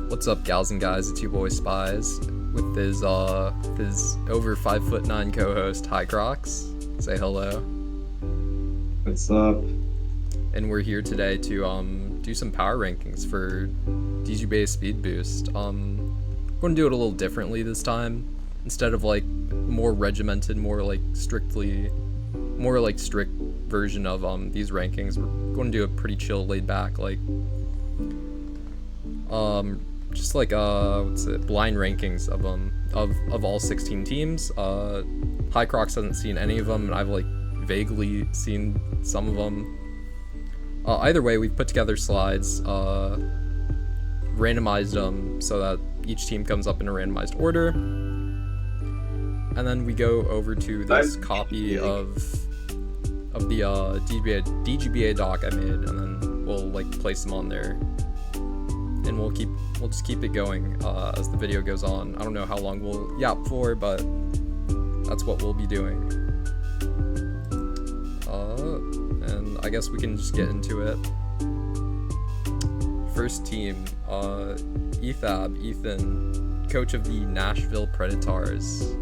What's up, gals and guys? It's your boy Spies with his over 5'9" co-host Hi Crocs. Say hello. What's up? And we're here today to do some power rankings for DGBA Speed Boost. We're gonna do it a little differently this time. Instead of like more regimented, more strict version of these rankings, we're going to do a pretty chill, laid back just blind rankings of all 16 teams. High Crocs hasn't seen any of them, and I've vaguely seen some of them. Either way, we've put together slides, randomized them so that each team comes up in a randomized order, and then we go over to this copy of the DGBA doc I made, and then we'll place them on there, and we'll just keep it going as the video goes on. I don't know how long we'll yap for, but that's what we'll be doing. And I guess we can just get into it. First team, Ethan, coach of the Nashville Predators,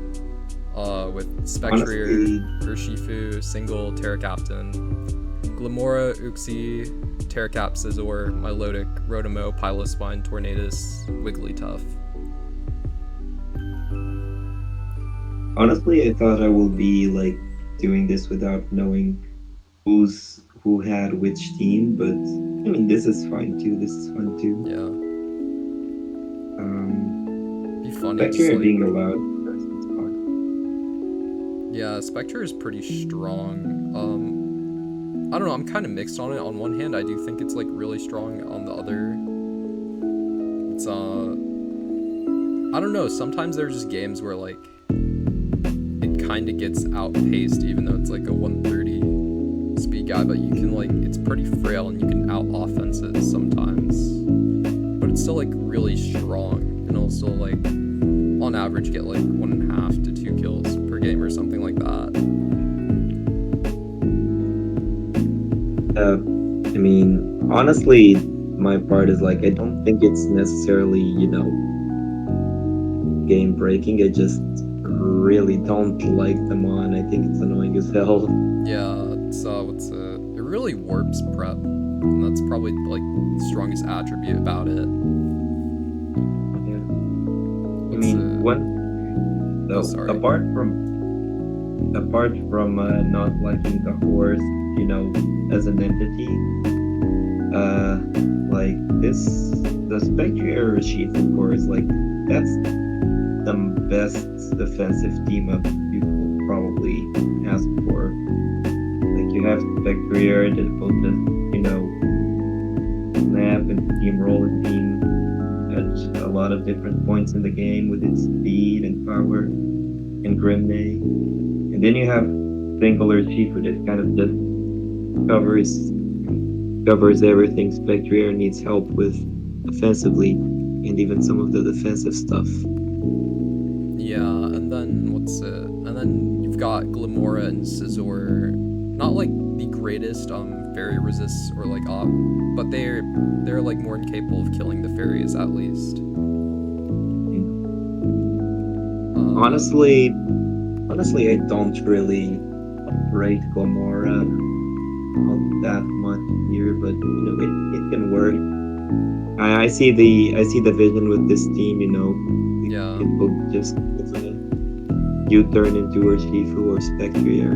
with Spectrier, Urshifu, Single, Terra Captain, Glamora, Uxie, Terracap, Scizor, Milotic, Rotomo, Piloswine, Tornadus, Wigglytuff. Honestly, I thought I will be doing this without knowing who had which team, but I mean this is fine too. This is fun too. Yeah. Be funny. Spectre being allowed. That's fine. Yeah, Spectre is pretty strong. I don't know, I'm kind of mixed on it. On one hand, I do think it's really strong. On the other, it's I don't know, sometimes there's just games where it kind of gets outpaced, even though it's a 130 speed guy, but you can it's pretty frail and you can out offense it sometimes, but it's still really strong, and it'll still on average get 1.5 to 2 kills per game or something like that. I mean, honestly, my part is I don't think it's necessarily, game breaking. I just really don't like them on. I think it's annoying as hell. Yeah, it really warps prep, and that's probably the strongest attribute about it. Yeah. I mean, apart from not liking the horse, as an entity, the Spectre sheet, of course, that's the best defensive team up you could probably ask for. You have Spectre that will just, snap and steamroll a team at a lot of different points in the game with its speed and power and Grimnay. And then you have Singular Shifu that kind of just covers everything Spectre needs help with offensively, and even some of the defensive stuff. Yeah, and then you've got Glamora and Scizor, not the greatest fairy resists or op, but they're more incapable of killing the fairies, at least. Honestly, I don't really rate Glamora not that much here, but it can work. I see the vision with this team. Yeah. It will just U-turn into Urshifu or Spectre.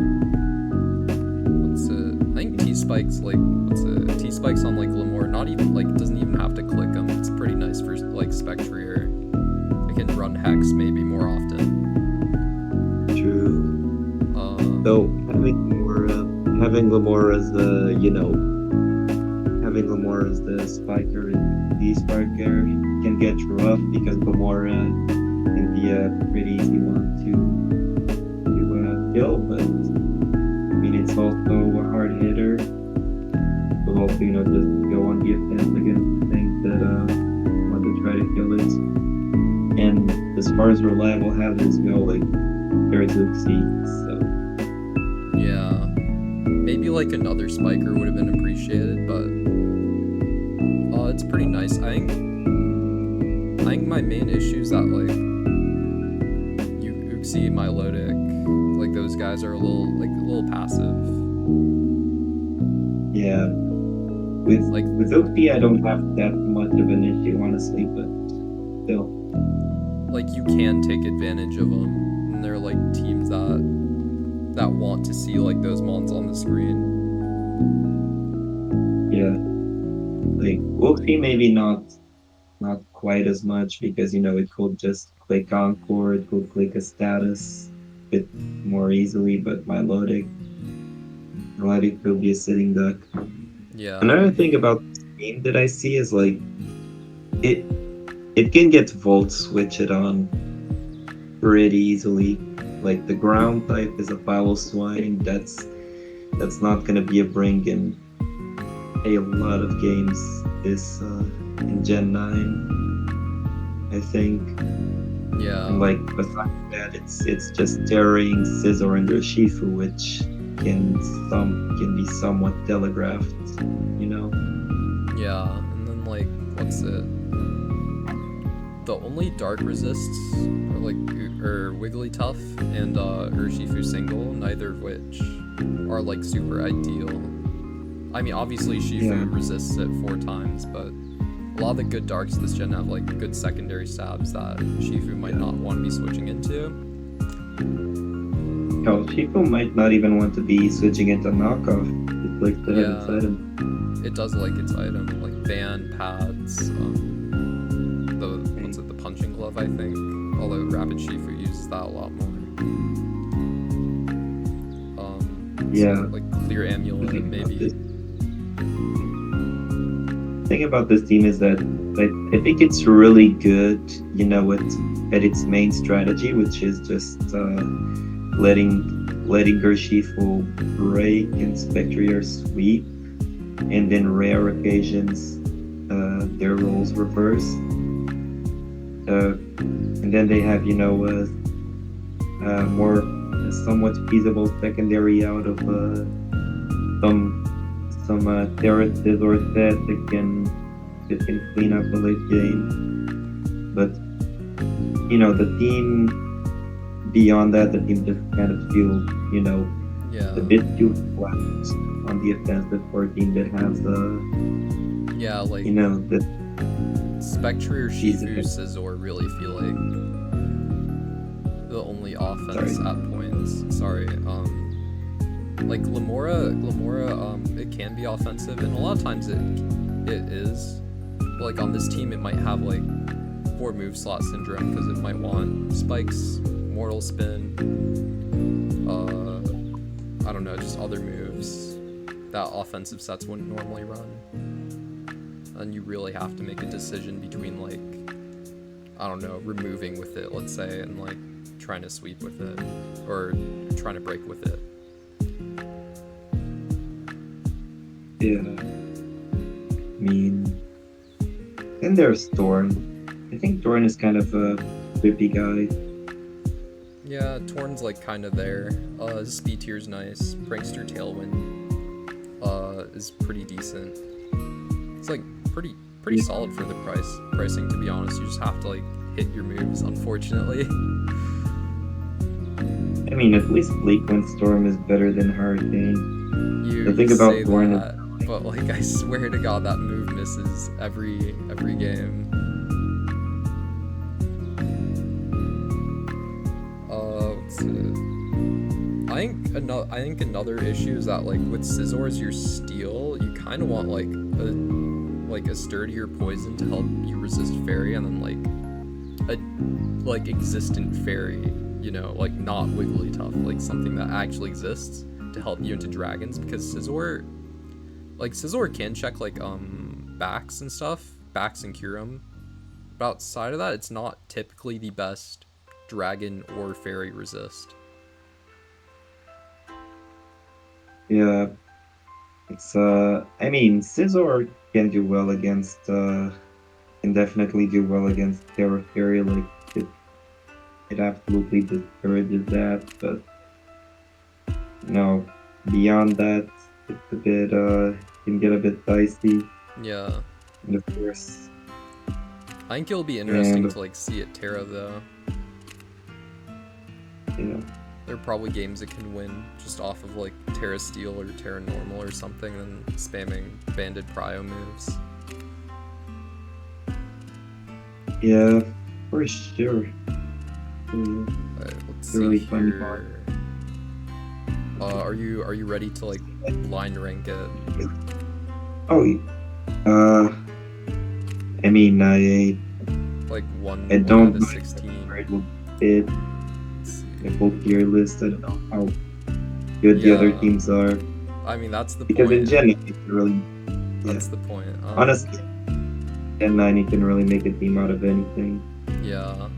I think T-Spike's T-Spike's on Glamora, not even it doesn't even have to click them. It's pretty nice for Spectre. It can run Hex maybe more often. True. Though having Glamora as the spiker and D-Spiker can get rough, because Glamora can be a pretty easy one to kill, but I mean it's also a hard hitter. So also just go on defense against things that want to try to kill it. And as far as reliable hazards go, there's Uxie, so yeah. Maybe another spiker would have been appreciated, but it's pretty nice. I think think my main issue is that like Uxie, Milotic, like those guys are a little passive. Yeah. With Oakley, I don't have that much of an issue, honestly, but still. Like you can take advantage of them, and they're like teams that want to see like those mons on the screen. Yeah. Like Oakley, maybe not quite as much because it could just click Encore, it could click a status a bit more easily, but Milotic could be a sitting duck. Yeah. Another thing about this game that I see is like it can get Volt switched on pretty easily. Like the ground type is a Follow Swine. That's not gonna be a bring in a lot of games this in Gen 9, I think. Yeah. And like besides that, it's just Terring, Scizor, and Urshifu, which can be somewhat telegraphed, Yeah, and then like what's it? The only dark resists are Wigglytuff and Urshifu single, neither of which are like super ideal. I mean, obviously Shifu resists it 4 times, but a lot of the good darks this gen have like good secondary stabs that Shifu might not want to be switching into. Hell, Shifu might not even want to be switching into knockoff. It likes to have its item. It does like its item, like Van, pads, the punching glove, I think. Although Rapid Shifu uses that a lot more. Like clear amulet, maybe. The thing about this team is that I think it's really good, at its main strategy, which is just letting Urshifu break and Spectrier sweep, and then rare occasions their roles reverse. And then they have more somewhat feasible secondary out of some terraces or set that can clean up a late game. But the team beyond that, the team just kind of feels a bit too flat on the offensive for a team that has the Spectrier, Shifu, Scizor really feel like the only offense at points. Like Glamora, it can be offensive, and a lot of times it is. But like on this team, it might have like 4 move slot syndrome because it might want spikes, mortal spin, I don't know, just other moves that offensive sets wouldn't normally run. And you really have to make a decision between like, I don't know, removing with it, let's say, and like trying to sweep with it, or trying to break with it. Yeah. I mean, and there's Thorn. I think Thorn is kind of a whippy guy. Yeah, Torn's like kind of there. His speed tier's nice. Prankster Tailwind is pretty decent. It's like pretty solid for the pricing, to be honest. You just have to like hit your moves, unfortunately. I mean, at least Bleakwind Storm is better than Hurricane. The thing about Thorn is, but like I swear to God, that move misses every game. What's it? I think another issue is that like with Scizor's your steel, you kind of want like a sturdier poison to help you resist fairy, and then like existent fairy, like not Wigglytuff, like something that actually exists to help you into dragons, because Scizor can check like backs and stuff, backs and Kyurem, but outside of that, it's not typically the best dragon or fairy resist. Yeah, it's I mean, Scizor can do well against can definitely do well against Terra Fairy, like it absolutely discourages that, but beyond that, it's a bit can get a bit dicey. Yeah. And of course, I think it'll be interesting And to like see it Terra though. yeah, There are probably games that can win just off of like Terra Steel or Terra Normal or something, and spamming banded prio moves. yeah, for sure. Yeah. Alright, let's Really see fun here. Are you ready to like blind rank it? Oh, I mean, Like I one don't out of know 16. where it will fit Let's see. the whole tier list. I don't know how good the other Yeah. teams are. I mean that's the Because in point. Gen 9, you can really, That's the point. honestly, Gen 9, you can really make a team out of anything. Yeah.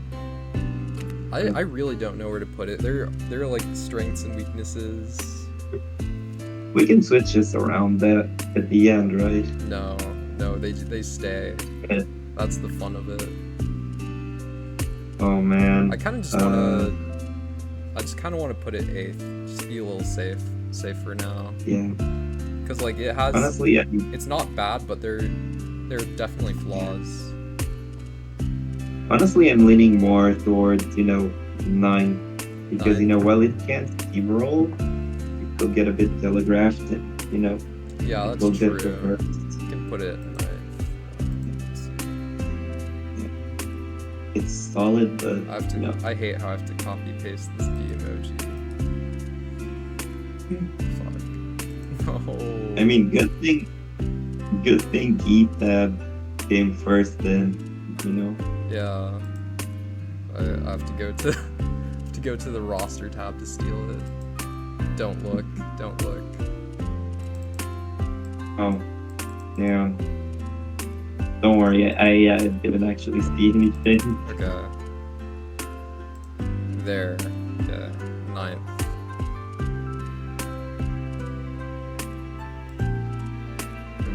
I really don't know where to put it. There are like strengths and weaknesses. We can switch this around that at the end, right? No, they stay. Yeah. That's the fun of it. Oh man. I kind of just want to put it 8th. Just be a little safe for now. Yeah. Cause like it has. Honestly, It's not bad, but there are definitely flaws. Honestly, I'm leaning more towards 9 because 9. While it can't steamroll, it will get a bit telegraphed, and Yeah, it that's will true. get reversed. You can put it in 9th. It's solid, but I have to. I hate how I have to copy paste this B emoji. Fuck. No. I mean, good thing Tab came first. Then Yeah. I have to go to the roster tab to steal it. Don't look. Oh, yeah. Don't worry, I didn't actually see anything. Okay. There. Okay. 9th.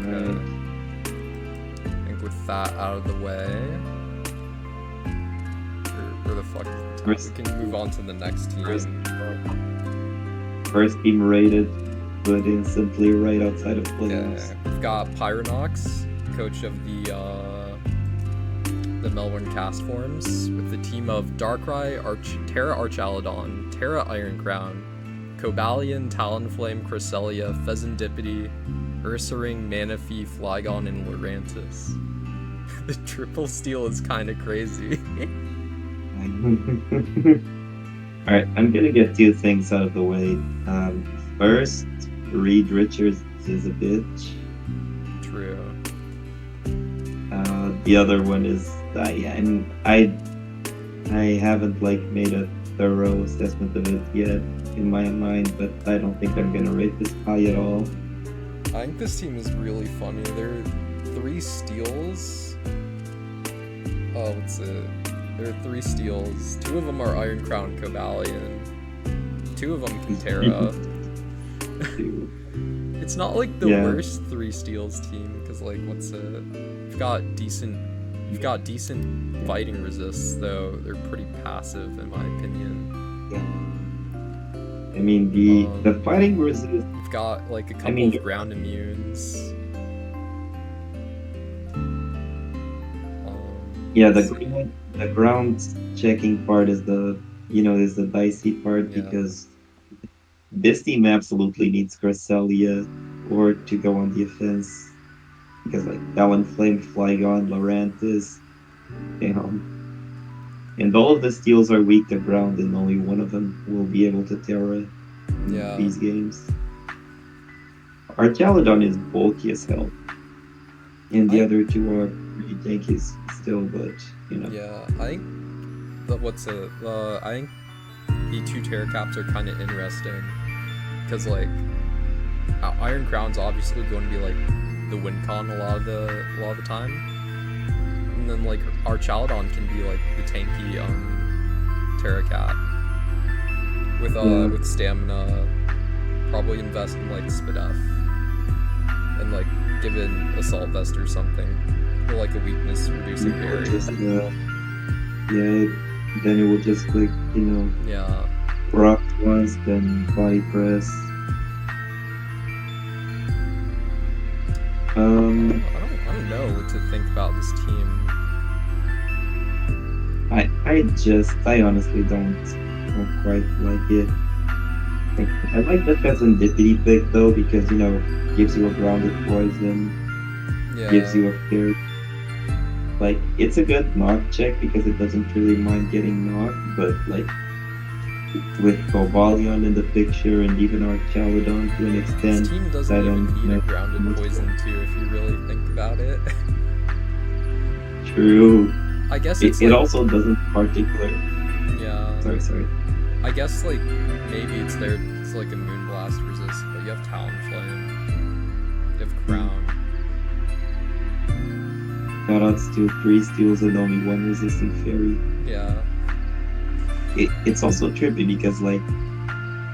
Okay. I think with that out of the way, where the fuck is the tab? We can move on to the next team. First team rated, but instantly right outside of playoffs. Yeah, we've got Pyronox, coach of the Melbourne Cast Forms, with the team of Darkrai, Terra Archaludon, Terra Iron Crown, Cobalion, Talonflame, Cresselia, Pheasantipity, Ursaring, Manaphy, Flygon, and Lurantis. The triple steal is kind of crazy. Alright, I'm gonna get 2 things out of the way. First, Reed Richards is a bitch. True. The other one is I haven't made a thorough assessment of it yet in my mind, but I don't think I'm gonna rate this high at all. I think this team is really funny. There are 3 steals. Oh, what's it? There are 3 steals. 2 of them are Iron Crown Cobalion. 2 of them can Terra. It's not like the worst 3 steals team, because what's it? You've got decent fighting resists, though they're pretty passive in my opinion. I mean the fighting resist. You've got a couple of ground immunes. Yeah, the ground checking part is the dicey part, because this team absolutely needs Cresselia or to go on the offense, because Talonflame, Flygon, Lurantis, and all of the steals are weak to ground, and only one of them will be able to Terra in these games. Archaludon is bulky as hell, and the other 2 are pretty tanky still, but Yeah, I think I think the 2 Terra Caps are kind of interesting, because Iron Crown's obviously going to be the win con a lot of the time, and then Archaludon can be the tanky Terra Cap with stamina. Probably invest in Spadef and give an Assault Vest or something, or a weakness reducing berry. Then it will just rock once, then body press. I don't know what to think about this team. I honestly don't quite like it. I like the Pheasantipity pick though because gives you a grounded poison, gives Yeah. you a fairy. Like it's a good knock check because it doesn't really mind getting knocked, but like with Cobalion in the picture and even Archaludon to an This extent, team doesn't I even don't need a know. grounded poison too, if you really think about it. True. I guess It, it's it like, also doesn't particular. yeah. Sorry. I guess like maybe it's like a Moonblast resist, but you have Talonflame, you have Mm. Crown. Shoutouts to 3 steals and only 1 resisting fairy. Yeah. It's also trippy because like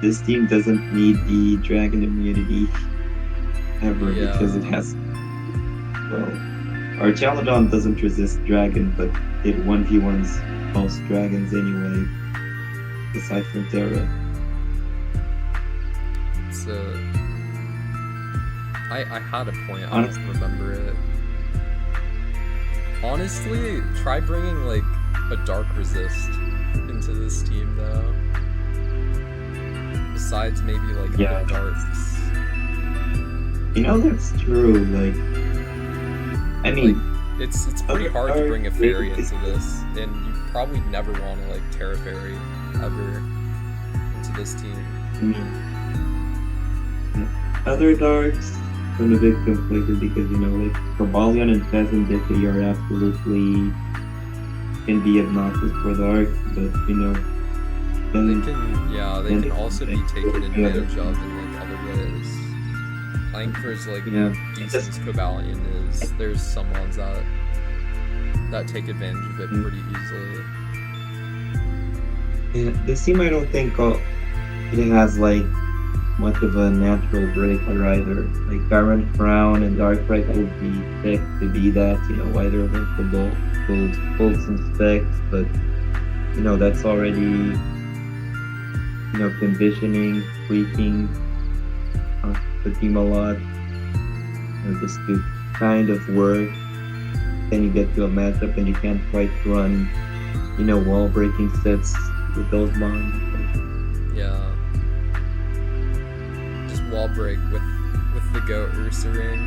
this team doesn't need the dragon immunity ever because it Yeah. has well Archaludon doesn't resist dragon, but it 1v1s most dragons anyway, aside from Terra. It's I had a point, I Honestly, don't remember it. Honestly, try bringing like a dark resist into this team though. Besides maybe like yeah, other darks. that's true. Like, I Like mean, it's pretty other hard to dark bring a fairy is, into this, and you probably never want to like Terra Fairy ever into this team. I mean, other darks. I'm a bit conflicted because like Cobalion and Pheasantipity are absolutely can be obnoxious for dark, but They then can also be taken advantage of in like other ways. I think for as like yeah, decent as Cobalion is, there's some ones that take advantage of it pretty easily. yeah, this team I don't think it has like much of a natural breaker either. Like Baron Crown and Dark Bright would be picked to be that, either of them pull some specs, but that's already conditioning, tweaking the team a lot, just to kind of work. Then you get to a matchup and you can't quite run, wall breaking sets with those bonds. Yeah. Just wall break with the goat Ursaring.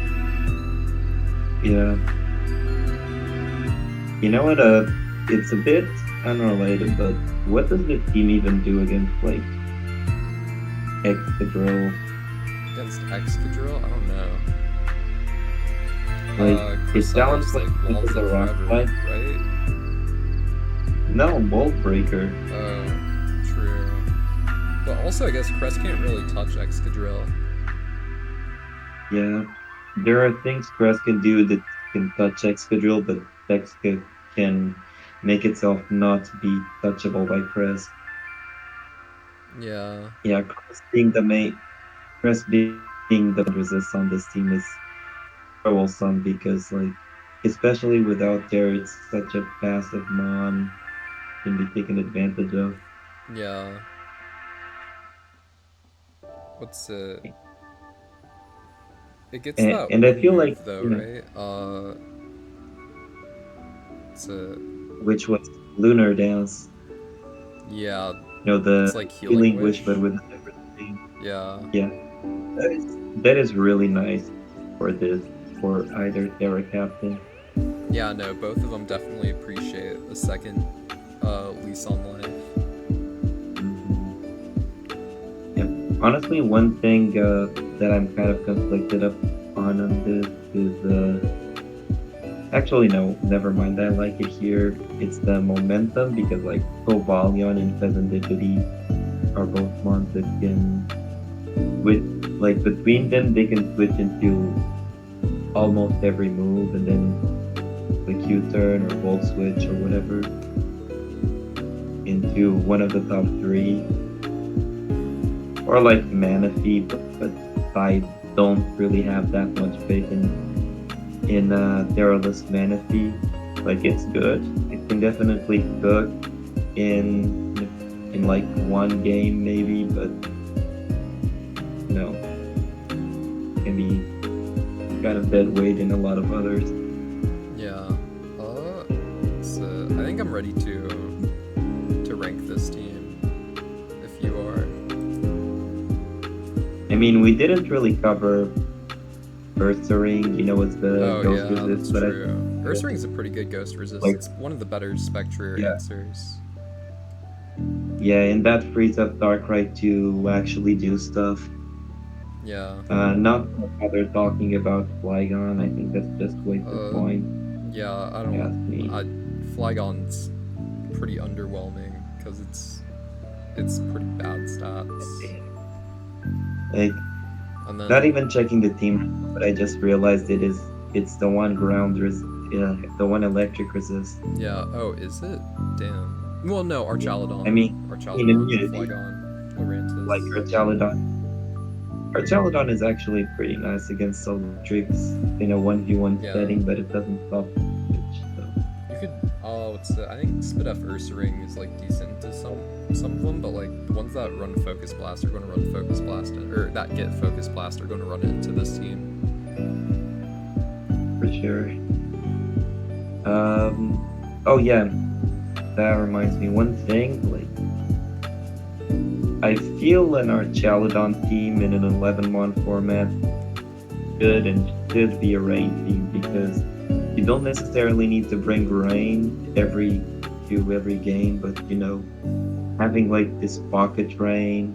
Yeah. You know what? It's a bit unrelated, but what does the team even do against like Excadrill? Against Excadrill? I don't know. Like his Cresselia talent just like into walls the it rock forever, fight? right? No, Bolt Breaker. Oh, true. But also, I guess Crest can't really touch Excadrill. Yeah. There are things Crest can do that can touch Excadrill, but Exca can make itself not be touchable by Crest. Yeah. Yeah, Crest being the resist on this team is troublesome because like especially without there it's such a passive mon can be taken advantage of. Yeah. What's it? It gets that And I one feel move like, though, right? It's a which was Lunar Dance, yeah. the It's like Healing Healing Wish. Wish but with a different thing. Yeah. Yeah, that is really nice for this for either Terra Captain. Yeah. No, both of them definitely appreciate a second lease on life. Mhm. Yeah. Honestly, one thing that I'm kind of conflicted on this is actually no, never mind. I like it here. It's the momentum because like Cobalion and Pheasantipity are both mons that can with like between them they can switch into almost every move and then the Q-turn or Volt Switch or whatever into one of the top 3. Or like Manaphy, but I don't really have that much faith in Terralist Manaphy. Like it's good. It can definitely cook in like one game maybe, but can be kind of dead weight in a lot of others. Yeah. So I think I'm ready to rank this team if you are. I mean, we didn't really cover Ursaring, you know, it's the ghost Yeah, resist, that's but true. Ursaring's a pretty good ghost resist. Like- It's one of the better Spectre Yeah. answers. yeah, and that frees up Darkrai to actually do stuff. Yeah. Not how they're talking about Flygon. I think that's just wasted point. Yeah, I if you ask don't. me. Flygon's pretty underwhelming because it's pretty bad stats. Like, And then not even checking the team, but I just realized it's the one the one electric resist. yeah. Oh, is it? Damn. Well, no, Archaludon. I mean, Archaludon, immunity. Flygon, Lurantis. Like Archaludon is actually pretty nice against electrics in a 1v1 Yeah. setting, but it doesn't stop damage, so. You could. What's it? I think Spidef Ursaring is like decent to some of them, but like the ones that run Focus Blast are going to run Focus Blast, or that get Focus Blast are going to run it into this team. For sure. Oh yeah, that reminds me. One thing, like, I feel an Archaludon team in an 11-mon format should be a rain team because you don't necessarily need to bring rain every game, but you know, having like this pocket rain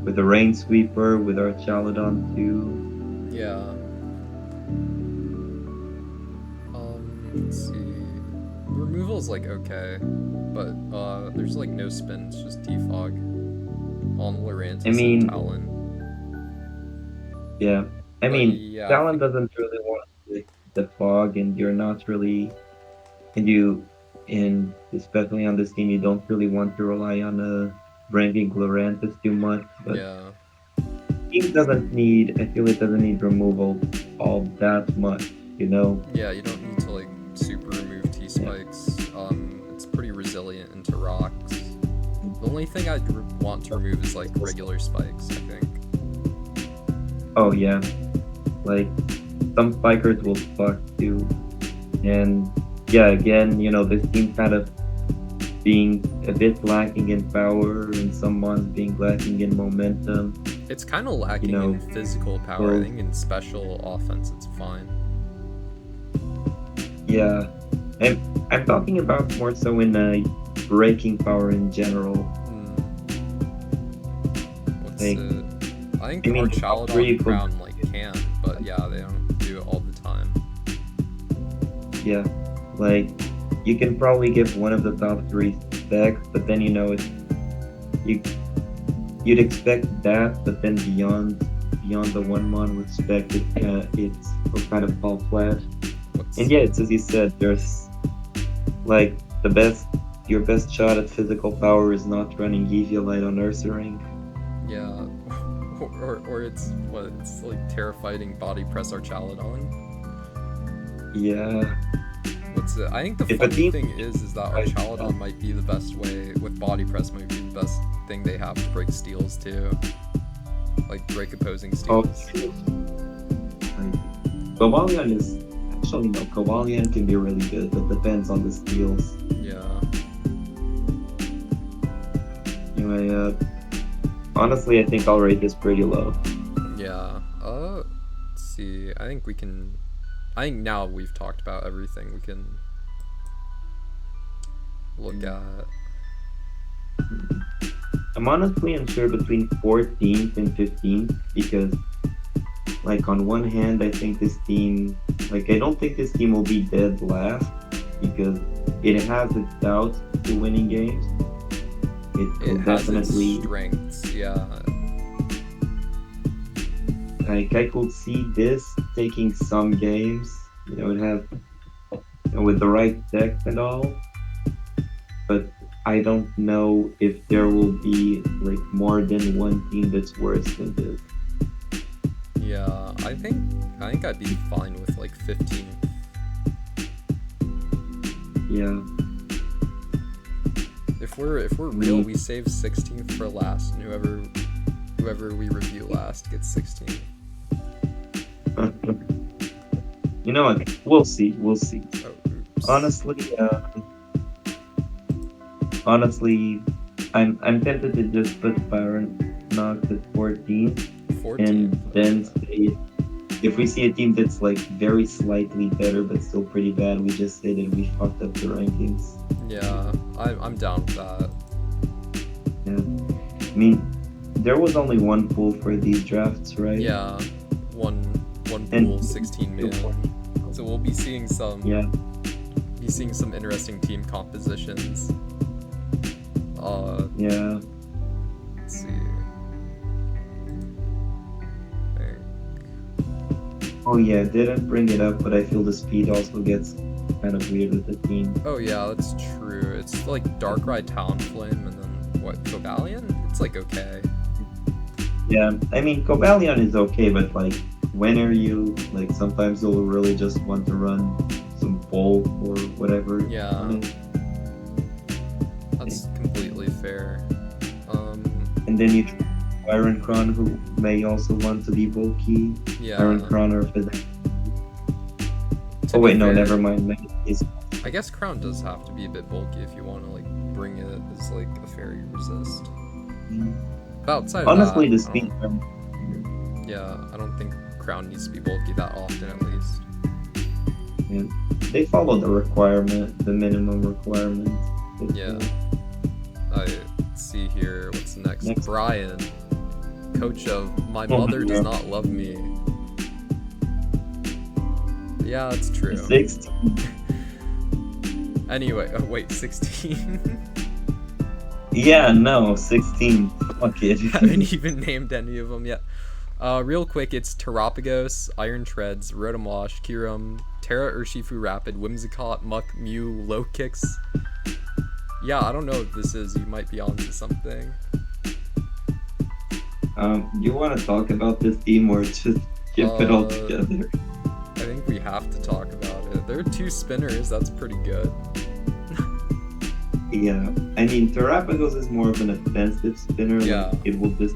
with a rain sweeper with Archaludon too. Yeah. Let's see. Removal's like okay, but there's like no spin, it's just defog on Lurantis and Talon. Yeah. I But mean, yeah, Talon doesn't really want the fog, and you're not really, and especially on this team, you don't really want to rely on bringing Lurantis too much. But yeah. team doesn't need. I feel it doesn't need removal all that much. You know. Yeah, you don't need to like super remove T-spikes. It's pretty resilient into rocks. The only thing I'd want to remove is like regular spikes, I think. Oh yeah, like some spikers will fuck too, and yeah, again, you know, this team kind of being a bit lacking in power, and some mons being lacking in momentum. It's kind of lacking You know, in physical power. well- I think in special offense, it's fine. Yeah, I'm talking about more so in breaking power in general. What's Like, it? I think I mean, Archaludon three and Crown like can, but yeah, they don't do it all the time. Yeah, like you can probably give one of the top 3 specs, but then you know you'd expect that, but then beyond the 1-mon with spec, it's will kind of fall flat. And yeah, it's as you said, there's like your best shot at physical power is not running Eviolite on Ursaring. Yeah, or it's like terrifying body press Archaludon. Yeah, What's it? I think the If a funny team- thing is that Archaludon might be the best way with body press. Might be the best thing they have to break steals too, like break opposing oh, steals. Cobalion is actually no. Cobalion can be really good, but depends on the steals. Yeah. Anyway, honestly, I think I'll rate this pretty low. Yeah. Let's see. I think now we've talked about everything we can look at. I'm honestly unsure between 14th and 15th because, like, on one hand, I think this team, like, I don't think this team will be dead last because it has its doubts to winning games. It will has definitely, its strengths, yeah. like, I could see this taking some games, you know, with the right deck and all, but I don't know if there will be, like, more than one team that's worse than this. Yeah, I think I'd be fine with like 15. Yeah. If we're real, we save 16th for last, and whoever we review last gets 16th. You know what? We'll see. Oh, oops. Honestly, honestly, I'm tempted to just put Byron Knox at 14, 14th. and then say if we see a team that's like very slightly better but still pretty bad, we just say that we fucked up the rankings. Yeah, I'm down with that. Yeah, I mean, there was only one pool for these drafts, right? Yeah, one And- pool, 16 man. So we'll be seeing some Yeah. interesting team compositions. Yeah. Let's see. Oh yeah, didn't bring it up, but I feel the speed also gets kind of weird with the team. Oh yeah, that's true. It's like Darkrai, Talonflame, and then what? Cobalion? It's like okay. Yeah, I mean Cobalion is okay, but like when are you like sometimes you'll really just want to run some Bolt or whatever. Yeah. on it. That's completely fair. And then you try Iron Crown, who may also want to be bulky. Yeah. Iron Crown or Physics. To Oh be wait, no, fair, never mind. Maybe it's- I guess Crown does have to be a bit bulky if you want to like bring it as like a fairy resist. But outside Honestly, of the that, speed. I don't think Crown needs to be bulky that often at least. Yeah, they follow the requirement, the minimum requirement. Yeah. I see here. What's next? Next. Brian, coach of My Oh, Mother Does yeah. Not Love Me. Yeah, that's true. 16. Anyway, oh wait, 16? Yeah, no, 16. Fuck it. Haven't even named any of them yet. Real quick, it's Terapagos, Iron Treads, Rotom Wash, Kyurem, Terra Urshifu Rapid, Whimsicott, Muck, Mew, Low Kicks. Yeah, I don't know what this is. You might be onto something. You want to talk about this team or just skip it all together? I think we have to talk about it. There are 2 spinners. That's pretty good. Yeah, I mean, Terapagos is more of an offensive spinner. Yeah. Like, it will just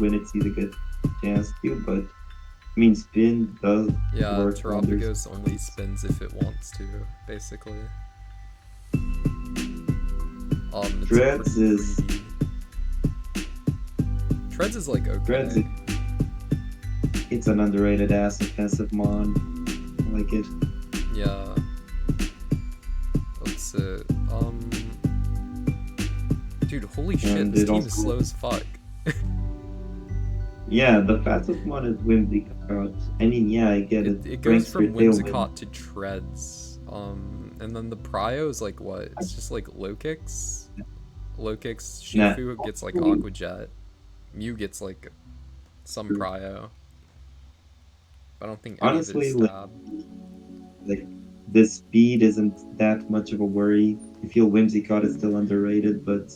when it sees a good chance to, but I mean, spin does Yeah, work wonders. Terapagos only spins if it wants to, basically. It's Treads pretty is- greedy. Treads is like okay. Treads is- It's an underrated ass offensive mon. I like it. Yeah. That's it. Dude, holy shit, And this it team also- is slow as fuck. Yeah, the fastest one is Whimsicott. I mean, yeah, I get it. It goes from Prankster Tailwind. Whimsicott to Treads. And then the Prio is like what? It's just like low kicks. Low kicks. Nah. Shifu gets like Aqua Jet. Mew gets like some True. Prio. I don't think any Honestly, of it is like- stab. Like, the speed isn't that much of a worry. I feel Whimsicott is still underrated, but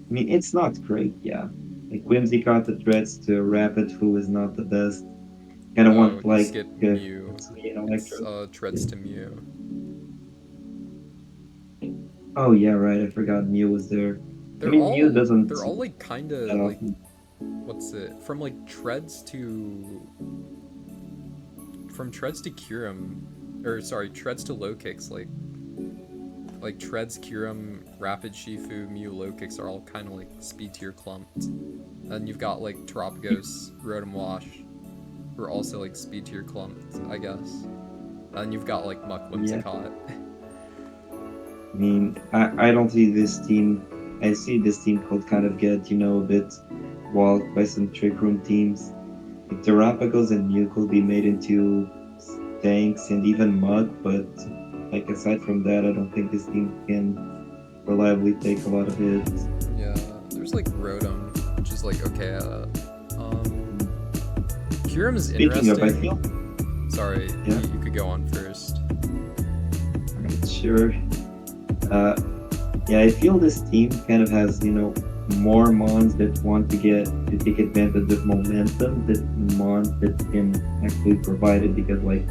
I mean, it's not great, yeah. Like, Whimsicott to Threads to Rapid, who is not the best. Kind of Oh, want, you like, skip a- Mew. It's Electro. Treads to Mew. Oh, yeah, right, I forgot Mew was there. They're mean, all Mew doesn't- they're all like kind of that like often. what's it from like Treads to Kyurem, or sorry, Treads to low kicks, like Treads, Kyurem, Rapid, Shifu, Mew, low kicks are all kind of like speed tier clumped. And you've got like Terapagos, Rotom Wash, who are also like speed tier clumped, I guess. And you've got like Muck, Whimsicott. I mean, I don't see this team. I see this team could kind of get, a bit walled by some Trick Room teams. Like Terapagos and Mew could be made into tanks and even Mud, but like aside from that, I don't think this team can reliably take a lot of hits. Yeah, there's like Rotom, which is like okay. Kyurem is Speaking of, I interesting. feel Sorry, Yeah. you could go on first. sure. Yeah, I feel this team kind of has, more mons that want to take advantage of momentum than mons that can actually provide it, because like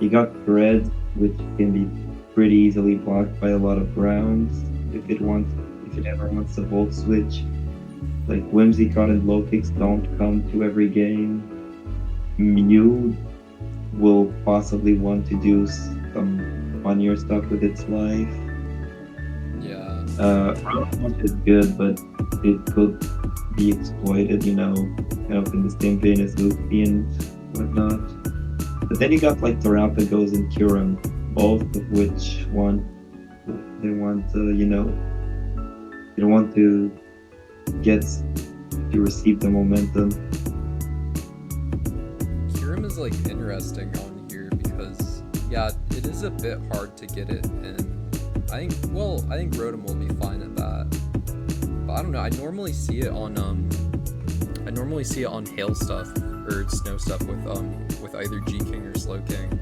you got Thread, which can be pretty easily blocked by a lot of rounds if it ever wants to Volt Switch. Like Whimsicott and low kicks don't come to every game. Mew will possibly want to do some funnier stuff with its life. Yeah. Round is good, but it could be exploited, kind of in the same vein as Luffy and whatnot. But then you got like Terapagos and Curan, both of which they want to, they want to get to receive the momentum. Kirim is like interesting on here because yeah, it is a bit hard to get it in. I think Rotom will be fine at that. But I don't know, I normally see it on hail stuff or snow stuff with either G King or Slowking.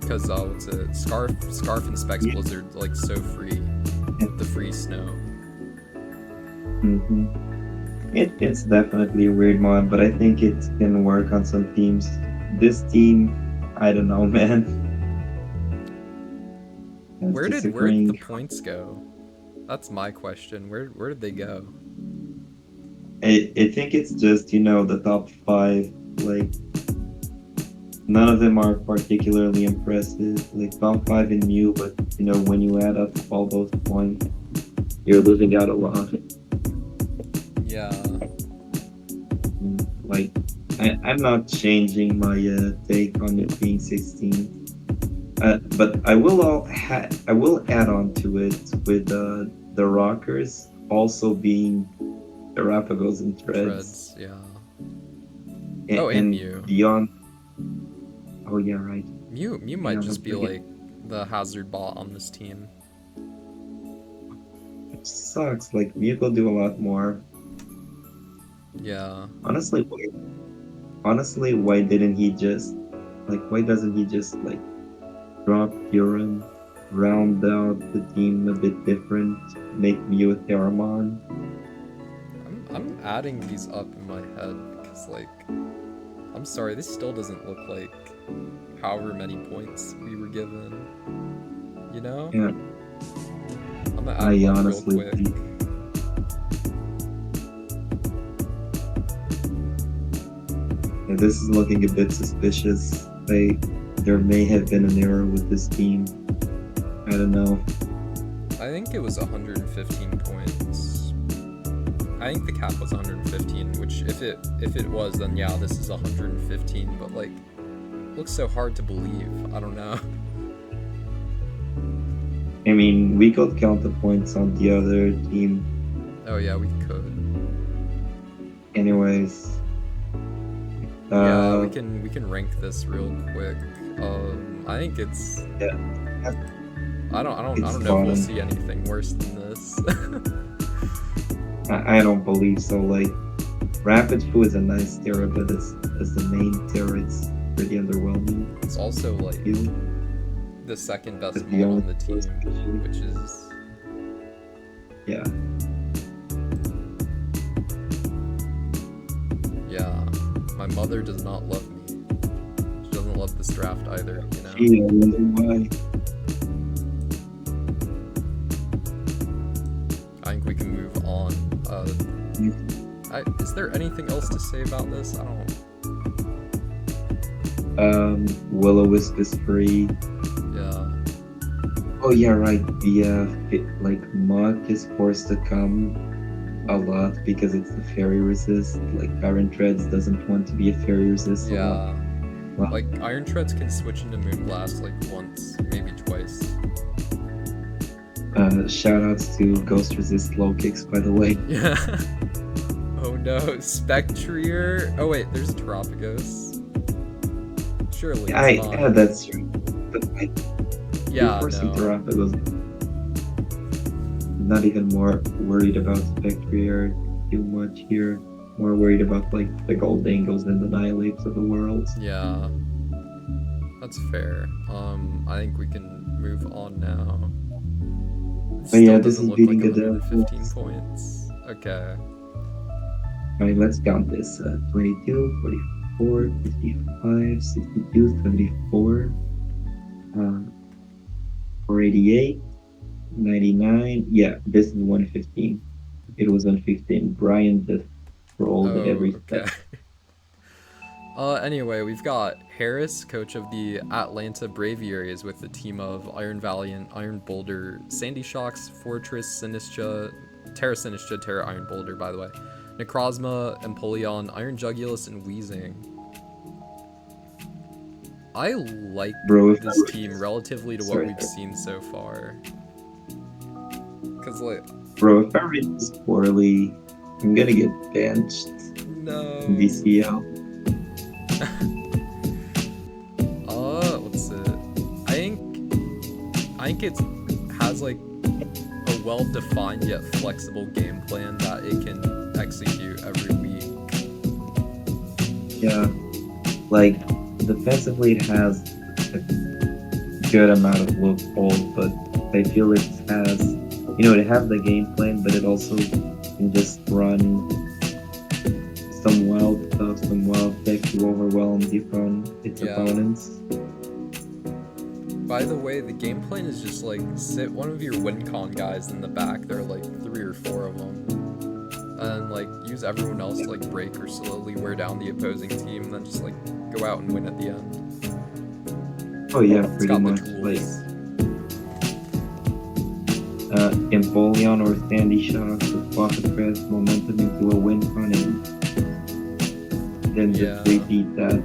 Because what's it? Scarf and Specs Blizzard like so free with the free snow. Mm-hmm. It's definitely a weird mod, but I think it can work on some teams. This team, I don't know, man. Where did the points go? That's my question. Where did they go? I think it's just, the top 5, like, none of them are particularly impressive. Like, top 5 in Mew, but, when you add up all those points, you're losing out a lot. Yeah. Like, I'm not changing my take on it being 16. But I will add on to it with the Rockers also being Terapagos and Threads. Yeah. And Mew. Beyond. Oh yeah, right. Mew might just be like the hazard bot on this team. It sucks. Like Mew will do a lot more. Yeah. Honestly, why didn't he just why doesn't he just drop Huron, round out the team a bit different, make Mew a Theramon? I'm adding these up in my head because I'm sorry, this still doesn't look like however many points we were given. Yeah. I'm gonna add them up honestly real quick. Yeah, this is looking a bit suspicious. There may have been an error with this team. I don't know. I think it was 115 points. I think the cap was 115, which if it was, then yeah, this is 115, but looks so hard to believe. I don't know. I mean, we could count the points on the other team. Oh yeah, we could. Anyways. Yeah, we can rank this real quick. I think it's. Yeah. I don't know if we'll see anything worse than this. I don't believe so. Rapid Foo is a nice Terra, but as the main Terra, it's pretty underwhelming. It's also the second best the mod only on the team, which is. Yeah. Yeah. My mother does not love me. She doesn't love this draft either, Yeah, I wonder why. I think we can move on. Is there anything else to say about this? I don't. Will-O-Wisp is free. Yeah. Oh yeah, right. The Muck is forced to come a lot because it's the fairy resist. Iron Treads doesn't want to be a fairy resist. Yeah. Well, Iron Treads can switch into Moonblast once, maybe twice. Shoutouts to Ghost Resist low kicks, by the way. Yeah. Oh no, Spectrier. Oh wait, there's Terapagos. Surely. Yeah, that's true. But yeah, forcing no. Terapagos. Not even more worried about Spectrier too much here. More worried about the Goldangles and the Annihilates of the world. Yeah. That's fair. I think we can move on now. But yeah, this doesn't is look beating like the 115 points. Okay. Alright, let's count this. 22, 44, 55, 62, 74, 488, 99. Yeah, this is 115. It was 115. Brian just rolled every step. Anyway, we've got Harris, coach of the Atlanta Braviaries, with the team of Iron Valiant, Iron Boulder, Sandy Shocks, Fortress, Sinistra, Terra Iron Boulder, by the way, Necrozma, Empoleon, Iron Jugulus, and Weezing. I like this team relatively to what we've seen so far. Cause like, bro, if I read this poorly, I'm gonna get benched. No. In DCL. What's it? I think it has like a well-defined yet flexible game plan that it can execute every week. Yeah, like defensively it has a good amount of loopholes, but I feel it has, it has the game plan, but it also can just run some wild stuff, some wild tech to overwhelm its opponents. By the way, the game plan is just like sit one of your WinCon guys in the back. There are like 3 or 4 of them, and like use everyone else to like break or slowly wear down the opposing team, and then just like go out and win at the end. Oh yeah, pretty much. Like Empoleon or Sandy Shocks with Pocket Press momentum into a WinCon and then just repeat that.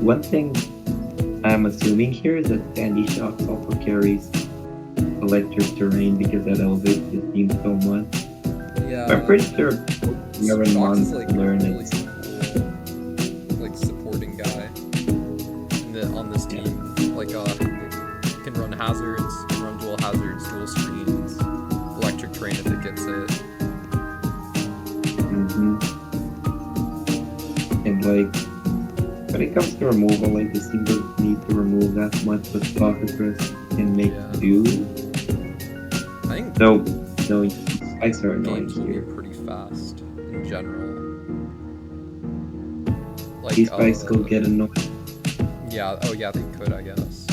One thing I'm assuming here is that Sandy Shocks also carries electric terrain because that elevates the team so much. Yeah. I'm pretty sure every month like learn really it. Cool, like supporting guy on this team. Like can run hazards, can run dual hazards, dual screens, electric terrain if it gets it. And like when it comes to removal, like this team doesn't need to remove that much, but Pocket Press can make do. I think no, Spies are annoying games will be here. pretty fast in general. Like These Spies could get annoying yeah, oh yeah, they could, I guess.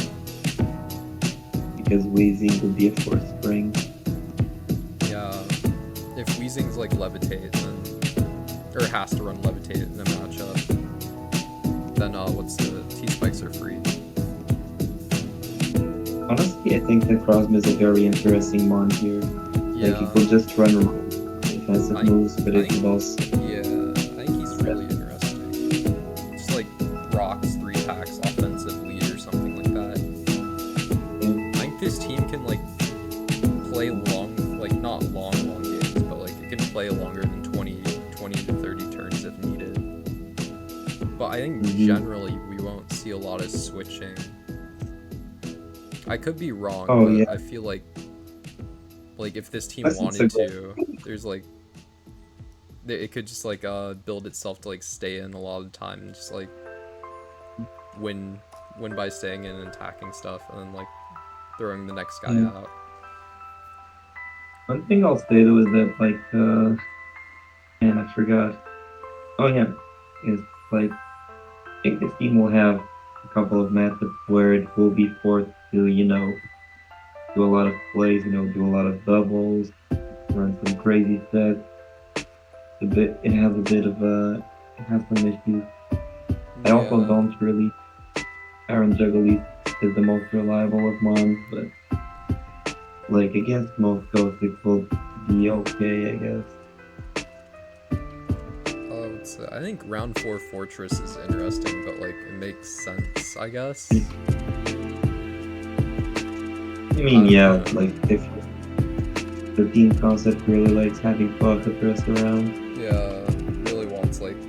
because Weezing would be a force spring. Yeah, if Weezing's like levitate, then or has to run levitate in a matchup, then what's the T-Spikes are free. Honestly, I think that Necrozma is a very interesting mon here. Yeah. Like, he could just run defensive moves, but it could also... Yeah, I think he's really interesting. Just like rocks 3 packs offensive lead or something like that. Yeah. I think this team can like play long, like not long games, but like it can play longer than 20 to 30 turns if needed. But I think generally we won't see a lot of switching. I could be wrong, but I feel like if this team wanted to, there's like it could just like build itself to like stay in a lot of the time and just like win by staying in and attacking stuff and then like throwing the next guy out. One thing I'll say though is that like man, I forgot. Oh yeah, is like I think this team will have a couple of matchups where it will be forced to, do a lot of plays, do a lot of doubles, run some crazy sets. It has some issues. I also don't really. Iron Jugulus is the most reliable of mons, but like against most ghosts, it will be okay, I guess. I think round 4 Fortress is interesting, but like it makes sense, I guess. I mean, yeah, like if the team concept really likes having Pocket Press around. Yeah, really wants like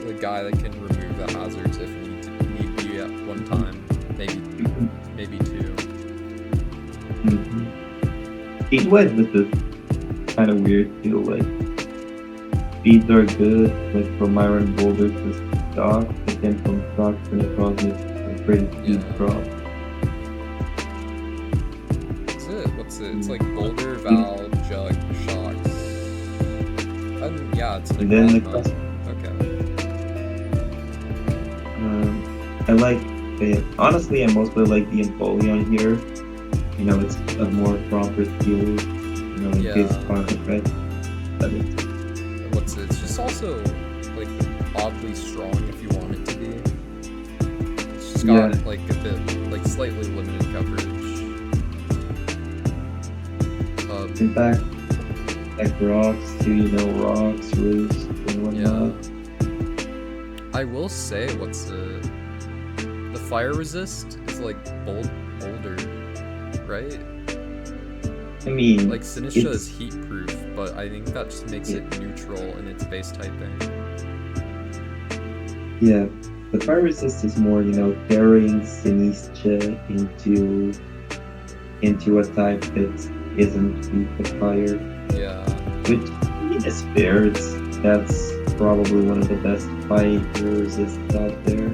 the guy that can remove the hazards if need be at one time, maybe 2. Speed-wise, this is kind of weird too. Like speeds are good, like from Iron Boulder to Stock, but then from Stock to Necrozma, it's a pretty speed drop. It's like Boulder, Val, Jug, Shocks. Yeah, it's like and then I like it. Honestly, I mostly like the Empoleon here. It's a more proper skill. It gives Pocket Press. It's just also like oddly strong if you want it to be. It's just got like a bit like slightly limited coverage. In fact, like rocks too, rocks, roofs, and whatnot. Yeah. I will say, the fire resist is like boulder, right? I mean, like Sinistra is heat proof, but I think that just makes it neutral in its base typing. Yeah, the fire resist is more, carrying Sinistra into a type that isn't weak to fire. Yeah. Which is fair. That's probably one of the best fire resists out there,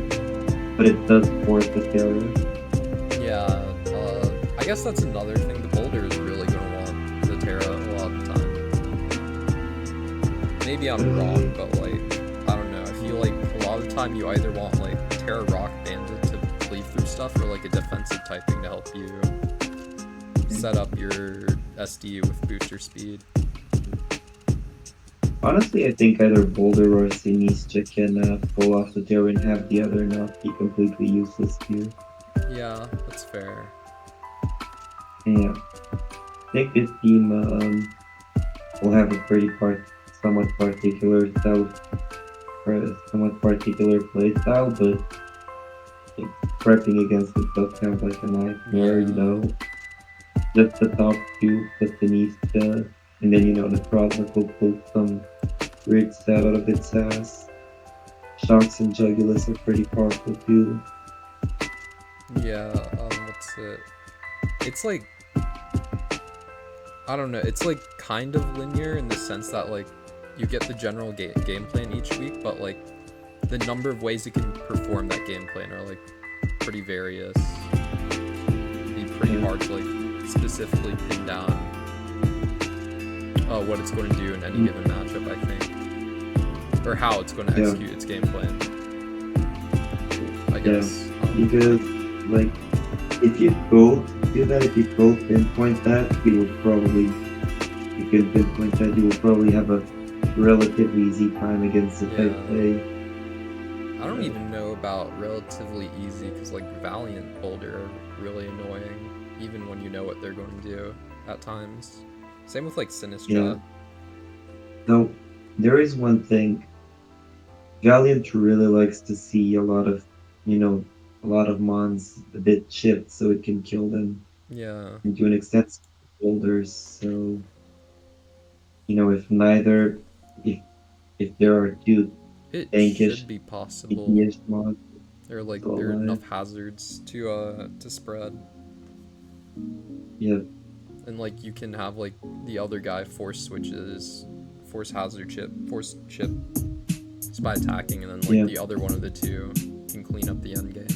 but it does force the failure. Yeah. I guess that's another thing. The boulder is really gonna want the Terra a lot of the time. Maybe I'm wrong, but like I don't know. I feel like a lot of the time you either want like Terra Rock Bandit to cleave through stuff, or like a defensive typing to help you set up your SD with booster speed. Honestly, I think either Boulder or Sinistra can pull off the Terra and have the other not be completely useless here. Yeah, that's fair. Yeah. I think this team will have a somewhat particular play style, but prepping against it does sound like a nightmare, Just the top two, plus Sinistra, and then the Cosmic will pull some weird stat out of its ass. Sharks and Jugulus are pretty powerful too. Yeah, what's it? It's like, I don't know, it's like kind of linear in the sense that like you get the general game plan each week, but like the number of ways you can perform that game plan are like pretty various. It'd be pretty hard to like specifically pin down what it's going to do in any given matchup, I think, or how it's going to execute its game plan, I guess. Because like if you both do that, if you both pinpoint that, you will probably have a relatively easy time against the type play. I don't even know about relatively easy, because like Valiant Boulder are really annoying, even when you know what they're going to do at times. Same with like Sinistra. Yeah. No, there is one thing. Valiant really likes to see a lot of mons a bit chipped so it can kill them. Yeah. And to an extent, boulders. So, if there are two it tankish, should be possible. Mons, there are enough hazards to spread. Yeah. And like you can have like the other guy force switches, force hazard chip, force chip, spy attacking, and then like the other one of the two can clean up the end game.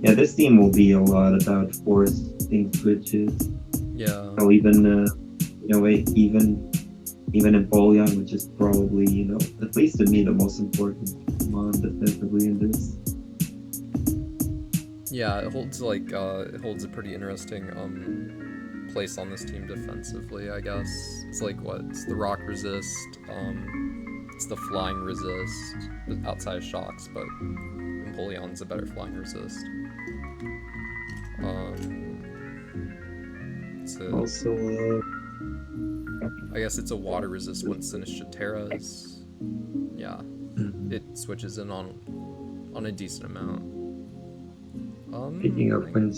Yeah, this team will be a lot about forcing switches. Yeah. So even Empoleon, which is probably at least to me the most important mon defensively in this. Yeah, it holds a pretty interesting place on this team defensively, I guess. It's like it's the rock resist, it's the flying resist, outside of shocks, but Empoleon's a better flying resist. I guess it's a water resist when Sinistra Terra is. Yeah, it switches in on a decent amount. Picking up when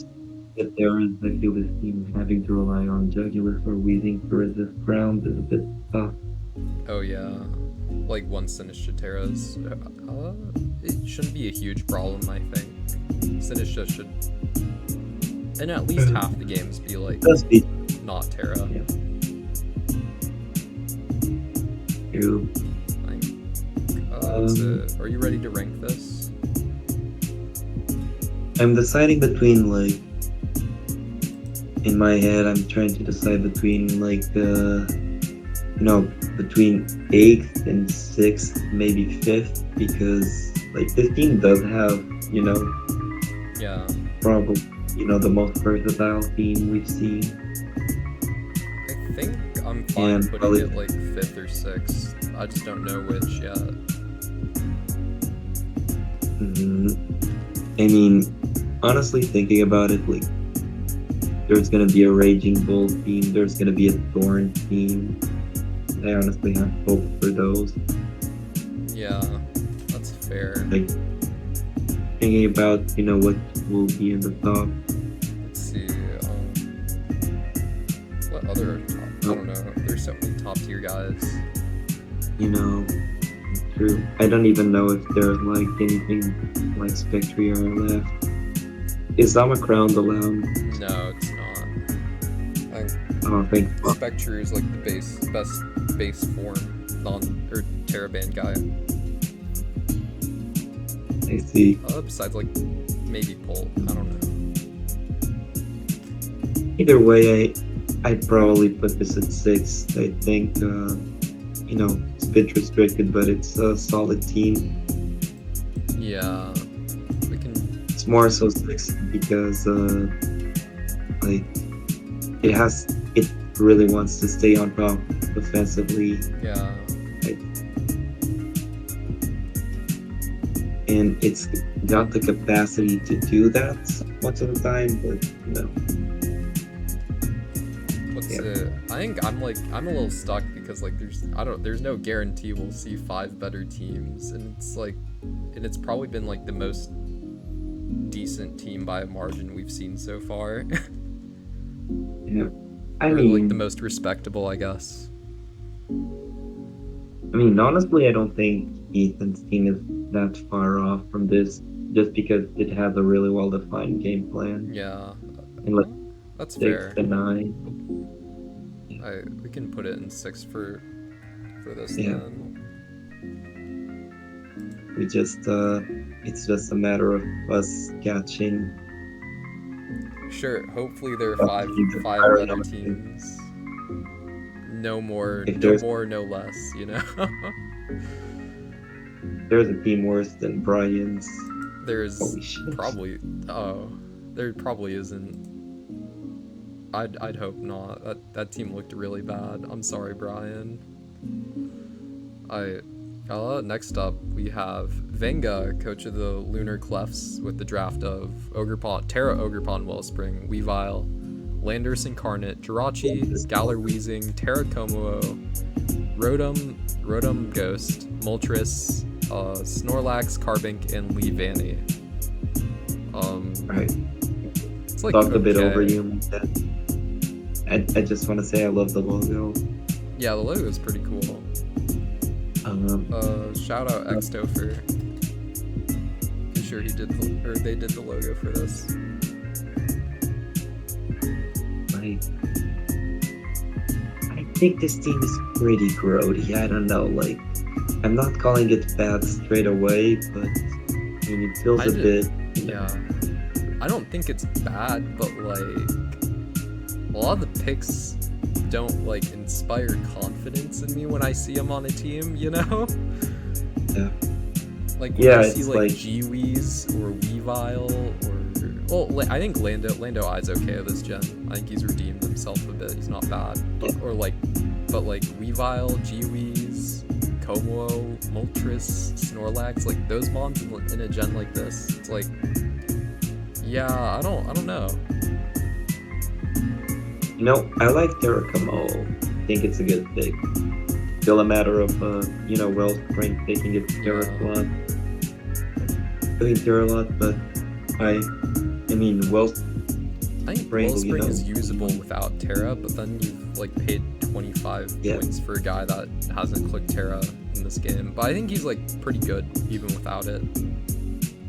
there is, I feel this team having to rely on Jugular for Weezing to resist ground is a bit tough. Oh yeah, like one Sinistra Terra is, it shouldn't be a huge problem, I think. Sinistra should, in at least half the games, be like not Terra. Yeah. True. Are you ready to rank this? I'm deciding between in my head I'm trying to decide between between 8th and 6th, maybe 5th, because this team does have probably the most versatile team we've seen. I think I'm fine And putting probably- it like 5th or 6th. I just don't know which yet. I mean, honestly, thinking about it, like, there's gonna be a Raging Bull team, there's gonna be a Thorn team. I honestly have hope for those. Yeah, that's fair. Like, thinking about, what will be in the top. Let's see. What other top? I don't know. There's so many top tier guys. True. I don't even know if there's like anything like Spectrier left. Is Omicron allowed? No, it's not. I don't think. Spectre is like the best base form Terraband guy. I see. Besides like maybe Pult. I don't know. Either way, I'd probably put this at 6. I think it's a bit restricted, but it's a solid team. Yeah, we can. It's more so 6 because it really wants to stay on top offensively. Yeah. And it's got the capacity to do that much of the time, but I think I'm a little stuck because like there's no guarantee we'll see 5 better teams, and it's probably been like the most decent team by a margin we've seen so far. Yeah. Like the most respectable, I guess. Honestly, I don't think Ethan's team is that far off from this, just because it has a really well-defined game plan. Yeah. And like that's 6 fair. to 9. We can put it in 6 for this Yeah. then. It's just a matter of us catching. Sure. Hopefully there are But five the better entire teams. No more, If no there's- more, no less. There's a team worse than Brian's. There's Holy shit. probably. Oh, there probably isn't. I'd hope not. That team looked really bad. I'm sorry, Brian. Next up we have Venga, coach of the Lunar Clefs, with the draft of Terra Ogrepon Wellspring, Weavile, Landers Incarnate, Jirachi, Galar Weezing, Terra Komuo, Rotom Ghost, Moltres, Snorlax, Carbink, and Lee Vanny. Right. It's like Talked a bit okay. over you. I just want to say I love the logo. Yeah, the logo is pretty cool. Shout out Xtopher. I'm sure they did the logo for this. I think this team is pretty grody. I don't know, like, I'm not calling it bad straight away, but it feels a bit. Yeah. I don't think it's bad, but like a lot of the picks don't like inspire confidence in me when I see them on a team, Yeah. Like when Yeah, I see it's like like- G-Weeze or Weavile I think Lando Eye's okay this gen. I think he's redeemed himself a bit. He's not bad. But Weavile, G-Weeze, Komuo, Moltres, Snorlax, like those mons in a gen like this, it's like, yeah, I don't know. I like Terracomo. I think it's a good pick. Still a matter of, Wellspring taking it to Terraslot. Doing Terralot, but Wellspring. I think Wellspring is usable without Terra, but then you've like paid 25 points for a guy that hasn't clicked Terra in this game. But I think he's like pretty good even without it.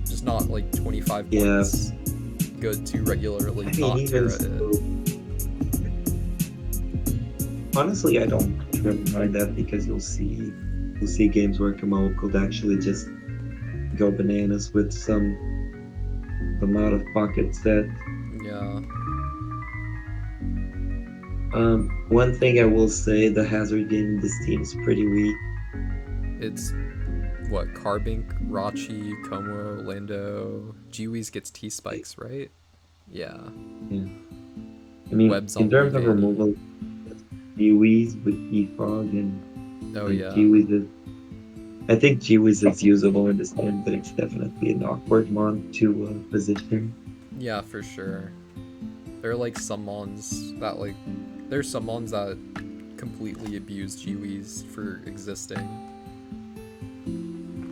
Just not like 25 points good to regularly not Terra it. Honestly, I don't really mind that, because you'll see games where Kamo could actually just go bananas with some out of pocket set. Yeah. One thing I will say, the hazard game in this team is pretty weak. It's what, Carbink, Rachi, Komo, Lando, G-Weeze gets T-Spikes, right? Yeah. I mean, Webs in on terms of Levanny. removal, Kiwis with Defog and Oh like yeah. Kiwis is. I think Kiwis is usable in this game, but it's definitely an awkward mon to position. Yeah, for sure. There are like some mons that like there's some mons that completely abuse Jiwis for existing.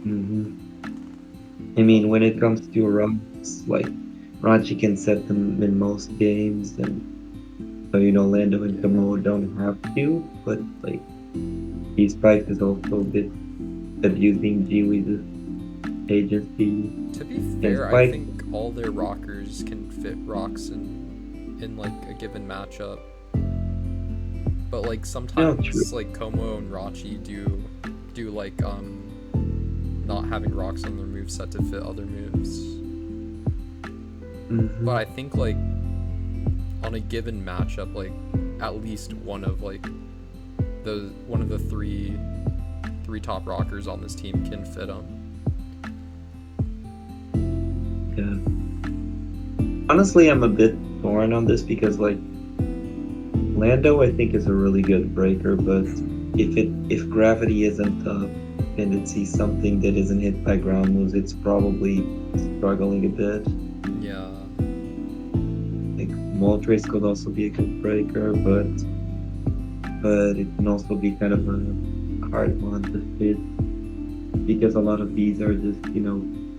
Hmm. I mean, when it comes to rocks, like Rachi can set them in most games, and so Lando and Kamo don't have to, but like these Spies is also a bit abusing Jiwi's agency. To be And fair, I Spike, think all their rockers can fit rocks in like a given matchup. But like no, true. sometimes like Como and Rachi do like not having rocks on their moveset to fit other moves. Hmm. But I think like on a given matchup, like at least one of the three top rockers on this team can fit them. Yeah. Honestly, I'm a bit torn on this because like Lando, I think is a really good breaker, but if gravity isn't up and it sees something that isn't hit by ground moves, it's probably struggling a bit. Yeah. Like Moltres could also be a good breaker, but it can also be kind of a hard one to fit because a lot of these are just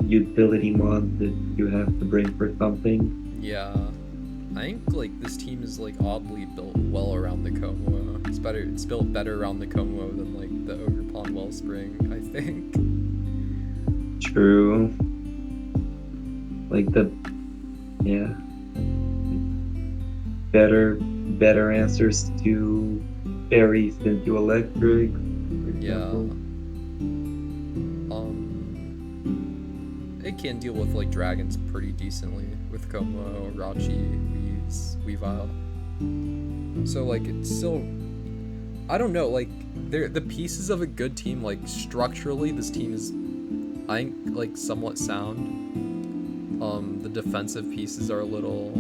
utility mods that you have to bring for something. Yeah. I think like this team is like oddly built well around the Como. It's built better around the Como than like the Ogre Pond Wellspring, I think. True. Like better answers to fairies than to electric. Yeah. It can deal with like dragons pretty decently with Como, Rachi, Weavile. So like it's still, I don't know, like the pieces of a good team, like structurally this team is I think like somewhat sound. The defensive pieces are a little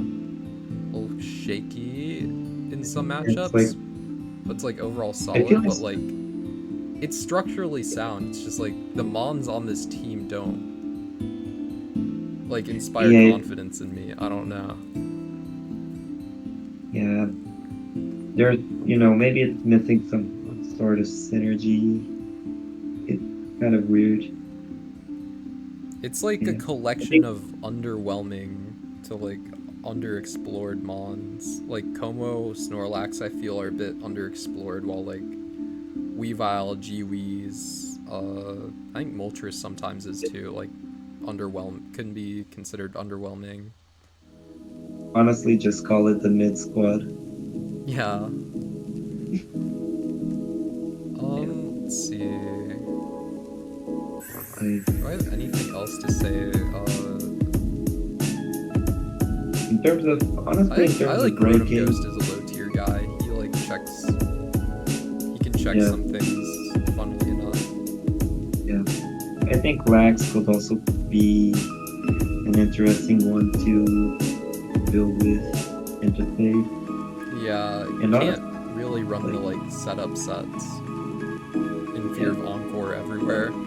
shaky in some It's like matchups, but it's like overall I solid. feel But like it's structurally sound. It's just like the mons on this team don't like inspire yeah, confidence in me. I don't know. yeah. There's maybe it's missing some sort of synergy. It's kind of weird. It's like a Yeah. I collection think of underwhelming to like underexplored mons. Like Como, Snorlax, I feel are a bit underexplored, while like Weavile, Giwis, I think Moltres sometimes is too. Like can be considered underwhelming. honestly just call it the mid squad. Yeah. Yeah. Let's see. Like, Do I have anything else to say? in terms of honestly, in I terms like of Rotom ranking, Ghost as a low tier guy. He like checks. He can check yeah, some things, funnily enough. yeah. I think Lax could also be an interesting one to build with interface. Yeah, you And can't honestly, really run the like, like setup sets in fear yeah, of Encore everywhere.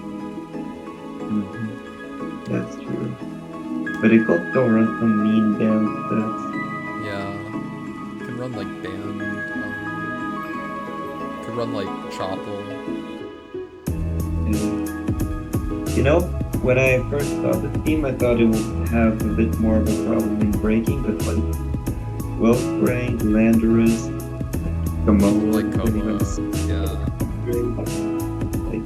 mhm, that's true. But it could still run some mean down sets. Yeah, you can run like Band. You can run like Chopple. And, when I first saw the team, I thought it would have a bit more of a problem in breaking, but like Wellspring, Landorus, Komodo, Like depending on Como. Yeah. like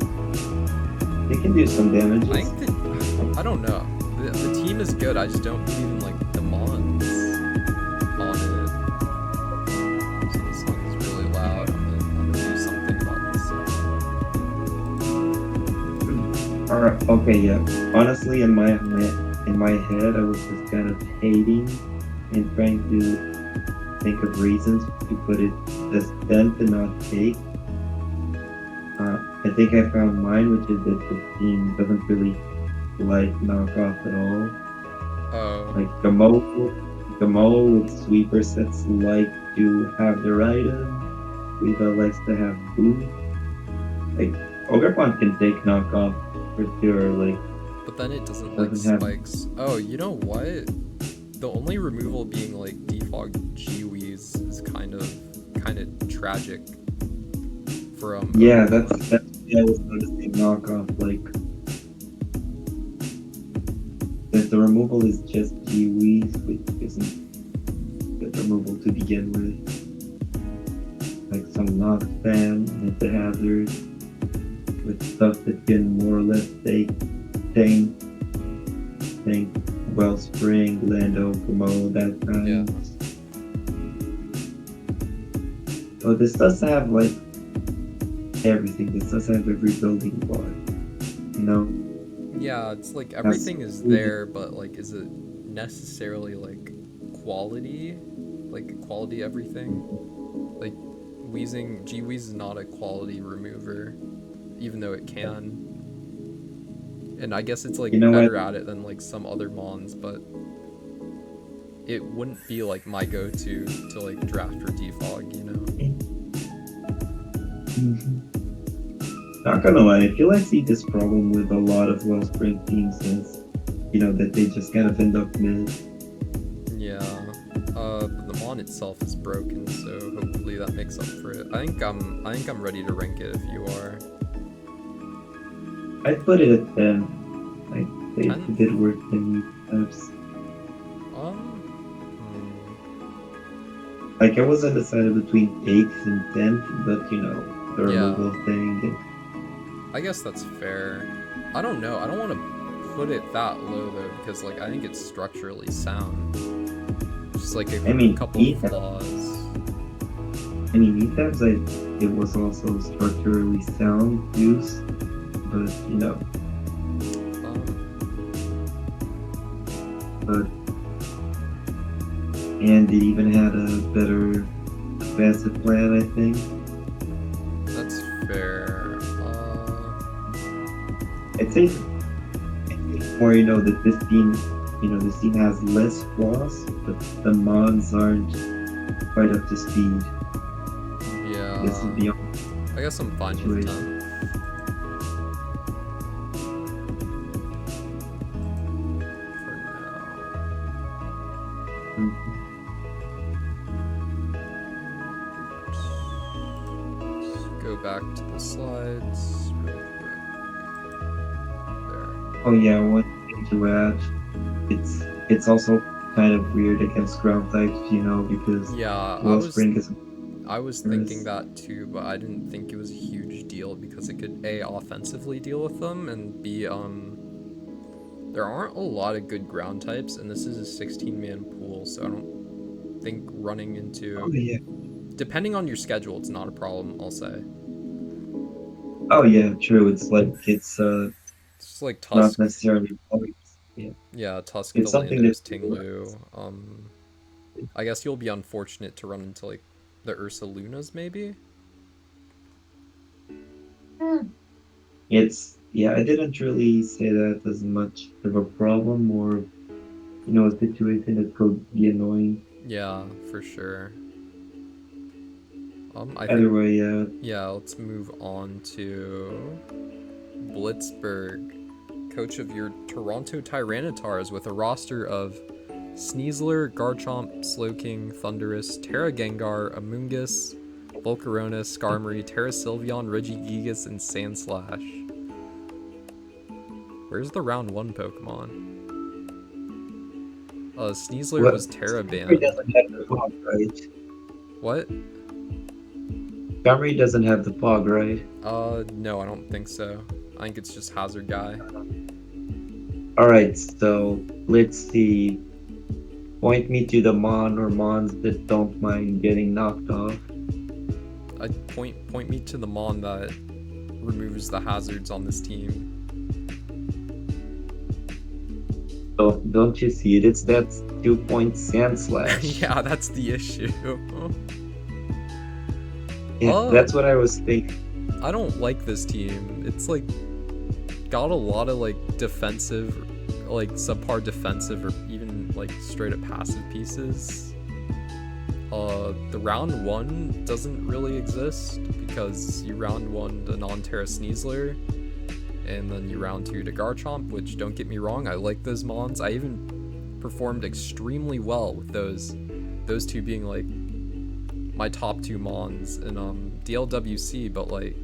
they can do some damage. I think I don't know. The team is good. I just don't believe in like the mons on it. So this song is really loud. I'm gonna do something about this. Alright, okay, yeah. Honestly, in my head, I was just kind of hating and trying to think of reasons to put it as them to not take. I think I found mine, which is that the team doesn't really like knockoff at all. Oh. Like Gamo with sweeper sets like to have their item. that likes to have food. Like, Ogrepon can take knockoff for sure, like, But then it doesn't like doesn't have... spikes. Oh, you know what? The only removal being like defog G-Weeze is kind of tragic. From Yeah, that's yeah, I was noticing knockoff, like, that the removal is just G-Weeze, which isn't good removal to begin with. Like some knock spam, hit the hazard, with stuff that can more or less tank, Wellspring, Lando, Komo, that kind. Yeah. So this does have like everything. This does have every building block, you know? Yeah, it's like everything is there, but like, is it necessarily like quality? Like quality everything? Like G-Weeze is not a quality remover, even though it can. And I guess it's like better at it than like some other mons, but it wouldn't be like my go-to to like draft for defog, you know? Not gonna lie, I feel I see this problem with a lot of Wellspring teams since, you know, that they just kind of end up mid. Yeah, but the mon itself is broken, so hopefully that makes up for it. I think I'm ready to rank it if you are. I'd put it at 10. Like, they did work in types. Like, I was undecided between 8th and 10th, but you know, the removal thing. I guess that's fair. I don't know. I don't want to put it that low though, because like I think it's structurally sound. Just like a couple of flaws. I mean, E-Tabs, it was also structurally sound use, but you know. And it even had a better facet plan, I think. That's fair. I'd say more, you know, that this team has less flaws, but the mons aren't quite up to speed. Yeah. This is the I guess I'm fine with 10. For now. Go back to the slides real quick. There. Oh yeah, one thing to add, it's also kind of weird against ground types, you know, because Wellspring is... I was thinking that too, but I didn't think it was a huge deal because it could A, offensively deal with them, and B, there aren't a lot of good ground types, and this is a 16-man pool, so I don't think running into... Oh yeah. Depending on your schedule, it's not a problem, I'll say. Oh yeah, true. It's just like Tusk. Not necessarily points. Yeah, Tusk, it's Delandos, Tinglu. I guess you'll be unfortunate to run into like the Ursa Lunas, maybe? I didn't really say that as much of a problem or, you know, a situation that could be annoying. Yeah, for sure. Either way, yeah. Yeah, let's move on to Blitzberg, coach of your Toronto Tyrannotars with a roster of Sneasler, Garchomp, Slowking, Thundurus, Terra Gengar, Amoonguss, Volcarona, Skarmory, Terra Sylveon, Regigigas, and Sandslash. Where's the round 1 Pokemon? Sneasler was Terra banned. Doesn't have the Pog, right? What? Skarmory doesn't have the Pog, right? No, I don't think so. I think it's just Hazard Guy. Alright, so let's see. Point me to the mon or mons that don't mind getting knocked off. I'd point me to the mon that removes the hazards on this team. Oh, don't you see it? It's that 2-point Sandslash. Yeah, that's the issue. Yeah, that's what I was thinking. I don't like this team. It's like got a lot of like defensive, like subpar defensive or even like straight up passive pieces. The round 1 doesn't really exist because you round 1 the non-Terra Sneasler, and then you round 2 to Garchomp, which, don't get me wrong, I like those mons. I even performed extremely well with those two being like my top 2 mons in DLWC, but like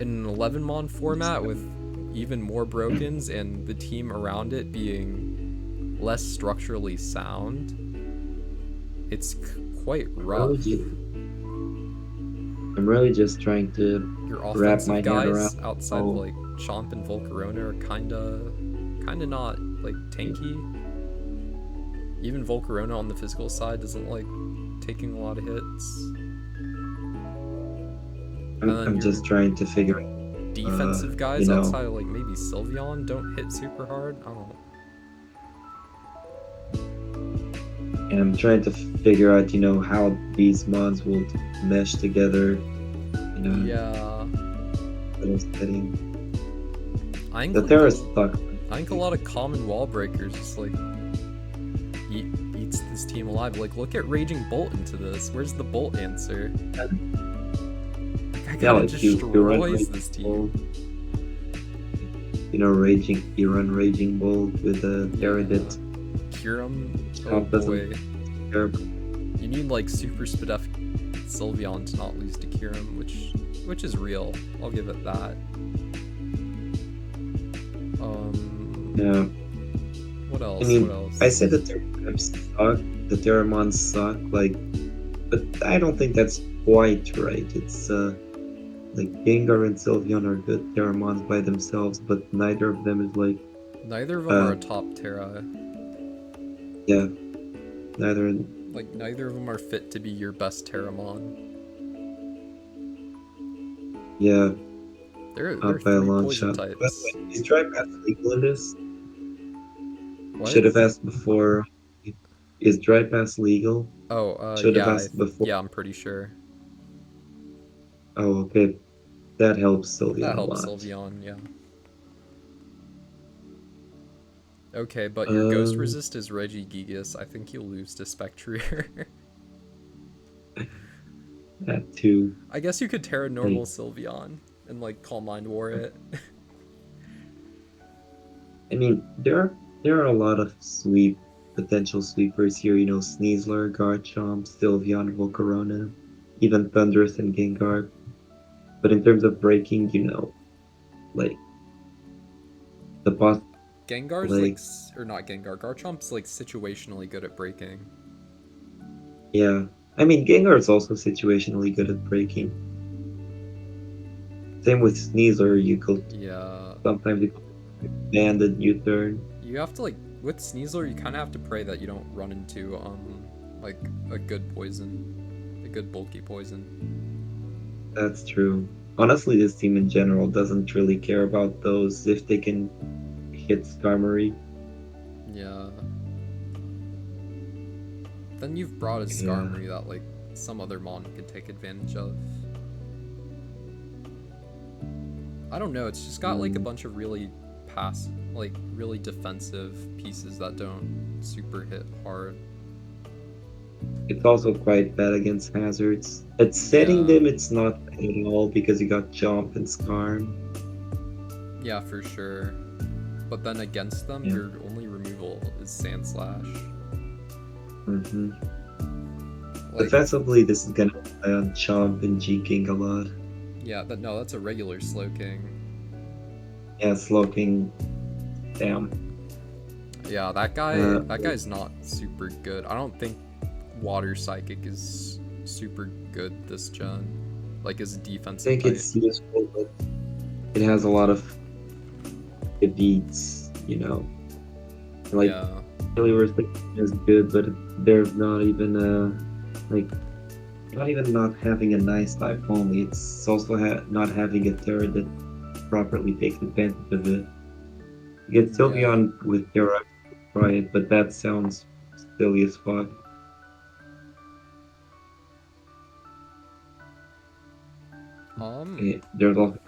in an 11 mon format with even more brokens and the team around it being less structurally sound, it's quite rough. I'm really just trying to Your wrap offensive my head guys around. outside of like Chomp and Volcarona are kinda not like tanky. Even Volcarona on the physical side doesn't like taking a lot of hits. I'm just trying to figure out defensive guys outside of like maybe Sylveon don't hit super hard. I don't know. And I'm trying to figure out, how these mons will mesh together. Yeah. Little setting. I The Terra's stuck. think a lot of common wall breakers just like eats this team alive. Like, look at Raging Bolt into this. Where's the Bolt answer? That guy Like destroys this team. You run Raging Bolt with a Gyarados. Kyurem, oh boy. You need like super Spadef Sylveon to not lose to Kyurem, which is real. I'll give it that. Yeah. What else? I mean, what else? I said that the Terramons suck, but I don't think that's quite right. It's like Gengar and Sylveon are good Terramons by themselves, but neither of them is like. Neither of them are a top Terra. Yeah. Neither of them are fit to be your best Terramon. Yeah. They're by a three long poison shot. types. Is Dry Pass legal in this? What? Should have asked before. Is Dry Pass legal? Should have yeah, asked before. yeah, I'm pretty sure. Oh, okay. That helps Sylveon That helps a lot. Sylveon, yeah. Okay, but your Ghost Resist is Regigigas. I think you'll lose to Spectrier. That too. I guess you could Terra normal Sylveon and like Calm Mind War it. I mean, there are a lot of potential sweepers here. Sneasler, Garchomp, Sylveon, Volcarona, even Thundurus and Gengar. But in terms of breaking, like the boss. Gengar's or not Gengar. Garchomp's like situationally good at breaking. Yeah, I mean Gengar is also situationally good at breaking. Same with Sneasler, you could. Yeah. Sometimes you banded U-turn. You have to like with Sneasler, you kind of have to pray that you don't run into like a good poison, a good bulky poison. That's true. Honestly, this team in general doesn't really care about those if they can hit Skarmory. Yeah. Then you've brought a Skarmory that like some other mon could take advantage of. I don't know, it's just got like a bunch of really really defensive pieces that don't super hit hard. It's also quite bad against hazards. At setting them, it's not bad at all because you got Jump and Skarm. Yeah, for sure. But then against them, your only removal is Sandslash. Mm-hmm. Defensively, this is gonna rely on Chomp and G-King a lot. Yeah, that's a regular Slowking. Yeah, Slowking. Damn. Yeah, that guy's not super good. I don't think Water Psychic is super good this gen. Like, as a defensive I think it's useful, but it has a lot of defeats, Like, really Restriction is good, but there's not even not having a nice type only. It's also not having a Terra that properly takes advantage of it. You get Sylveon with Terra, try it, but that sounds silly as fuck. Okay, there's also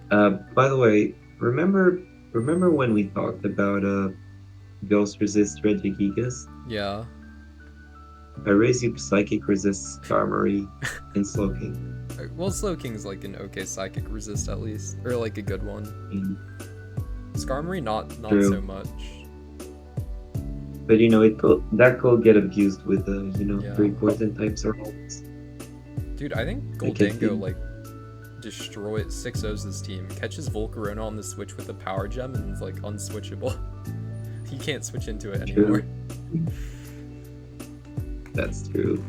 by the way, remember when we talked about Ghost Resist Regigigas? Yeah. I raise you psychic resist Skarmory and Slowking. Well, Slowking's like an okay psychic resist at least, or like a good one. Skarmory not True. so much. But that could get abused with Yeah. 3 poison types or almost. Dude, I think Goldango like destroys 6-0's this team, catches Volcarona on the switch with a power gem, and is like unswitchable. He can't switch into it anymore. That's true.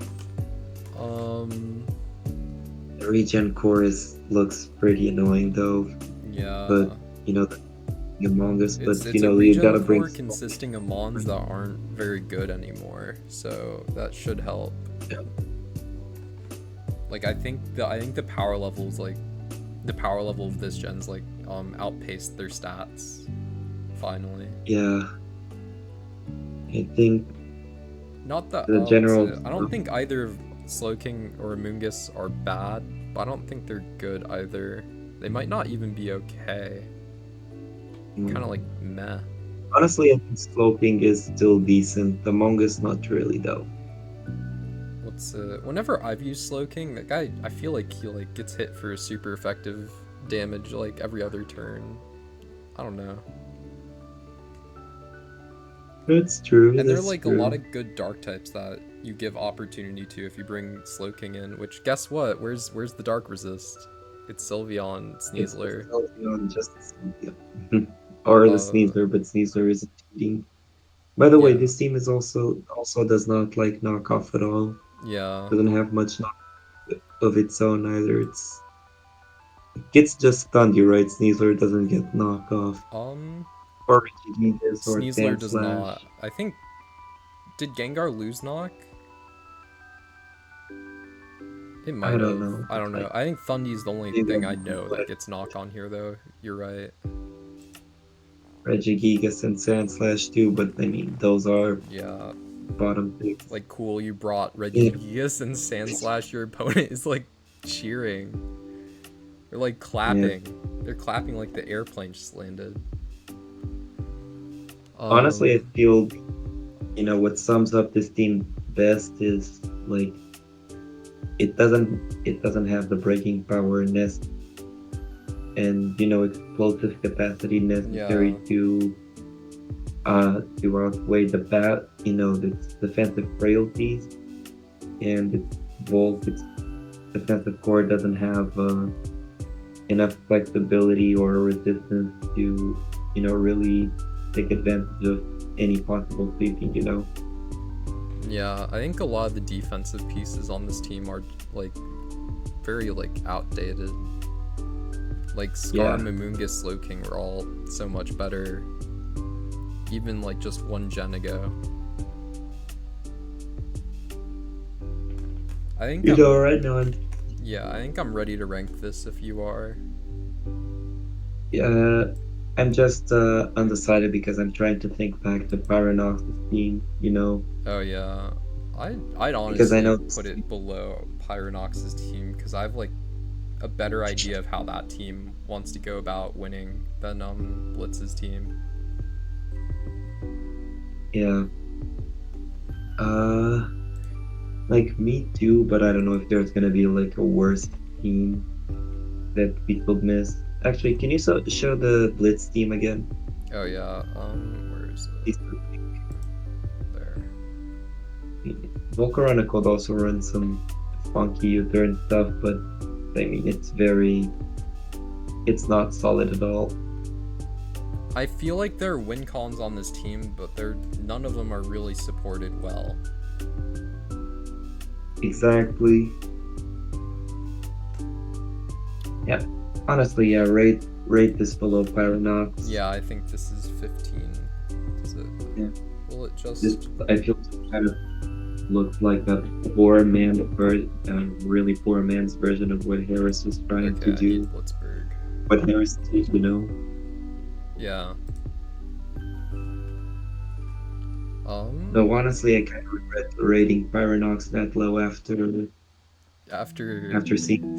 The regen core looks pretty annoying though. Yeah. But Among Us, but it's you gotta bring consisting of mons that aren't very good anymore, so that should help. Yeah. Like I think the power levels, like the power level of this gen's like outpaced their stats finally. Yeah. I think not that the general I don't think either Slowking or Amoonguss are bad, but I don't think they're good either. They might not even be okay. Kind of like meh. Honestly, I think Slowking is still decent. Among Us, not really though. Whenever I've used Slowking, that guy, I feel like he like gets hit for super effective damage like every other turn. I don't know. That's true. And there are like a lot of good dark types that you give opportunity to if you bring Slowking in. Which, guess what? Where's the dark resist? It's Sylveon, Sneasler. It's Sylveon, just Sneasler. Or the Sneasler, but Sneasler isn't cheating. By the way, this team is also does not like knock off at all. Yeah. Doesn't have much knock of its own either. It's just Thundy, right? Sneasler doesn't get knock off. Or Regigigas or Sneasler does not. I think. Did Gengar lose knock? It might have. Know. I don't know. I think Thundy's the only thing I know that gets knock on here, though. You're right. Regigigas and Sandslash too, but I mean, those are bottom picks. Like, cool, you brought Regigigas and Sandslash. Your opponent is like cheering. They're like clapping. Yeah. They're clapping like the airplane just landed. Honestly, I feel, what sums up this team best is like it doesn't have the breaking power and explosive capacity necessary to outweigh its defensive frailties, and its defensive core doesn't have enough flexibility or resistance to really take advantage of any possible sweeping. Yeah, I think a lot of the defensive pieces on this team are like very like outdated. Like Scar, Amoonguss, Slowking were all so much better, even like just one gen ago. I think right now. Yeah, I think I'm ready to rank this if you are. Yeah, I'm just undecided because I'm trying to think back to Pyronox's team. Oh yeah, I'd honestly put it below Pyronox's team because I've like a better idea of how that team wants to go about winning than Blitz's team. Yeah. Like me too, but I don't know if there's gonna be like a worse team that we could miss. Actually, can you show the Blitz team again? Oh yeah. Where is it? There. Volcarona could also run some funky U-turn stuff, but I mean it's not solid at all. I feel like there are win cons on this team, but none of them are really supported well. Exactly. Yeah. Honestly, yeah, rate this below Pyronox. Yeah, I think this is 15. Is it? Yeah. Will it just... I feel it kind of looks like a really poor man's version of what Harris was trying to do. I need Blitzberg. What Harris did, Yeah. No, honestly, I kind of regret rating Pyronox that low after seeing.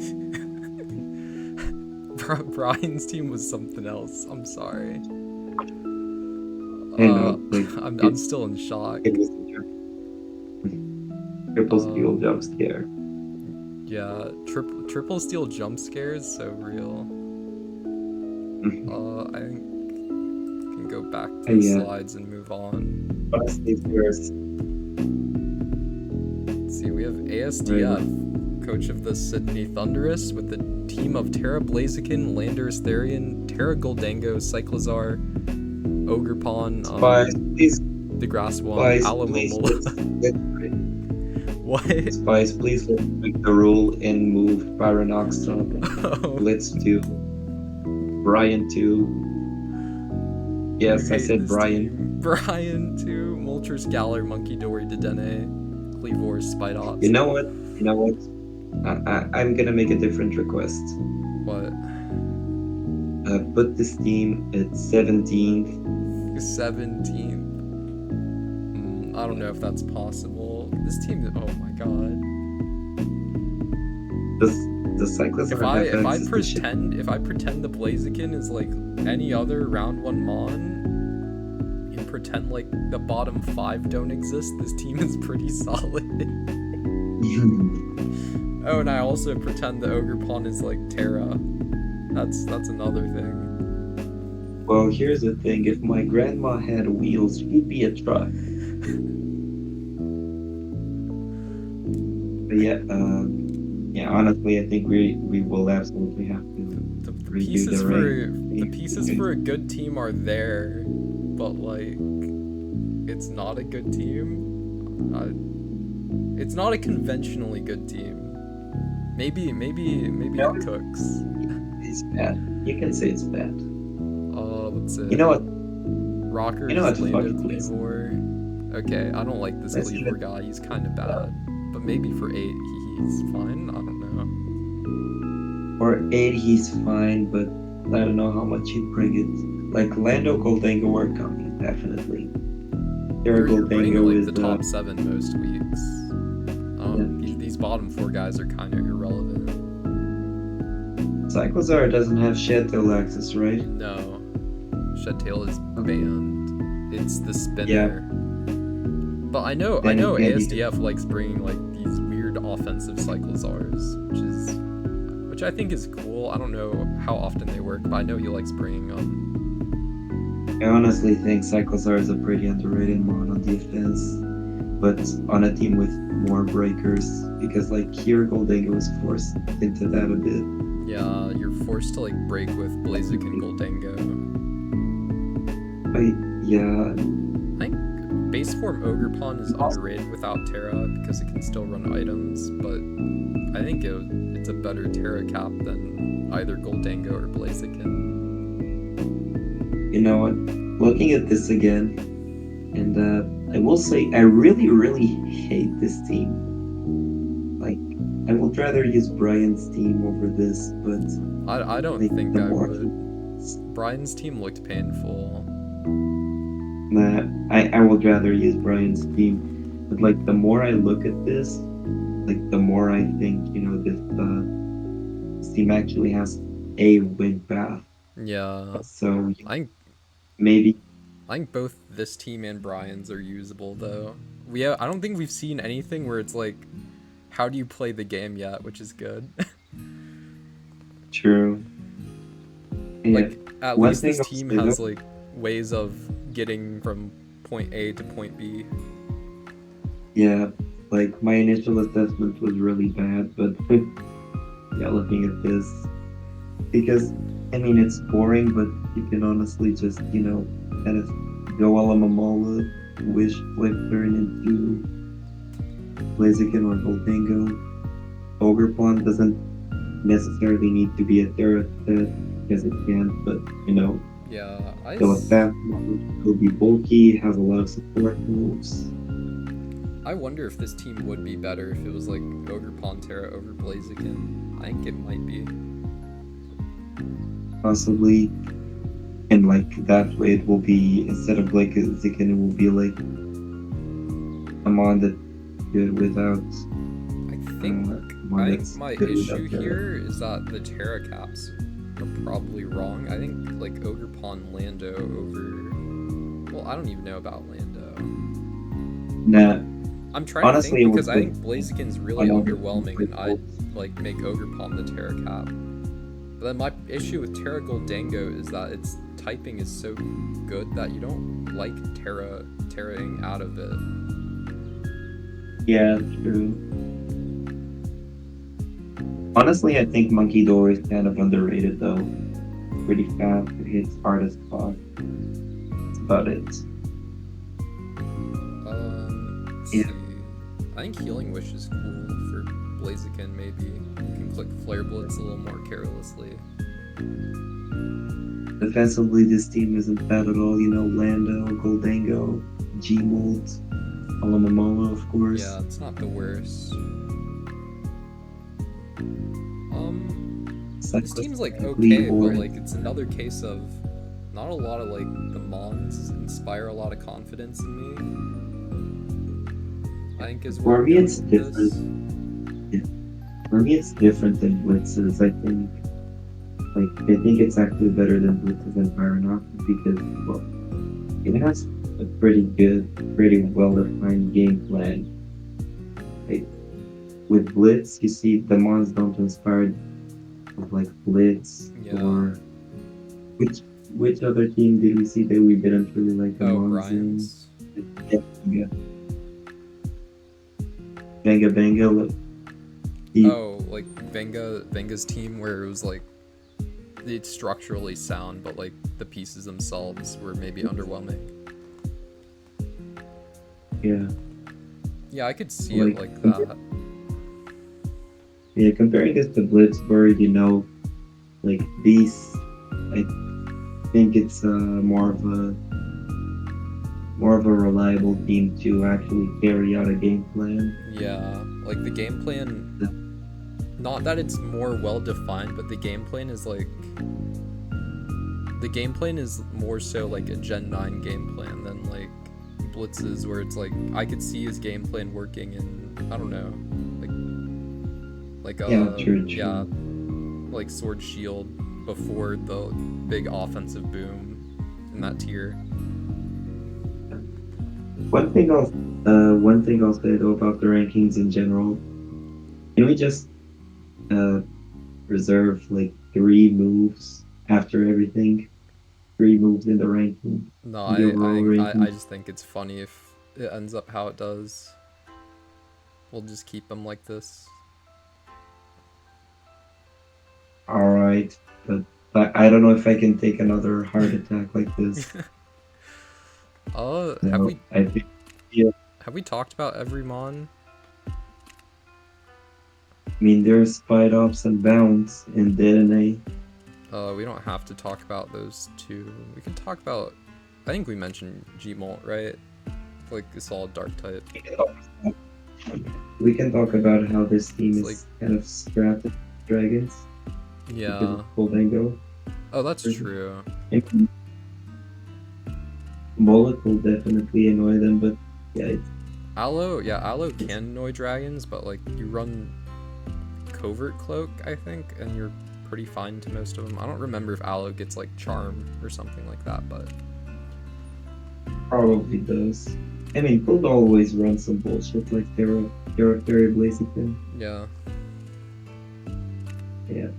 Brian's team was something else. I'm sorry. I know, I'm still in shock. It was Triple steal jump scare. Yeah, triple steal jump scares, so real. I think we can go back to the slides and move on. Honestly, first. Let's see, we have ASDF, coach of the Sydney Thunderous, with the team of Terra Blaziken, Landers Therian, Terra Goldango, Cyclozar, Ogrepon, Spies, please. the Grass One, Spies, Alamomola. What? Spies, please let's break the rule and move Paranoxa, Blitz to Brian to. Yes, I said Brian. Team. Brian to Moltres, Galler, Monkey Dory, Dedenne, Cleavor, Spidops. You know what? I'm gonna make a different request. What? Put this team at 17th. 17th. I don't know if that's possible. This team, oh my god. The Cyclists If I pretend the Blaziken is like any other round 1 Mon and pretend like the bottom 5 don't exist, this team is pretty solid. Oh, and I also pretend the Ogrepon is like Terra. That's another thing. Well, here's the thing. If my grandma had wheels, she'd be a truck. But yeah, honestly, I think we will absolutely have to the pieces for a good team are there, but like it's not a good team. It's not a conventionally good team. Maybe it cooks. It's bad. You can say it's bad. What's it? You know what? Rocker, Lando, Cleavor. Okay, I don't like this Cleavor guy. He's kind of bad. But maybe for 8, he's fine. I don't know. For 8, he's fine, but I don't know how much he'd bring it. Like Lando, Goldango are coming, definitely. You're bringing like the top 7 most weeks. These bottom 4 guys are kind of irrelevant. Cyclozar doesn't have Shedtail access, right? No. Shedtail is banned. It's the spinner. Yeah. But I know ASDF likes bringing like these weird offensive Cyclozars, which I think is cool. I don't know how often they work, but I know he likes bringing them. I honestly think Cyclozar is a pretty underrated mon on defense, but on a team with more breakers, because like here Goldango is forced into that a bit. Yeah, you're forced to like break with Blaziken and Goldango. Yeah. I think base form Ogrepon is underrated without Terra because it can still run items, but I think it's a better Terra cap than either Goldango or Blaziken. You know what? Looking at this again, and I will say I really, really hate this team. Like, I would rather use Brian's team over this, but I don't think I would. Brian's team looked painful. Nah, I would rather use Brian's team. But like the more I look at this, like the more I think, this team actually has a win path. Yeah. So I think both this team and Brian's are usable though. I don't think we've seen anything where it's like, how do you play the game yet, which is good. True. Yeah. Like at least this team has like ways of getting from point A to point B. Yeah, like my initial assessment was really bad, but yeah, looking at this, because I mean it's boring, but you can honestly just kind of go a la Mamola, wish flip turn into Blaziken or Goldango. Ogrepon doesn't necessarily need to be a Terra set because it can, but yeah, still a fast mode, it'll be bulky, has a lot of support moves. I wonder if this team would be better if it was like Ogrepon Terra over Blaziken. I think it might be. Possibly. And like that way it will be, instead of Blaziken, it will be like a mon that's good without. I think my issue here is that the Terra caps are probably wrong. I think like Ogrepon Lando over. Well, I don't even know about Lando. Nah, I'm trying to Honestly, it think would because I think Blaziken's really underwhelming, and I'd like make Ogre Palm the Terra Cap. But then my issue with Terra Goldango is that its typing is so good that you don't like terraing out of it. Yeah, true. Honestly, I think Monkey Door is kind of underrated though. Pretty fast, it hits hard as fuck. That's about it. Let's Yeah. see. I think Healing Wish is cool for Blaziken, maybe. You can click Flare Blitz a little more carelessly. Defensively, this team isn't bad at all. You know, Lando, Goldango, G-Mold, Alamamolo, of course. Yeah, it's not the worst. This team's like okay, but like it's another case of not a lot of like the Mons inspire a lot of confidence in me. I think is where For I'm me, going it's with different. Yeah. For me, it's different than Blitzes. I think it's actually better than Blitzes and Pyronox because, well, it has a pretty good, pretty well-defined game plan. Like, with Blitz, you see the Mons don't inspire like Blitz or which other team did we see that we didn't really like the Mons Brian's. Yeah. Venga Venga. Like Venga's team where it was like it's structurally sound, but like the pieces themselves were maybe underwhelming. Yeah. Yeah, I could see it like that. Yeah, comparing this to Blitzburg, you know, like these, I think it's more of a reliable team to actually carry out a game plan. Yeah, like the game plan, not that it's more well defined, but the game plan is like more so like a Gen 9 game plan than like Blitz's, where it's like I could see his game plan working in, I don't know, like like Sword Shield before the big offensive boom in that tier. One thing I'll say though about the rankings in general, can we just reserve like 3 moves after everything? 3 moves in the ranking. No, I just think it's funny if it ends up how it does. We'll just keep them like this. Alright, but I don't know if I can take another heart attack like this. Have we talked about every Mon? I mean, there's Spite Ops and Bounce and Detonate. We don't have to talk about those two. We can talk about, I think we mentioned Gmolt, right? Like a solid dark type. We can talk about how this team is kind of strapped with dragons. Yeah. Goldango. Oh, that's true. Bullet will definitely annoy them, but yeah. Aloe can annoy dragons, but like you run Covert Cloak, I think, and you're pretty fine to most of them. I don't remember if Aloe gets like Charm or something like that, but probably does. I mean, could always run some bullshit like Terra Fairy Blaziken. Yeah. Yeah.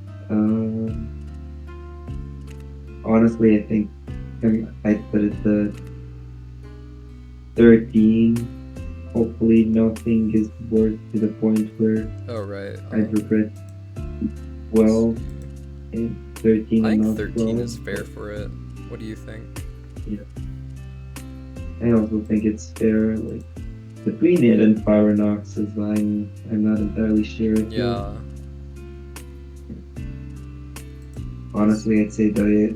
Honestly, I think I'd put it the 13. Hopefully, nothing is worse to the point where I'd regret 12 and 13. I think 13 is fair for it. What do you think? Yeah. I also think it's fair. Like between it and Pyronox, I'm not entirely sure. Yeah. Honestly, I'd say the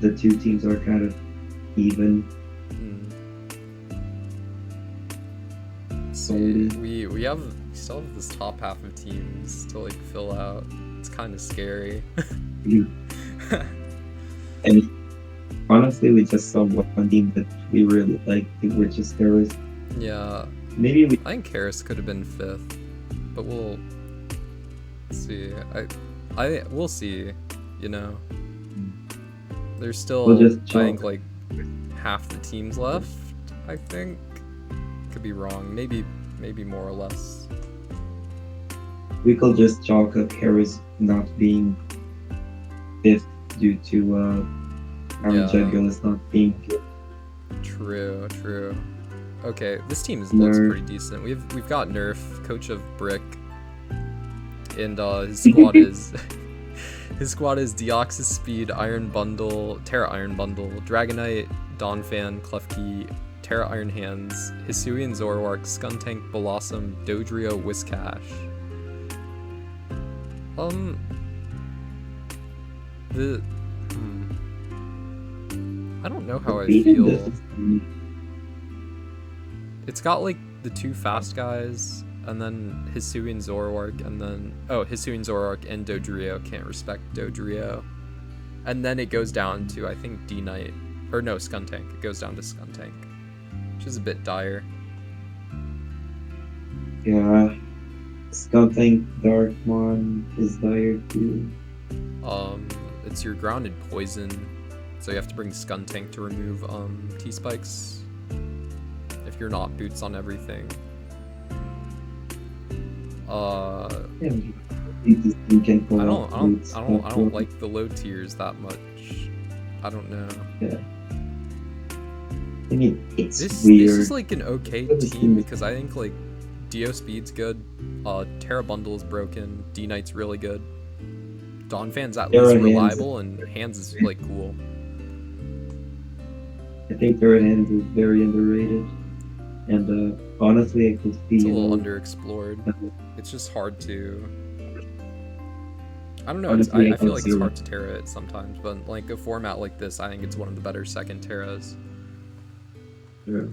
2 teams are kind of even. So we still have this top half of teams to like fill out. It's kind of scary. And honestly, we just saw one team that we really liked, which is Karis. Yeah. I think Karis could have been 5th, but we'll see. We'll see. You know, there's still I think like half the teams left. I think could be wrong. Maybe maybe more or less. We could just chalk up Harris not being fifth due to our Yeah. Jugulus not being good. True. Okay, this team looks Nerf. pretty decent. We've got Nerf, coach of Brick, and his squad is Deoxys Speed, Iron Bundle, Terra Iron Bundle, Dragonite, Donphan, Klefki, Terra Iron Hands, Hisuian Zoroark, Skuntank, Blossom, Dodrio, Whiscash. I don't know how I feel. It's got like the two fast guys, and then Hisuian Zoroark, and then Hisuian Zoroark and Dodrio can't respect Dodrio, and then it goes down to I think D-Knight, or no, Skuntank. It goes down to Skuntank, which is a bit dire. Yeah, Skuntank Darkmon is dire too. It's your grounded poison, so you have to bring Skuntank to remove T-Spikes if you're not boots on everything. Yeah, you can pull I off boots, don't like the low tiers that much. I don't know. Yeah. I mean, it's This weird. is like an okay team because I think like Dio Speed's good, Terra Bundle is broken, D-Knight's really good, Donphan's at Terra least Hands. reliable, and Hands is like cool. I think Terra Hands is very underrated, and honestly, I could see It's a little underexplored. It's just hard to. I don't know. Honestly, I feel like it's consider- hard to Terra it sometimes, but like a format like this, I think it's one of the better second Terras. Sure.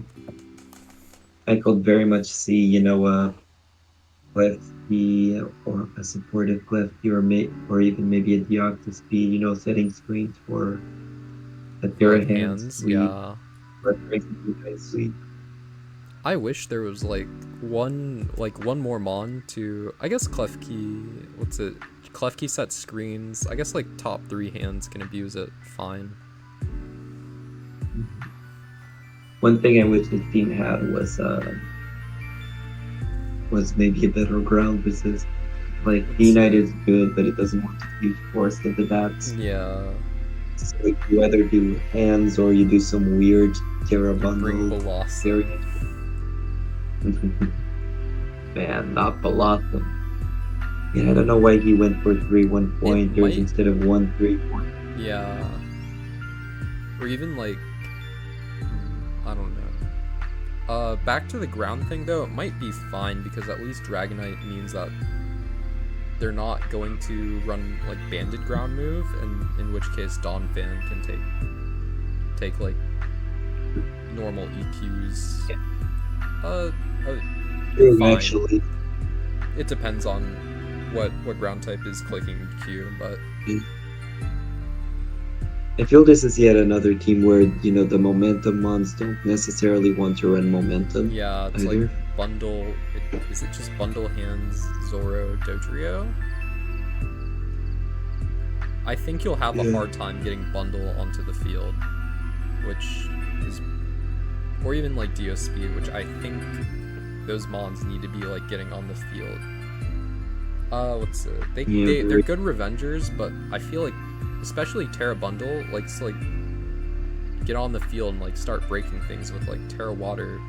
I could very much see, Klefki or a supportive Klefki or even maybe a Deoxys Speed, setting screens for a Terra Like Hands. yeah. Sweet. I wish there was like one more mon to. I guess Klefki. What's it? Klefki sets screens. I guess like top 3 hands can abuse it fine. One thing I wish this team had was maybe a better ground resist. Like D-Knight is good, but it doesn't want to be forced into that. Yeah. So you either do hands or you do some weird Terra Bring Bundle. Blossom. Man, not Blossom. Yeah, I don't know why he went for 3 1-pointers might- instead of 1 3-point. Yeah. Or even like, I don't know. Back to the ground thing though, it might be fine because at least Dragonite means that they're not going to run like banded ground move, and in which case Donphan can take like normal EQs. Yeah. Fine. Actually, It depends on what ground type is clicking EQ, but I feel this is yet another team where, the momentum mons don't necessarily want to run momentum. yeah, it's either. like bundle. Is it just bundle hands, Zoro, Dodrio? I think you'll have a Yeah. hard time getting bundle onto the field, which is, or even like Dio Speed, which I think those mons need to be like getting on the field. What's it? They're good Revengers, but I feel like, especially Terra Bundle, likes to like get on the field and like start breaking things with like Terra Water,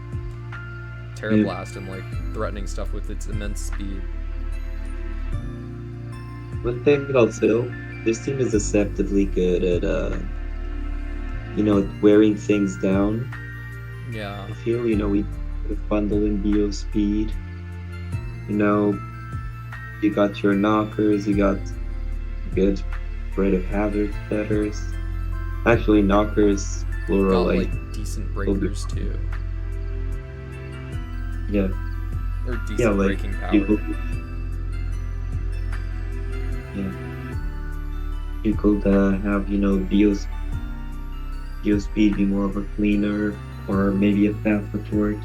Terra Blast, and like threatening stuff with its immense speed. One thing also, this team is deceptively good at, wearing things down. Yeah. I feel, we with bundle and Dio Speed. You got your knockers, you got good spread of hazard setters. Actually, knockers, plural, Got like decent breakers too, yeah. or decent Yeah, like breaking power. You could have, Dio Speed be more of a cleaner, or maybe a fast retort.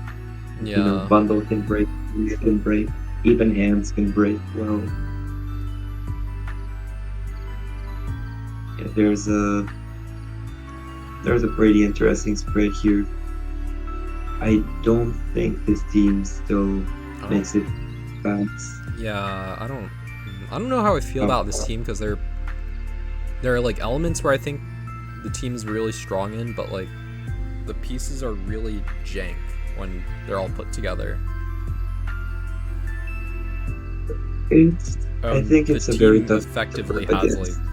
Yeah. Bundle can break, Speed can break, even hands can break well. Yeah, there's a pretty interesting spread here. I don't think this team still makes it bounce. Yeah, I don't know how I feel about this team, because there are like elements where I think the team is really strong in, but like the pieces are really jank when they're all put together. I think the it's a very team tough effectively to has against. like,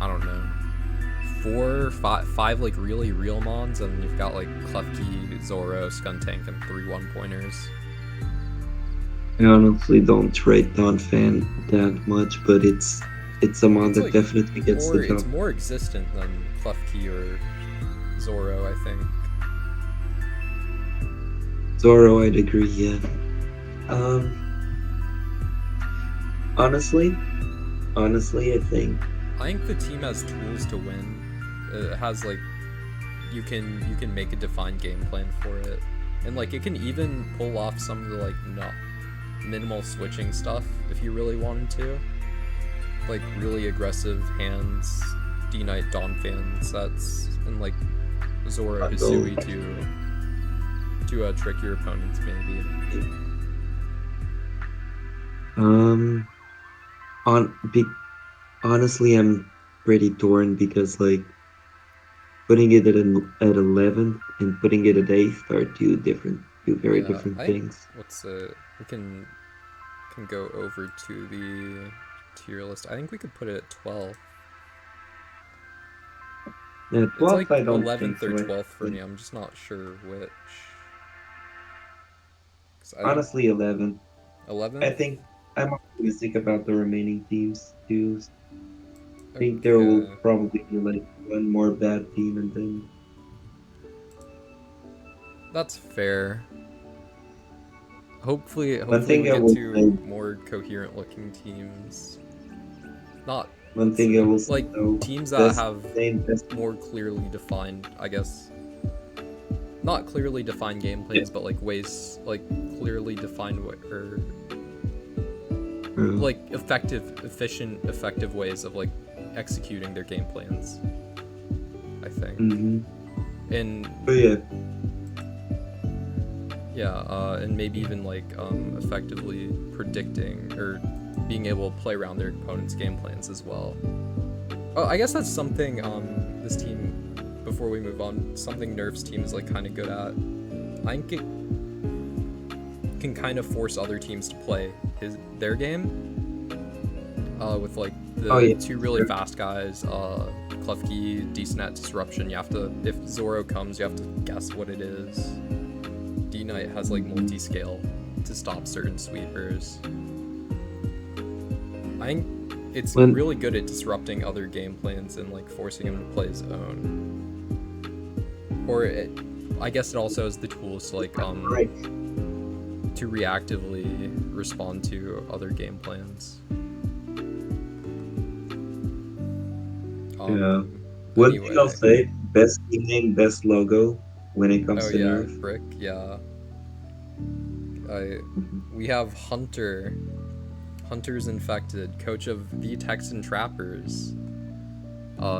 I don't know, 5 like really real mons, and you've got like Klefki, Zoro, Skuntank, and 3 1-pointers. I honestly don't rate Donphan that much, but it's a mod It's that like definitely gets the it's job. more existent than Klefki or Zoro, I think. Zoro, I'd agree, yeah. Honestly, I think I think the team has tools to win. It has like, you can make a defined game plan for it, and like it can even pull off some of the like minimal switching stuff if you really wanted to, like really aggressive hands, D-Knight Donphan sets, and like Zoro Hisui to trick your opponents maybe. honestly, I'm pretty torn because like putting it at 11th and putting it at 8th are two very Yeah, different I think things. we can go over to the tier list. I think we could put it at 12. Yeah, It's like 12th, I don't think 11th or so. 12th for me. I'm just not sure which. 'Cause I think Honestly, 11th. I 11th. think I'm optimistic about the remaining teams too. I think there will Okay. probably be like one more bad team and then That's fair. Hopefully one we thing I get will to say more coherent looking teams. Not one thing I will say like though, teams that best have name best more clearly defined, I guess. Not clearly defined game yeah, plans, but like ways, like clearly defined or uh, like effective ways of like executing their game plans, I think. And But yeah, yeah, and maybe even like effectively predicting or being able to play around their opponent's game plans as well. Oh, I guess that's something this team, before we move on, something Nerf's team is like kind of good at. I think it can kind of force other teams to play their game with like the two really fast guys, Klefki, decent at disruption. You have to, if Zoro comes, you have to guess what it is. D-Knight has like multi-scale to stop certain sweepers. I think it's really good at disrupting other game plans and like forcing him to play his own. Or I guess it also has the tools to like to reactively respond to other game plans. yeah. One thing I'll say, best team name, best logo when it comes to Nerf. Brick, yeah. We have Hunter. Hunter's infected, coach of the Texan Trappers.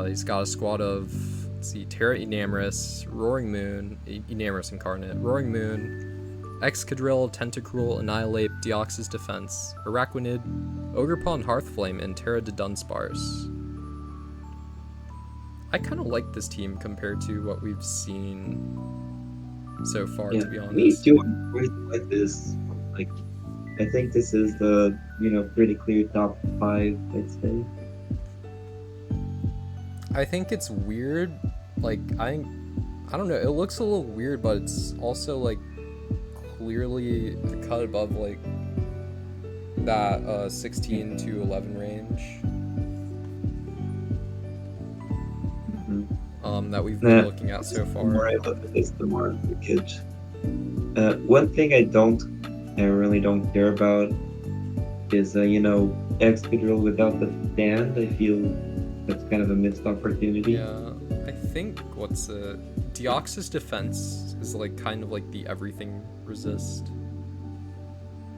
He's got a squad of, let's see, Terra Enamorous, Roaring Moon, Enamorous Incarnate, Roaring Moon, Excadrill, Tentacruel, Annihilate, Deoxys Defense, Araquanid, Ogerpon Hearthflame, and Terra de Dunsparce. I kind of like this team compared to what we've seen so far, to be honest. Me too. I'm quite like this. Like, I think this is the, pretty clear top 5, I'd say. I think it's weird. Like, I don't know. It looks a little weird, but it's also like clearly cut above like that 16 to 11 range. That we've been looking at so far. The more I look at this, the more I look at. One thing I really don't care about is, Excadrill without the stand. I feel that's kind of a missed opportunity. Yeah, I think Deoxys Defense is like kind of like the everything resist.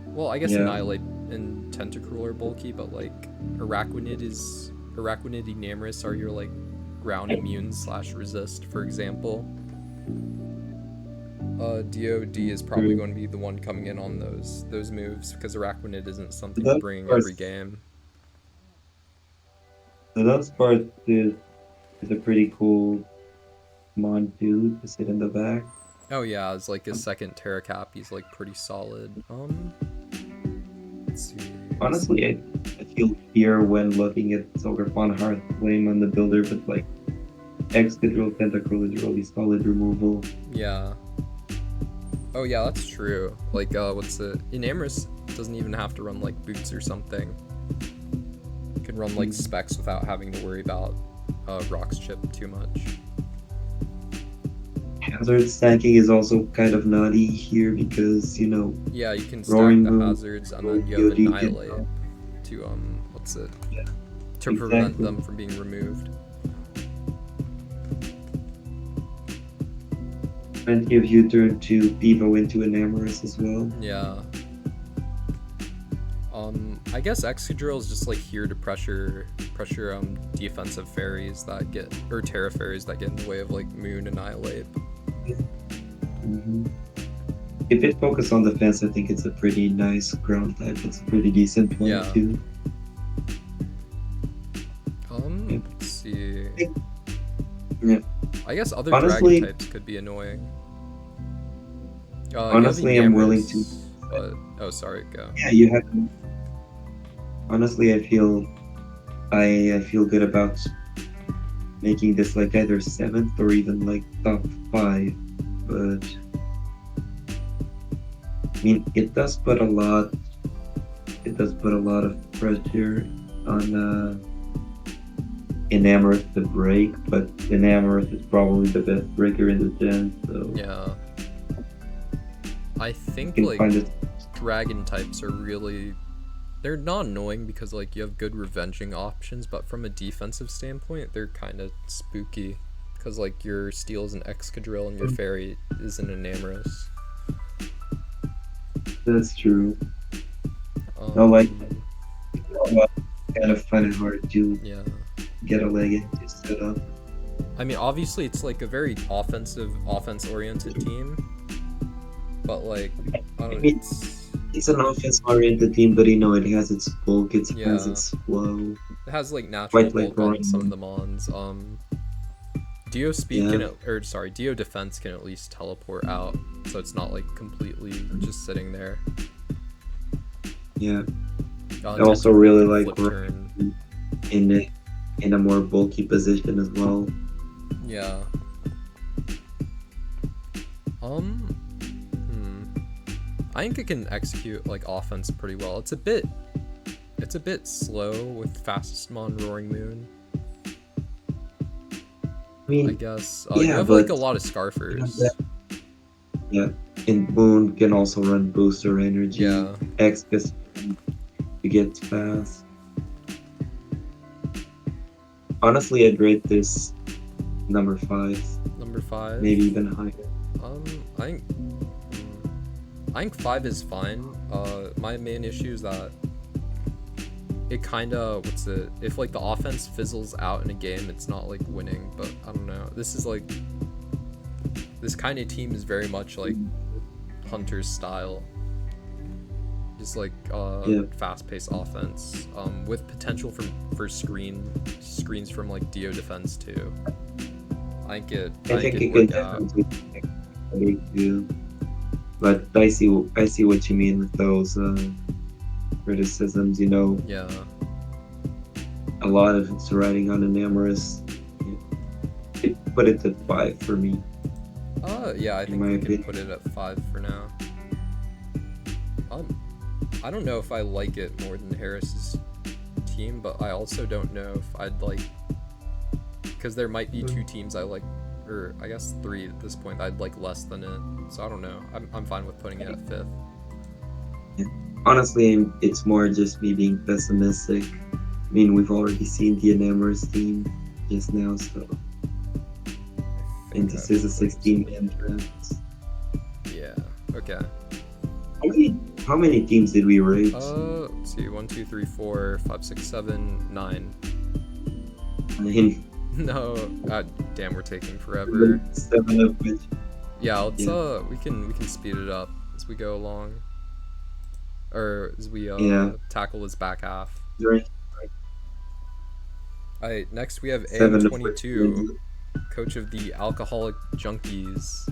Well, I guess Annihilate and Tentacruel are bulky, but like Araquanid Enamorous are your like ground immune / resist, for example. DOD is probably going to be the one coming in on those moves because Araquanid isn't something The you're Dusk bringing part, every game. the Dusk part is a pretty cool mon too to sit in the back. Oh yeah, as like his second Terra Cap, he's like pretty solid. Let's see. Honestly, I feel fear when looking at Silverfawn Hearthflame on the builder, but like Excadrill Tentacruel is really solid removal. Yeah. Oh yeah, that's true. Like what's it? Enamorous doesn't even have to run like boots or something. You can run like specs without having to worry about Rock's Chip too much. Hazard stacking is also kind of naughty here because, you know, Yeah, you can stack Roaring the Moon, hazards and then you have DOD Annihilate can- to what's it? Yeah, To prevent exactly. them from being removed. And if you turn to Pivo into Enamorous as well. Yeah. I guess Excadrill is just like here to pressure defensive fairies that get, or Terra fairies that get in the way of like Moon Annihilate. Mm-hmm. If it focuses on defense, I think it's a pretty nice ground type. It's a pretty decent one Yeah. too. Let's see. Yeah. I guess other Honestly- dragon types could be annoying. You have Honestly, I'm willing Enamorous, But, oh, sorry, go. Yeah, you have. Honestly, I feel good about making this like either 7th or even like top 5, but I mean it does put a lot. It does put a lot of pressure on Enamorous to break, but Enamorous is probably the best breaker in the gen, so Yeah. I you think, can like, find it. dragon types are really... They're not annoying because, like, you have good revenging options, but from a defensive standpoint, they're kind of spooky. Because, like, your steel is an Excadrill and your fairy is an Enamorous. That's true. No, like, Um, kind of find it hard to yeah. get a leg into set up. I mean, obviously, it's, like, a very offense-oriented team. But, like, I don't know, It's an offense-oriented team, but you know it has its bulk, it has Yeah. its flow. it has, like, natural Quite like bulk on Roaring some of Moon. the mons. Dio speed Yeah. Dio defense can at least teleport out, so it's not, like, completely just sitting there. Yeah, I I also really like turn. in a more bulky position as well. Yeah. I think it can execute like offense pretty well. It's a bit slow with fastest mon Roaring Moon, I mean, I guess. yeah, you have like a but- lot of Scarfers. Yeah, and Moon can also run booster energy. Yeah. X gets to get fast. Honestly, I'd rate this number 5, Number 5. maybe even higher. I think 5 is fine. My main issue is that it kind of, if like the offense fizzles out in a game, it's not like winning, but I don't know. This kind of team is very much like Hunter's style. Just like Yeah. fast-paced offense, with potential for screens from like Dio defense too. I think I think it'd it could work out. definitely too. But I see what you mean with those criticisms. You know, Yeah. a lot of it's riding on Enamorous. It put it at 5 for me. Yeah, I think my we can opinion. put it at 5 for now. I don't know if I like it more than Harris's team, but I also don't know if I'd like, because there might be 2 teams I like, or I guess 3 at this point I'd like less than it. So I don't know. I'm fine with putting it at 5th. Honestly, it's more just me being pessimistic. I mean, we've already seen the Enamorous team just now, so. And this is a 16-man draft. Yeah. Okay. How many teams did we rate? Let's see. 1, 2, 3, 4, 5, 6, 7, 9. 9. No. Damn, we're taking forever. 7 of which Yeah, let's Yeah. we can speed it up as we go along, or as we Yeah. tackle this back half. During Alright, next we have 7 to 14. AM22, coach of the Alcoholic Junkies,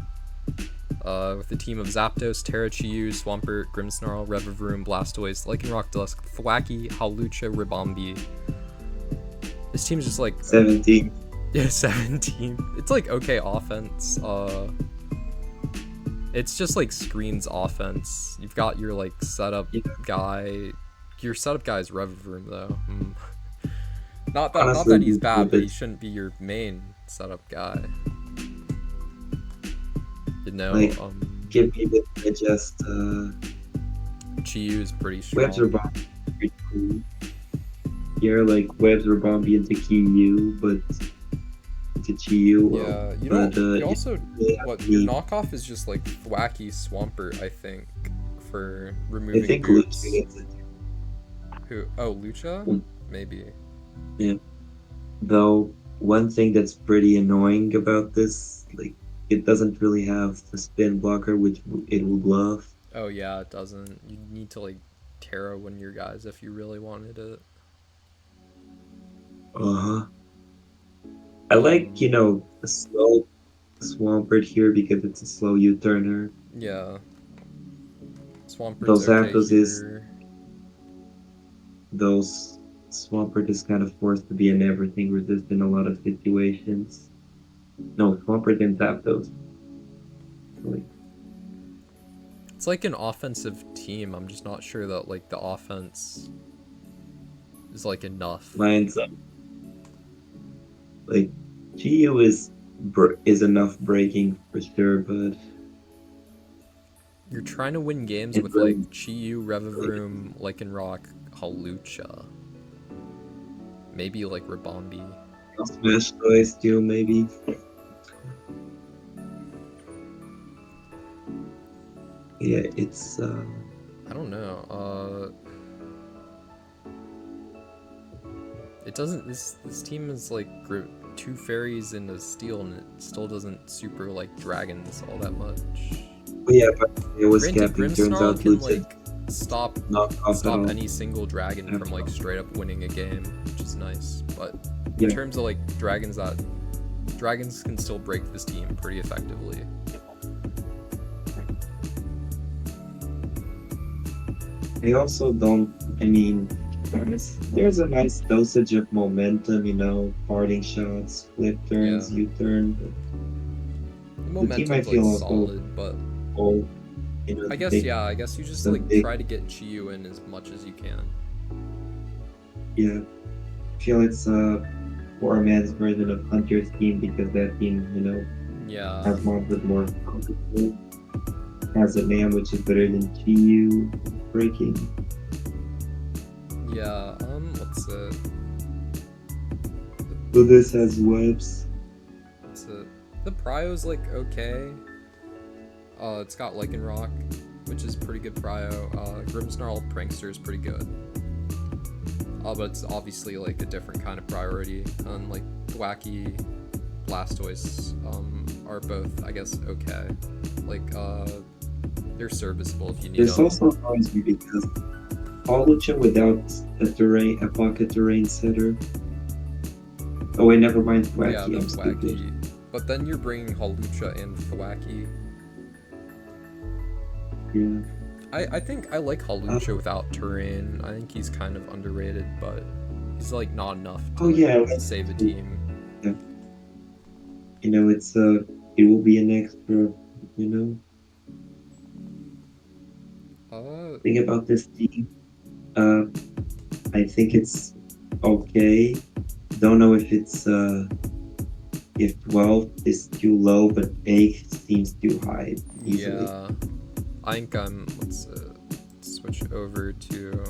with the team of Zapdos, Terrachiyu, Swampert, Grimmsnarl, Revavroom, Blastoise, Lycanroc, Dusk, Thwackey, Hawlucha, Ribombee. This team's just like 17. yeah, 17. It's like okay offense. It's just like screens offense. You've got your like setup Yeah. guy. Your setup guy is Revavroom though. Not Honestly, that he's bad, but he it's shouldn't be your main setup guy. You know, like give me the just Chiyu is pretty webs or strong. bomb. Pretty cool. Here, like webs or bomb into Kiyu, but into Chiyu. Well, Yeah, you but, don't. You also yeah, what your knockoff is just like Thwackey Swampert, I think, for I removing think boots. Lucha gets it. Who? Oh, Lucha? Mm. Maybe. Yeah. Though one thing that's pretty annoying about this, like it doesn't really have the spin blocker, which it would love. Oh yeah, it doesn't. You need to like Terra one of your guys if you really wanted it. Uh-huh. I like, a slow Swampert here because it's a slow U-turner. Yeah. Swampert's Those okay Zapdos is here. those Swampert is kind of forced to be an everything resist in a lot of situations. No, Swampert and Zapdos. Like, It's like an offensive team. I'm just not sure that like the offense is like enough. lines up. Like GU is enough breaking for sure, but You're trying to win games it with like really Chiyu, Revavroom, Lycanroc, Hawlucha. Maybe like Ribombee. Smash Toys too, maybe. Yeah, it's I don't know. It doesn't. This team is like two fairies and a steel, and it still doesn't super like dragons all that much. yeah, but it was Granted, capping. Turns Grimmsnarl out can Lucha like stop not off at all. any single dragon At from like all. straight up winning a game, which is nice. But Yeah. in terms of like dragons can still break this team pretty effectively. They also don't. I mean, there's a nice dosage of momentum. Parting shots, flip turns, Yeah. U-turn. The The team I momentum's feel like also solid, but all. I guess Big, I guess you just some like big, try to get Chiyu in as much as you can. yeah. I feel it's a poor man's version of Hunter's team because that team, Yeah. has mobs with more complicated. Has a man which is better than GU breaking. Yeah. What's it? So this has webs. What's it? The Prio's like okay. It's got Lycanroc, which is pretty good Prio. Grimmsnarl Prankster is pretty good. But it's obviously like a different kind of priority. And like Thwackey, Blastoise, are both, I guess, okay. Like, they're serviceable if you need This them. also annoys me because Hawlucha without a pocket terrain setter. Oh wait, never mind. Thwackey, Yeah, the I'm stupid. Thwackey. But then you're bringing Hawlucha and Thwackey. Yeah. I think I like Hawlucha without terrain. I think he's kind of underrated, but he's like not enough to save a team. Yeah. It will be an extra. Thing about this team. I think it's okay. Don't know if it's if 12 is too low, but 8 seems too high. Easily. Yeah. I think let's switch over to.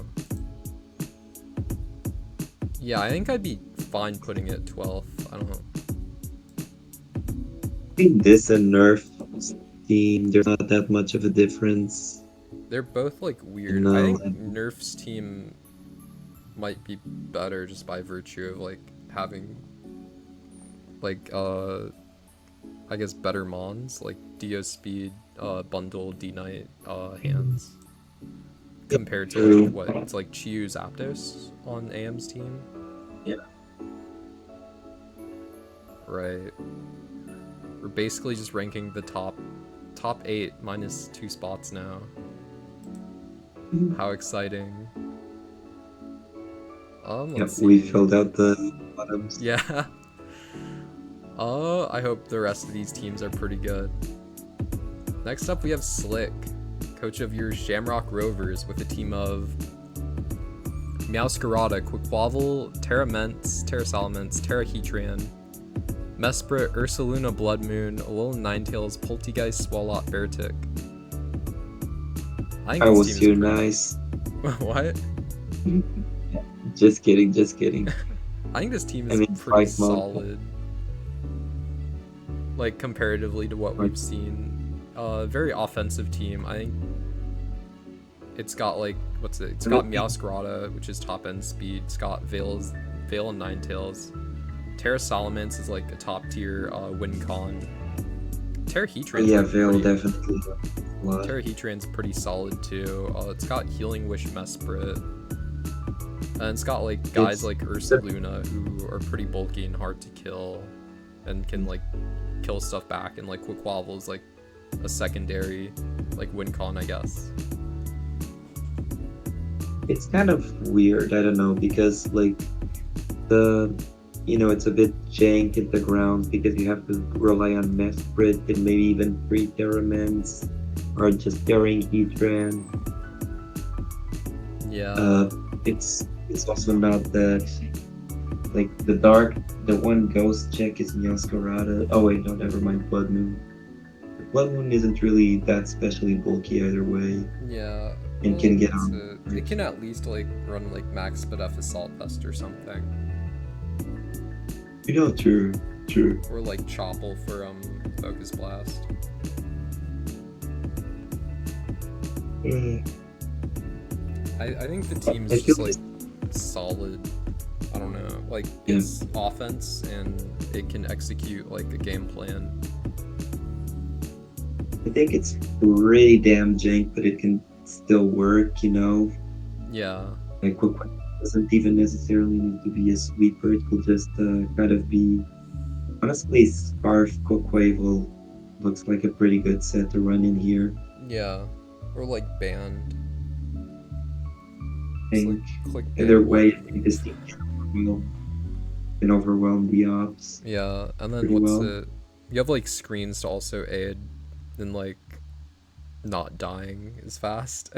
Yeah, I think I'd be fine putting it 12th. I don't know. Between this and Nerf team, there's not that much of a difference. They're both like weird. No, I think Nerf's team might be better just by virtue of like having like I guess, better mons, like Dio Speed, Bundle, D-Knight, hands. Compared to, like, True. what? It's like Chiyu Zapdos on AM's team? Yeah. Right. We're basically just ranking the top 8 minus 2 spots now. How exciting. Yep, Let's see. we filled out the bottoms. Yeah. I hope the rest of these teams are pretty good. Next up, we have Slick, coach of your Shamrock Rovers, with a team of Meowscarada, Quaquaval, Terraments, Terrasalamence, Terrahedron, Mesprit, Ursaluna, Bloodmoon, Alolan Ninetales, Poltegeist, Swalot, Beartic. I think I this was team too is nice. What? Just kidding, just kidding. I think this team I is mean, pretty fight mode. solid. Like, comparatively to what we've seen. Very offensive team. I think it's got, like, what's it? It's got Meowscarada, which is top end speed. It's got Veil and Ninetales. Terrasalamence is like a top tier Wincon. Terrahedron's Yeah, like Veil pretty, definitely. A lot. Terrahedron's pretty solid too. It's got Healing Wish Mesprit. And it's got like guys like Ursaluna who are pretty bulky and hard to kill and can like kill stuff back, and like Quaquaval is like a secondary like Wincon, I guess. It's kind of weird, I don't know, because like it's a bit jank at the ground because you have to rely on Mesprit and maybe even 3 Terraments or just Terrahedron. Yeah. It's also not that like the one ghost check is Meowscarada. Oh wait, no, never mind, Blood Moon. Blood Moon isn't really that specially bulky either way. Yeah. And can get on. It can at least like run like Max Spadef Assault Vest or something. True. Or like Choppel for Focus Blast. I think the team's just like solid. I don't know. Like it's offense and it can execute like a game plan. I think it's pretty damn jank, but it can still work, Yeah. Like doesn't even necessarily need to be a sweeper. It could just kind of be. Honestly, Scarf Quaquaval looks like a pretty good set to run in here. Yeah. Or like Band. I think click either Band way, one. this team can overwhelm the ops. Yeah, and then you have like screens to also aid in like not dying as fast.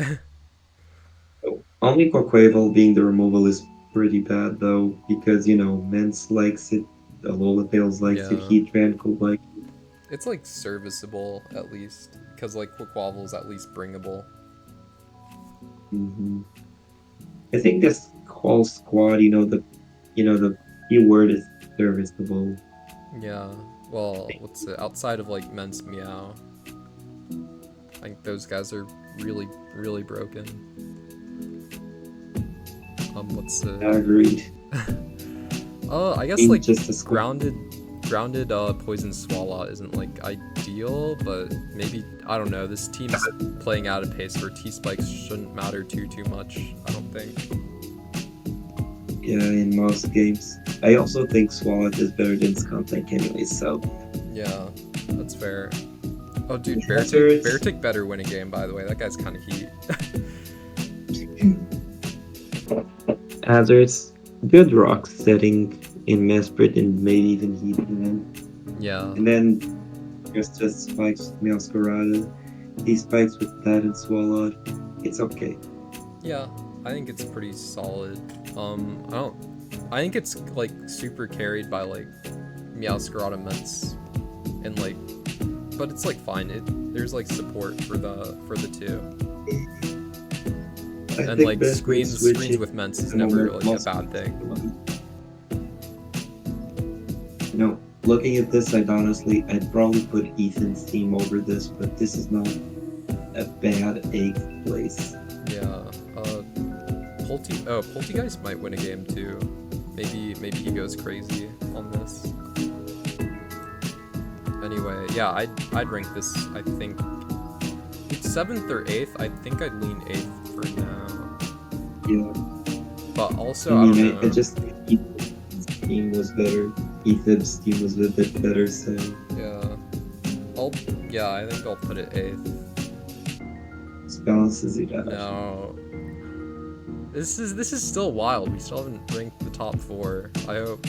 Only Quaquaval being the removal is pretty bad though, because Mence likes it, Alola likes it, Heatran could like it. It's like serviceable at least, because like Quaquaval is at least bringable. I think this whole squad, the keyword is serviceable. Yeah. Well, what's it? Outside of like Mence Meow, I think those guys are really, really broken. What's it? Agreed. I guess like just grounded Poison Swalot isn't like ideal, but maybe, I don't know, this team's playing out of pace where T-Spikes shouldn't matter too much, I don't think. Yeah, in most games. I also think Swalot is better than Skuntank anyway, so. Yeah, that's fair. Oh dude, Beartic better win a game, by the way. That guy's kind of heat. Hazards, good rock setting in Mesprit and maybe even Heatran. Yeah. And then just Spikes Meowscarada. He spikes with that and Swalot. It's okay. Yeah, I think it's pretty solid. I think it's like super carried by like Meowscarada Mence and like, but it's like fine. There's like support for the two. And like screens with Mence is never like a bad thing. Looking at this, I'd probably put Ethan's team over this, but this is not a bad 8th place. Yeah. Poltegeist might win a game too. Maybe he goes crazy on this. Anyway, yeah, I'd rank this. I think it's 7th or 8th. I think I'd lean 8th for now. Yeah. But also, I I don't mean, know. I just think Ethib's team was better. Ethib's team was a bit better, so Yeah, I think I'll put it 8th. this balances it out. No. This is still wild. We still haven't ranked the top 4. I hope.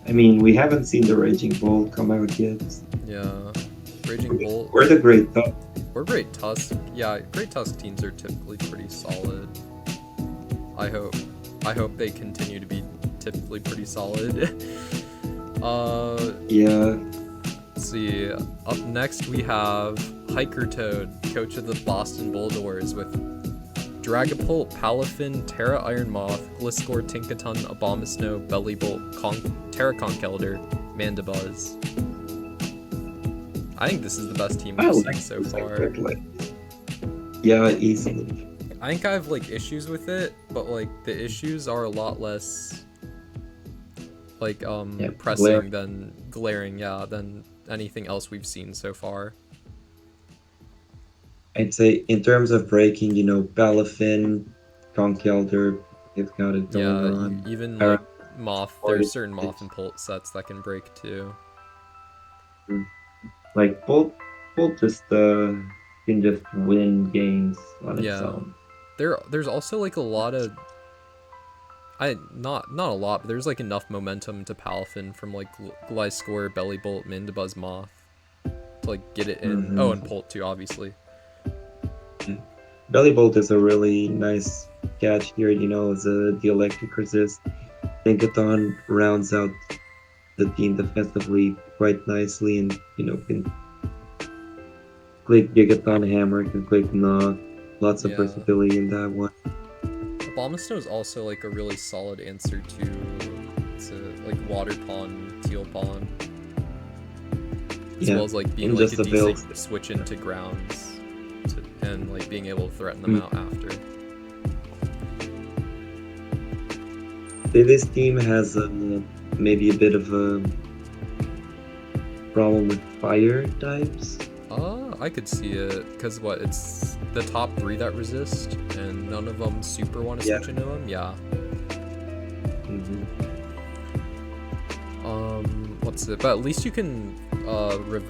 I mean, we haven't seen the Raging Bull come out yet. Yeah. Raging Bull. We're the Great Tusk. We're Great Tusk. Yeah, Great Tusk teams are typically pretty solid. I hope they continue to be typically pretty solid. Yeah. Let's see. Up next we have Hiker Toad, coach of the Boston Bulldoors, with Dragapult, Palafin, Terra Iron Moth, Gliscor, Tinkaton, Abomasnow, Bellybolt, Terraconch Elder, Mandibuzz. I think this is the best team we've seen so far. Yeah, easily. I think I have like issues with it, but like the issues are a lot less like pressing than glaring, than anything else we've seen so far. I'd say in terms of breaking, Palafin, Conch Elder, they've got it going on. Even like Moth, there's certain Moth and Pult sets that can break too. Like Bolt just can just win games on its own. There's also like a lot of not a lot, but there's like enough momentum to Palafin from like Gliscor, Bellybolt, Mandibuzz, Moth to like get it in. Oh, and Pult too, obviously. Bellybolt is a really nice catch here, as the electric resist. Tinkaton rounds out the team defensively quite nicely, and can click Gigaton Hammer, can click Knock. Lots of versatility in that one. Abomasnow is also like a really solid answer to like Water Pond, Teal Pond, as well as like being like a decent switch into grounds and like being able to threaten them out after. This team has maybe a bit of a problem with fire types. I could see it, because it's the top 3 that resist, and none of them super want to switch into them. Yeah. What's it? But at least you can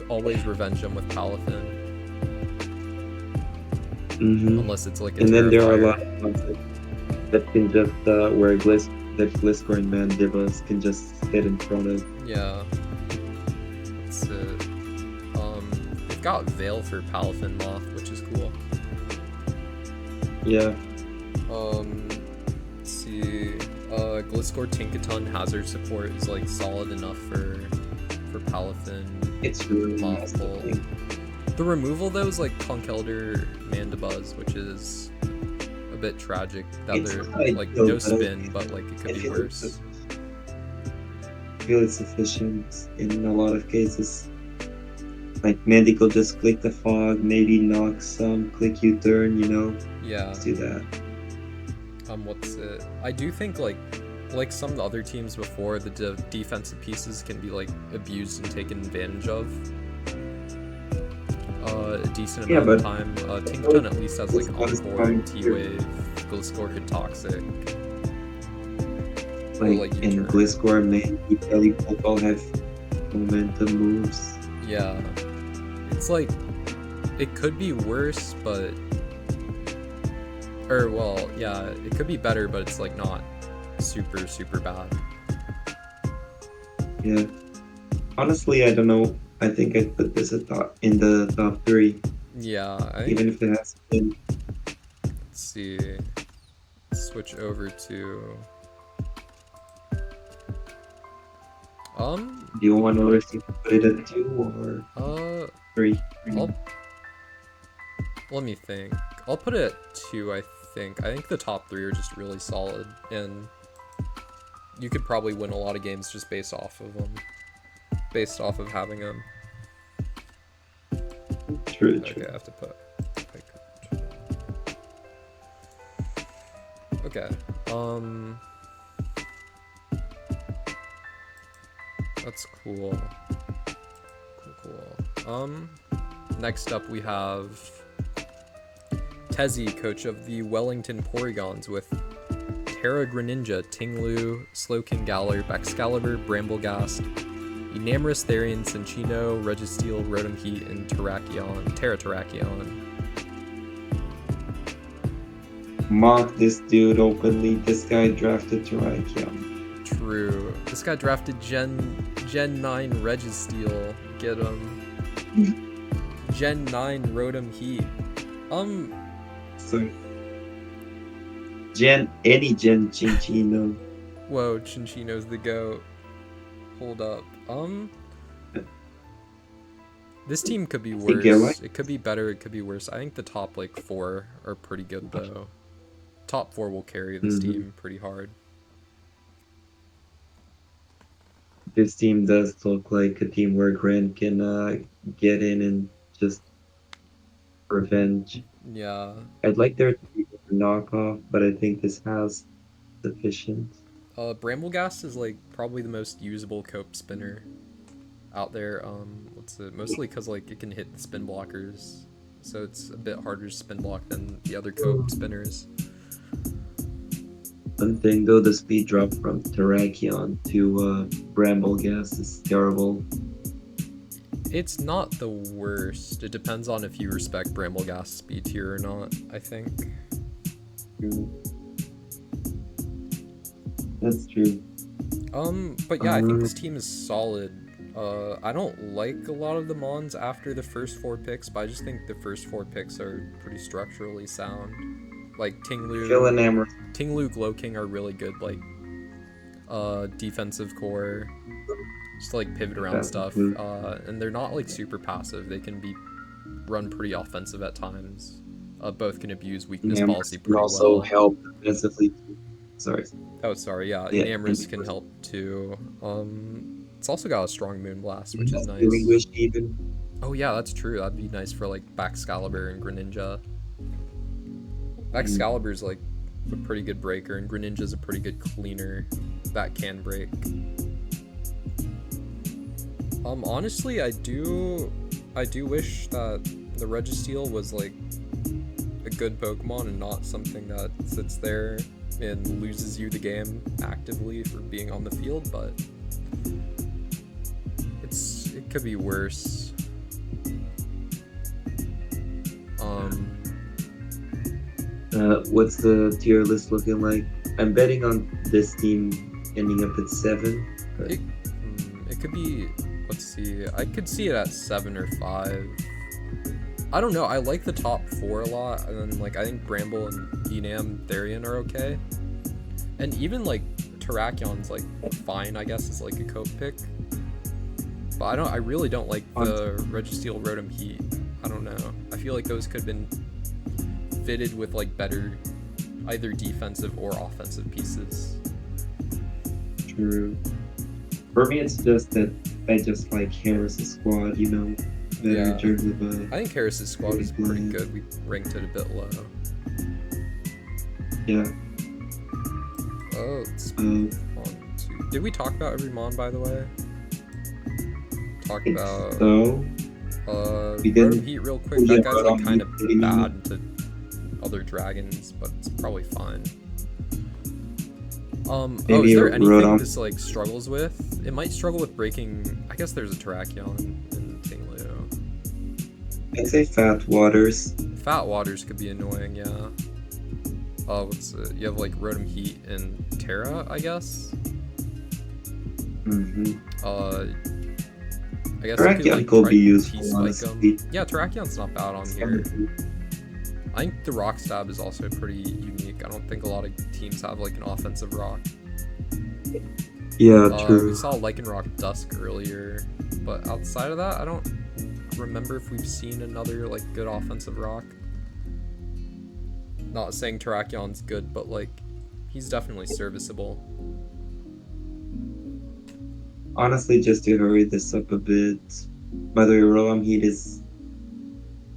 always revenge them with Palafin. Unless it's like a and then there are a lot of ones that can just where Gliscor and Mandibuzz can just get in front of. Yeah. That's it. They've got Veil for Palafin Moth, which is cool. Yeah. Let's see. Gliscor Tinkaton hazard support is like solid enough for Palafin. It's really nice. The removal though is like Conch Elder, Mandibuzz, which is a bit tragic. That they're like no spin, but like it could be worse. I feel it's sufficient in a lot of cases. Like Mandicle just click the fog, maybe knock some, click U-turn, Yeah. Let's do that. What's it? I do think like some of the other teams before, the defensive pieces can be like abused and taken advantage of. A decent amount of time. Tinkaton at least has like on-board, T-Wave, Gliscor could Toxic. And Gliscor and Bellybolt all have momentum moves. Yeah. It's like, it could be worse, but... it could be better, but it's like not super, super bad. Yeah. Honestly, I don't know. I think I'd put this in the top 3. Yeah, even if it has been. Let's see. Switch over to... Do you want to put it at 2 or 3? Let me think. I'll put it at 2, I think. I think the top 3 are just really solid, and you could probably win a lot of games just based off of them. Based off of having them. True. Okay, I have to put... Okay, That's cool. Cool. Next up we have Tezzy, coach of the Wellington Porygons, with Terra Greninja, Tinglu, Slowking Galar, Excalibur, Bramblegast, Enamorous Therian, Cinccino, Registeel, Rotom Heat, and Terra Terrakion. Mock this dude openly. This guy drafted Terrakion. True. This guy drafted Gen 9 Registeel. Get him. Gen 9 Rotom Heat. So any Gen Cinccino. Whoa, Cinccino's the GOAT. Hold up. This team could be worse. It could be better, it could be worse. I think the top like 4 are pretty good though. Top 4 will carry this team pretty hard. This team does look like a team where Grant can get in and just revenge. Yeah. I'd like there to be a knockoff, but I think this has sufficient. Bramblegast is like probably the most usable cope spinner out there. Mostly because like it can hit the spin blockers, so it's a bit harder to spin block than the other cope spinners. One thing though, the speed drop from Terrakion to Bramblegast is terrible. It's not the worst. It depends on if you respect Bramblegast's speed tier or not, I think. That's true. But yeah, I think this team is solid. I don't like a lot of the mons after the first 4 picks, but I just think the first 4 picks are pretty structurally sound. Like Tinglu, Glowking are really good, like defensive core, just to, like pivot around stuff. And they're not like super passive. They can be run pretty offensive at times. Both can abuse weakness policy pretty well. Also help defensively. Sorry. Oh, sorry. Yeah, Enamorous can help too. It's also got a strong Moonblast, which is nice. Oh yeah, that's true. That'd be nice for like Excalibur and Greninja. Excalibur's like a pretty good breaker, and Greninja's a pretty good cleaner that can break. Honestly, I do wish that the Registeel was like a good Pokemon and not something that sits there and loses you the game actively for being on the field, but it could be worse. What's the tier list looking like? I'm betting on this team ending up at 7. But... It could be. Let's see. I could see it at 7 or 5. I don't know. I like the top 4 a lot, and then like I think Bramble and Enam Therian are okay, and even like Terrakion's like fine. I guess is like a cope pick, but I really don't like the Registeel Rotom Heat. I don't know. I feel like those could have been fitted with like better either defensive or offensive pieces. True. For me, it's just that I just like Harris' squad, you know. Yeah. In terms of, I think Harris' squad is pretty good. We ranked it a bit low. Yeah. Oh, let's move on to... Did we talk about every mon, by the way? Talk about... So... Rotom Heat real quick. That guy's like kind of bad into other dragons, but it's probably fine. Is there anything this like struggles with? It might struggle with breaking... I guess there's a Terrakion in Tinglu. I'd say Fat Waters. Fat Waters could be annoying, yeah. What's it? You have like Rotom Heat and Terra, I guess? I guess Terrakion could be useful, Yeah, Terrakion's not bad on here. I think the Rock Stab is also pretty unique. I don't think a lot of teams have like an offensive rock. Yeah, true. We saw Lycanroc Dusk earlier, but outside of that, I don't remember if we've seen another like good offensive rock. Not saying Terrakion's good, but like he's definitely serviceable. Honestly, just to hurry this up a bit, whether Rotom Heat is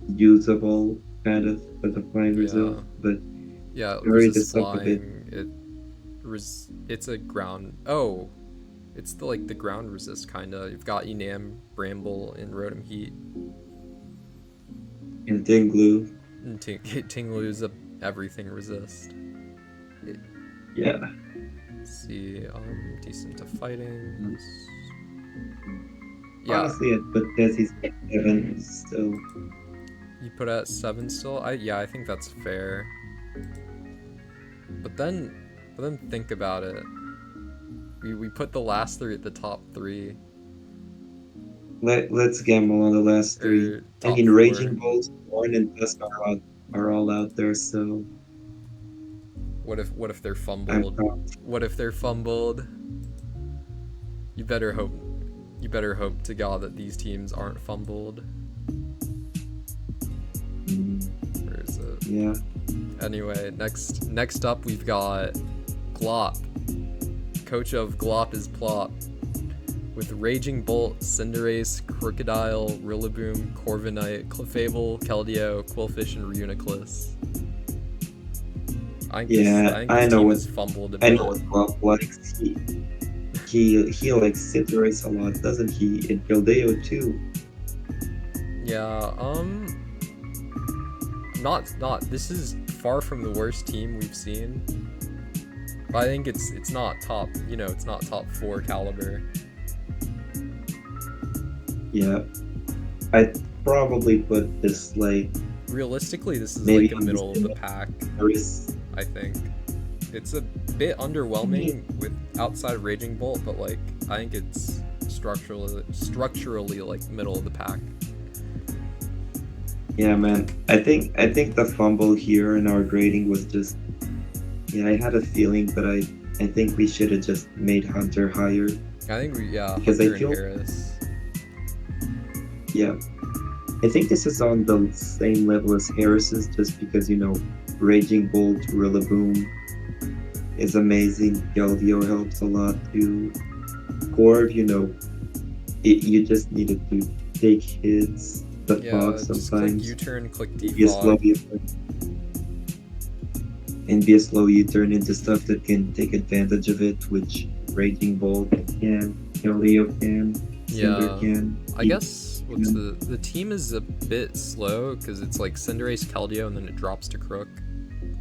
usable kind of as a flying reserve, but yeah, it hurry was this up a bit. It's a ground. Oh, It's the like the ground resist kinda. You've got Enam, Bramble, and Rotom Heat. And Tinglu. And Tinglu's a everything resist. Yeah. Let's see, decent to fighting. Yeah. Honestly, I'd put Desi's 7 still. You put it at 7 still? I think that's fair. But then think about it. We put the last 3 at the top 3. Let's gamble on the last 3. I mean, 4. Raging Bolt, Horn, and Tusk are all out there, so... What if they're fumbled? What if they're fumbled? You better hope to God that these teams aren't fumbled. Where is it? Yeah. Anyway, next up we've got Glop. Coach of Glop is Plop. With Raging Bolt, Cinderace, Crocodile, Rillaboom, Corviknight, Clefable, Keldeo, Quillfish, and Reuniclus. I know what fumbled a bit. I know what Glop likes. He likes Cinderace a lot, doesn't he? And Keldeo too. Yeah, not this is far from the worst team we've seen. But I think it's not top, it's not top 4 caliber. Yeah. I'd probably put this like... Realistically, this is maybe like a middle of the pack, I think. It's a bit underwhelming with outside of Raging Bolt, but like I think it's structurally like middle of the pack. Yeah, man. I think the fumble here in our grading was just... Yeah, I had a feeling, but I think we should have just made Hunter higher. I think because Hunter I feel... and Harris. Yeah. I think this is on the same level as Harris's, just because, Raging Bolt, Rillaboom is amazing. Keldeo helps a lot too. Corv, you just needed to take hits, the fog sometimes. Just click U-turn, click Be a slow defog. U-turn. And be a slow U-turn into stuff that can take advantage of it, which Raging Bolt can, Keldeo can, Cinder can. I guess the team is a bit slow because it's like Cinderace, Keldeo, and then it drops to Crook.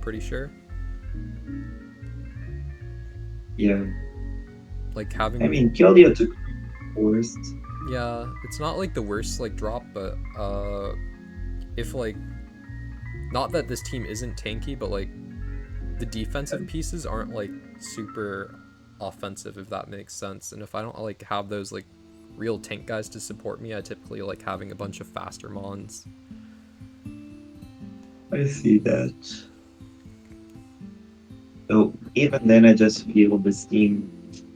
Pretty sure. Yeah. Like having. I mean, Keldeo took worst. Yeah, it's not like the worst like drop, but if like, not that this team isn't tanky, but like the defensive pieces aren't like super offensive, if that makes sense. And if I don't like have those like real tank guys to support me, I typically like having a bunch of faster mons. I see that. So even then, I just feel this team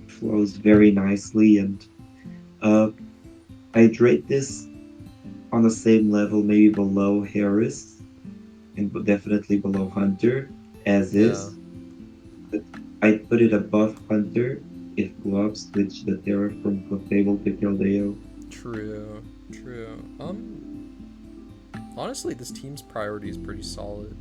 flows very nicely, and I'd rate this on the same level, maybe below Harris, and definitely below Hunter, as is. But I'd put it above Hunter if Glop switched the Terra from Clefable to Keldeo. True. Honestly, this team's priority is pretty solid.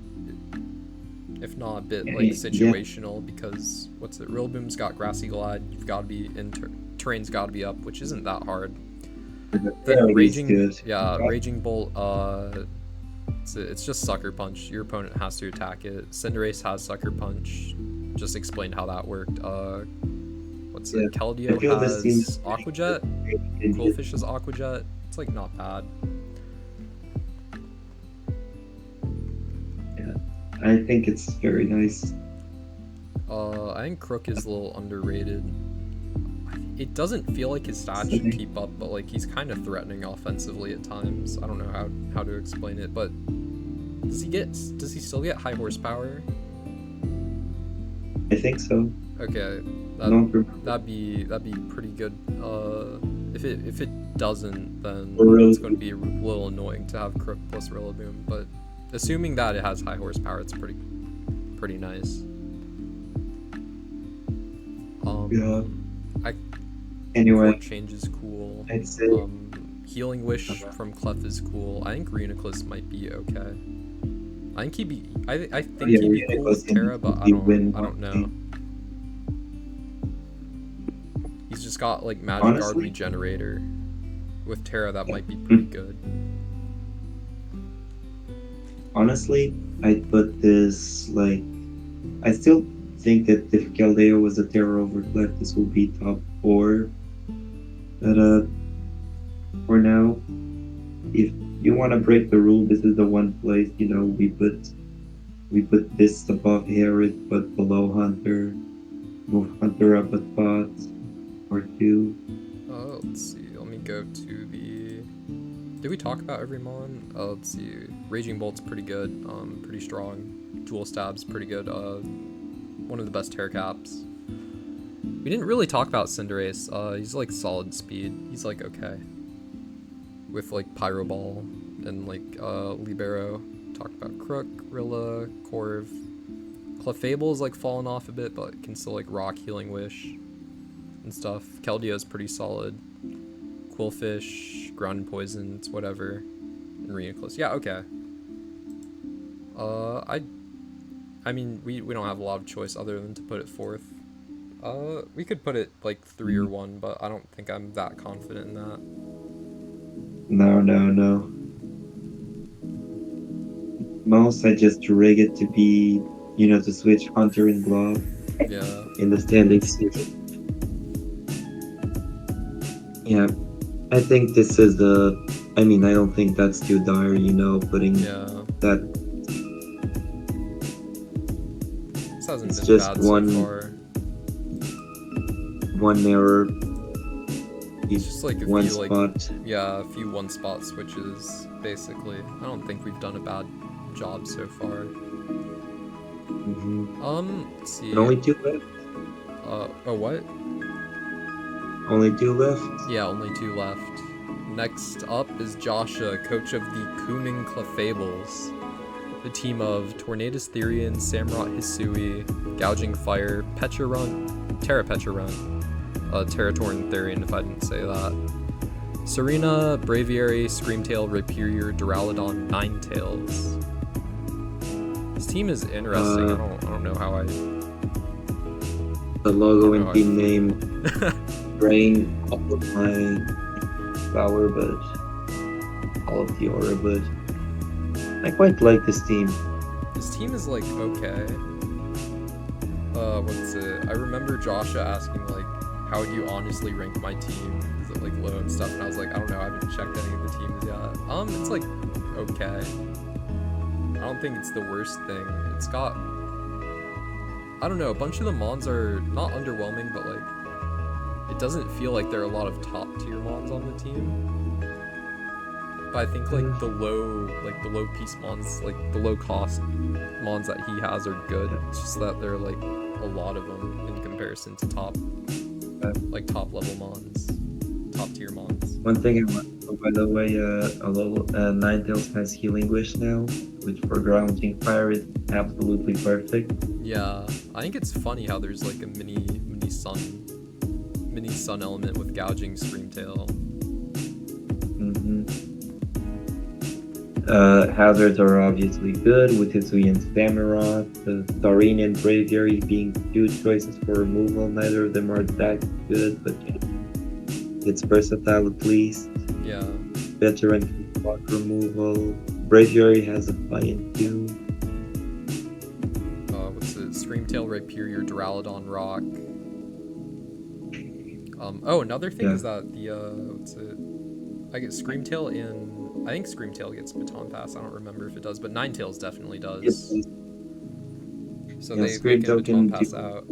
If not a bit like situational, because Rillaboom's got Grassy Glide, you've got to be in terrain's got to be up, which isn't that hard. Then Raging Bolt, it's just Sucker Punch. Your opponent has to attack it. Cinderace has Sucker Punch. Just explained how that worked. Keldeo has Aqua Jet. Quillfish has Aqua Jet. It's like not bad. Yeah, I think it's very nice. I think Crook is a little underrated. It doesn't feel like his stats should keep up, but like he's kind of threatening offensively at times. I don't know how to explain it, but does he still get high horsepower? I think so. Okay, that'd be pretty good. If it doesn't, then it's going to be a little annoying to have Crook plus Rillaboom. But assuming that it has high horsepower, it's pretty nice. Anyway, change is cool. I'd say Healing Wish from Clef is cool. I think Reuniclus might be okay. I think he'd be cool with Terra, but I don't know. He's just got like magic guard Honestly, regenerator. With Terra, that might be pretty good. honestly, I'd put this like I still think that if Caldeo was a Terra over Cliff, this will be top 4. But for now, if you want to break the rule, this is the one place we put this above Herod, but below Hunter. Move Hunter up a spot or 2. Let's see. Let me go to the. Did we talk about every mon? Let's see. Raging Bolt's pretty good. Pretty strong. Dual Stab's pretty good. One of the best Terra caps. We didn't really talk about Cinderace. He's like solid speed. He's like okay. With like Pyro Ball and like Libero. Talked about Crook, Rilla, Corv. Clefable's like fallen off a bit, but can still like rock Healing Wish and stuff. Keldeo's pretty solid. Quillfish, Ground and Poison, it's whatever. And Reuniclus. Yeah, okay. I mean, we don't have a lot of choice other than to put it 4th. We could put it like 3 or 1, but I don't think I'm that confident in that. No. Most I just rig it to be, to switch Hunter and Glop Yeah. in the standings. Yeah, I think this is I don't think that's too dire, putting that. This hasn't It's been just bad one- so far. One error, It's just like a one few spot. a few one spot switches, basically. I don't think we've done a bad job so far. Let's see. And only 2 left. What? Only 2 left. Yeah, only 2 left. Next up is Joshua, coach of the Kuming Clefables. The team of Tornadus Therian, Samurott Hisui, Gouging Fire, Terra Pecharunt, Terratorn Therian, if I didn't say that. Serena, Braviary, Screamtail, Rhyperior, Duraludon, Ninetales. This team is interesting. I don't know how I. The logo I don't know and team name drain all of my power, but all of the aura, but I quite like this team. This team is like okay. What's it? I remember Joshua asking like, how would you honestly rank my team? Is it like low and stuff? And I was like, I don't know, I haven't checked any of the teams yet. It's like okay. I don't think it's the worst thing. It's got, I don't know, a bunch of the mons are not underwhelming, but like it doesn't feel like there are a lot of top tier mons on the team. But I think like the low piece mons, like the low cost mons that he has are good. It's just that there are like a lot of them in comparison to top level mons, top tier mons. One thing I want to know, by the way, Ninetales has Healing Wish now, which for Grounding Fire is absolutely perfect. Yeah, I think it's funny how there's like a mini sun element with Gouging Screamtail. Hazards are obviously good with Hisui and Samurott. The Taurine and Braviary being 2 choices for removal. Neither of them are that good, but it's versatile at least. Yeah. Veteran can block removal. Braviary has a fly-in too. What's it? Screamtail, Rhyperior, Duraludon, Rock. Another thing is that the what's it? I get Screamtail in. I think Screamtail gets Baton Pass. I don't remember if it does, but Ninetales definitely does. Yes. So Yeah, they get a Baton Pass out.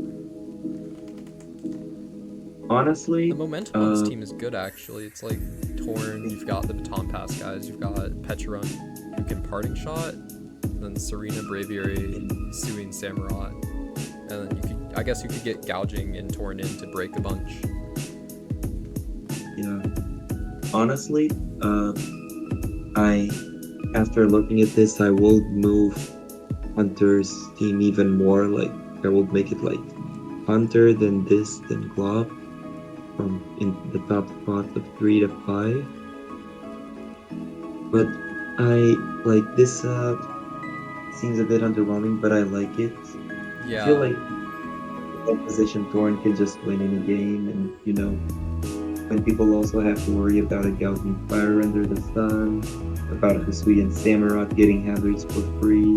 Honestly, The momentum on this team is good, actually. It's like Torn, you've got the Baton Pass guys, you've got Pecharunt, who can Parting Shot, then Serena, Braviary, Hisui, and Samurott. And then I guess you could get Gouging and Torn in to break a bunch. Yeah. Honestly, after looking at this, I will move Hunter's team even more. Like, I will make it like Hunter, then this, then Glop, from in the top spots of 3 to 5. But I like this. Seems a bit underwhelming, but I like it. Yeah. I feel like opposition Thorn can just win any game, and when people also have to worry about a gouging fire under the sun, about a Hisui and Samurott getting hazards for free.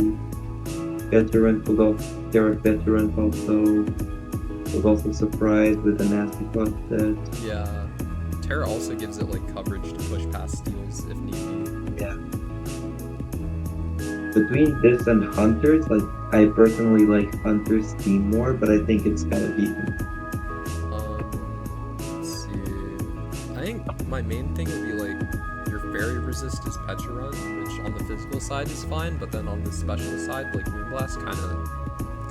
Veteran was also surprised with a nasty plus set. Yeah. Terra also gives it like coverage to push past steals if need be. Yeah. Between this and Hunters, like I personally like Hunter's team more, but I think it's kind of even. Let's see. I think my main thing would be like your fairy resist is Petrarun, which on the physical side is fine, but then on the special side, like Moonblast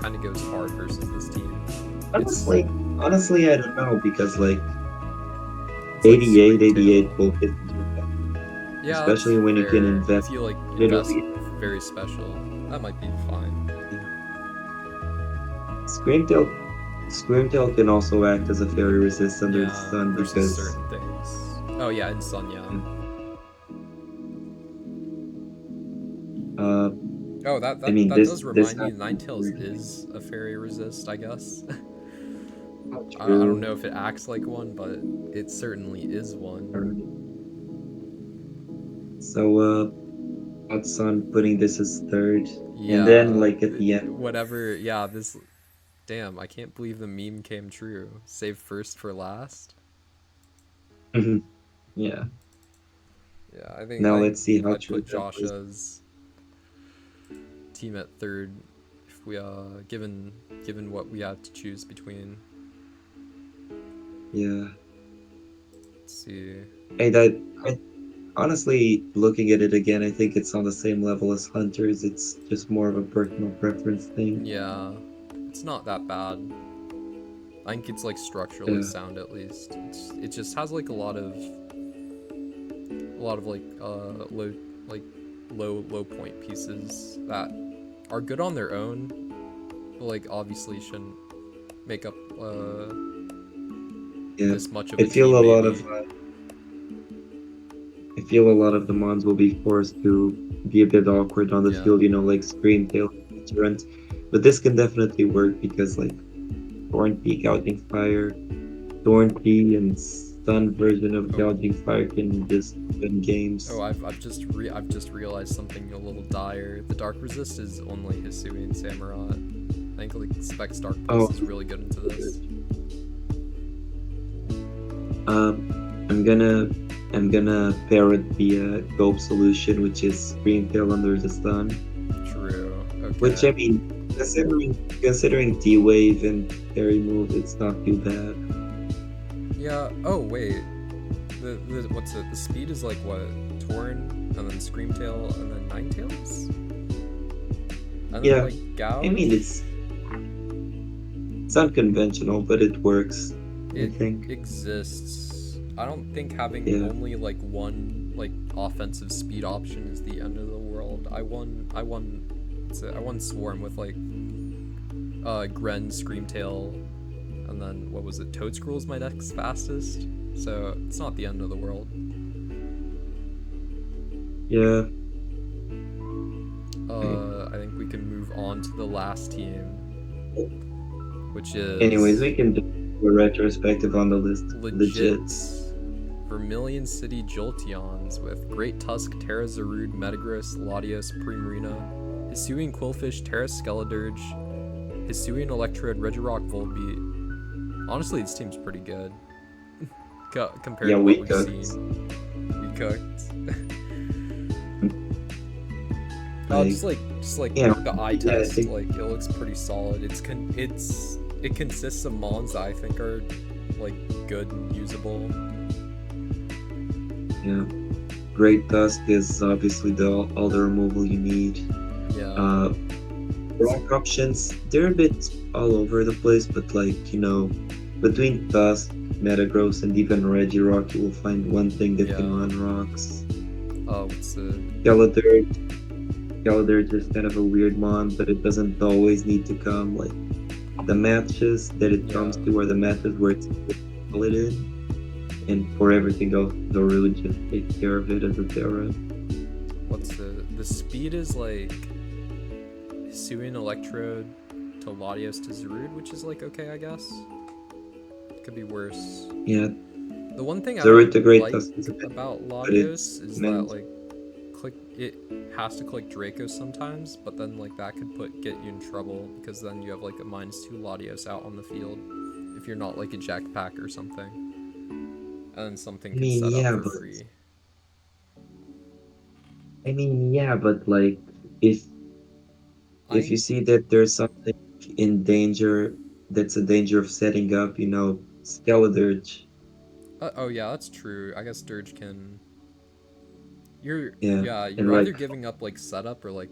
kind of goes hard versus this team. Honestly, I don't know, because like It's like 88 Springtail. will hit. Yeah, especially that's when you can fair. invest. If you like literally- invest very special, that might be fine. Screamtail can also act as a fairy resist under the sun versus because certain things. Oh yeah, in sun, yeah. Oh, that I mean, does this remind me, has- Ninetales is a fairy resist, I guess. I True. don't know if it acts like one, but it certainly is one. So, Sun putting this as third, Yeah, and then like at the end, whatever. Yeah, this. Damn, I can't believe the meme came true. Save first for last. yeah. Yeah, I think. Now I let's see how I'd true put that was. Josha's team at third if we given what we had to choose between. Yeah. Let's see. And I honestly, looking at it again, I think it's on the same level as Hunters. It's just more of a personal preference thing. Yeah, it's not that bad. I think it's like structurally Yeah. sound at least. It just has like a lot of like low point pieces that are good on their own, but like obviously shouldn't make up Yeah. this much of I a feel team, a lot maybe. of I feel a lot of the mons will be forced to be a bit awkward on the Yeah. field, like Screamtail, Torrent. But this can definitely work because like Thorn Peak Gouging Fire, Thorn Peak and Stun version of Oh. Gouging Fire can just win games. Oh, I've just realized something a little dire. The dark resist is only Hisui and Samurott. I think like Specs Dark Resist Oh. is really good into this. I'm gonna parrot the Glop solution, which is Screamtail under the stun. True. Okay. Which I mean, considering D-Wave and Fairy move, it's not too bad. Yeah. Oh wait. The what's it? The speed is like what? Torn, and then Screamtail, and then Ninetales. And Yeah. then like Gouge. I mean, it's unconventional, but it works. I it think. exists. I don't think having Yeah. only like one like offensive speed option is the end of the world. I won Swarm with like Gren, Screamtail, and then what was it? Toadscroll is my next fastest. So it's not the end of the world. Yeah. I think we can move on to the last team, which is Anyways, we can do a retrospective on the list. Legit. Vermilion City Jolteons with Great Tusk, Terra Zarud, Metagross, Latios, Primarina, Hisuian Quillfish, Terra Skeledirge, Hisuian Electrode, Regirock, Volbeat. Honestly, this team's pretty good. Compared Yeah, to we what we've cooked. seen. We cooked. Just like Yeah, the eye yeah, I test, think- like it looks pretty solid. It consists of mons that I think are like good and usable. Yeah. Great Tusk is obviously all the removal you need. Yeah. Rock options, they're a bit all over the place, but like, between Tusk, Metagross, and even Regirock, you will find one thing that can Yeah. run rocks. What's it? Skeledirge is kind of a weird mon, but it doesn't always need to come. Like, the matches that it comes Yeah. to are the matches where it's solid in, and for everything else, Zoru just takes care of it as a Terra. What's the speed is like Hisuian Electrode, to Latios to Zarude, which is like okay, I guess. Could be worse. Yeah, The one thing I Zarut the don't Great like Tusk is a bit, about but it's Latios is that meant. like it has to click Draco sometimes, but then like that could get you in trouble because then you have like a -2 Latios out on the field if you're not like a Jackpack or something, and then something I could mean, set up yeah, for but free. like if I you see that there's something in danger, that's a danger of setting up, Skeledirge. oh yeah, that's true. I guess Dirge can. You're Yeah, yeah, and you're either like giving up like setup or like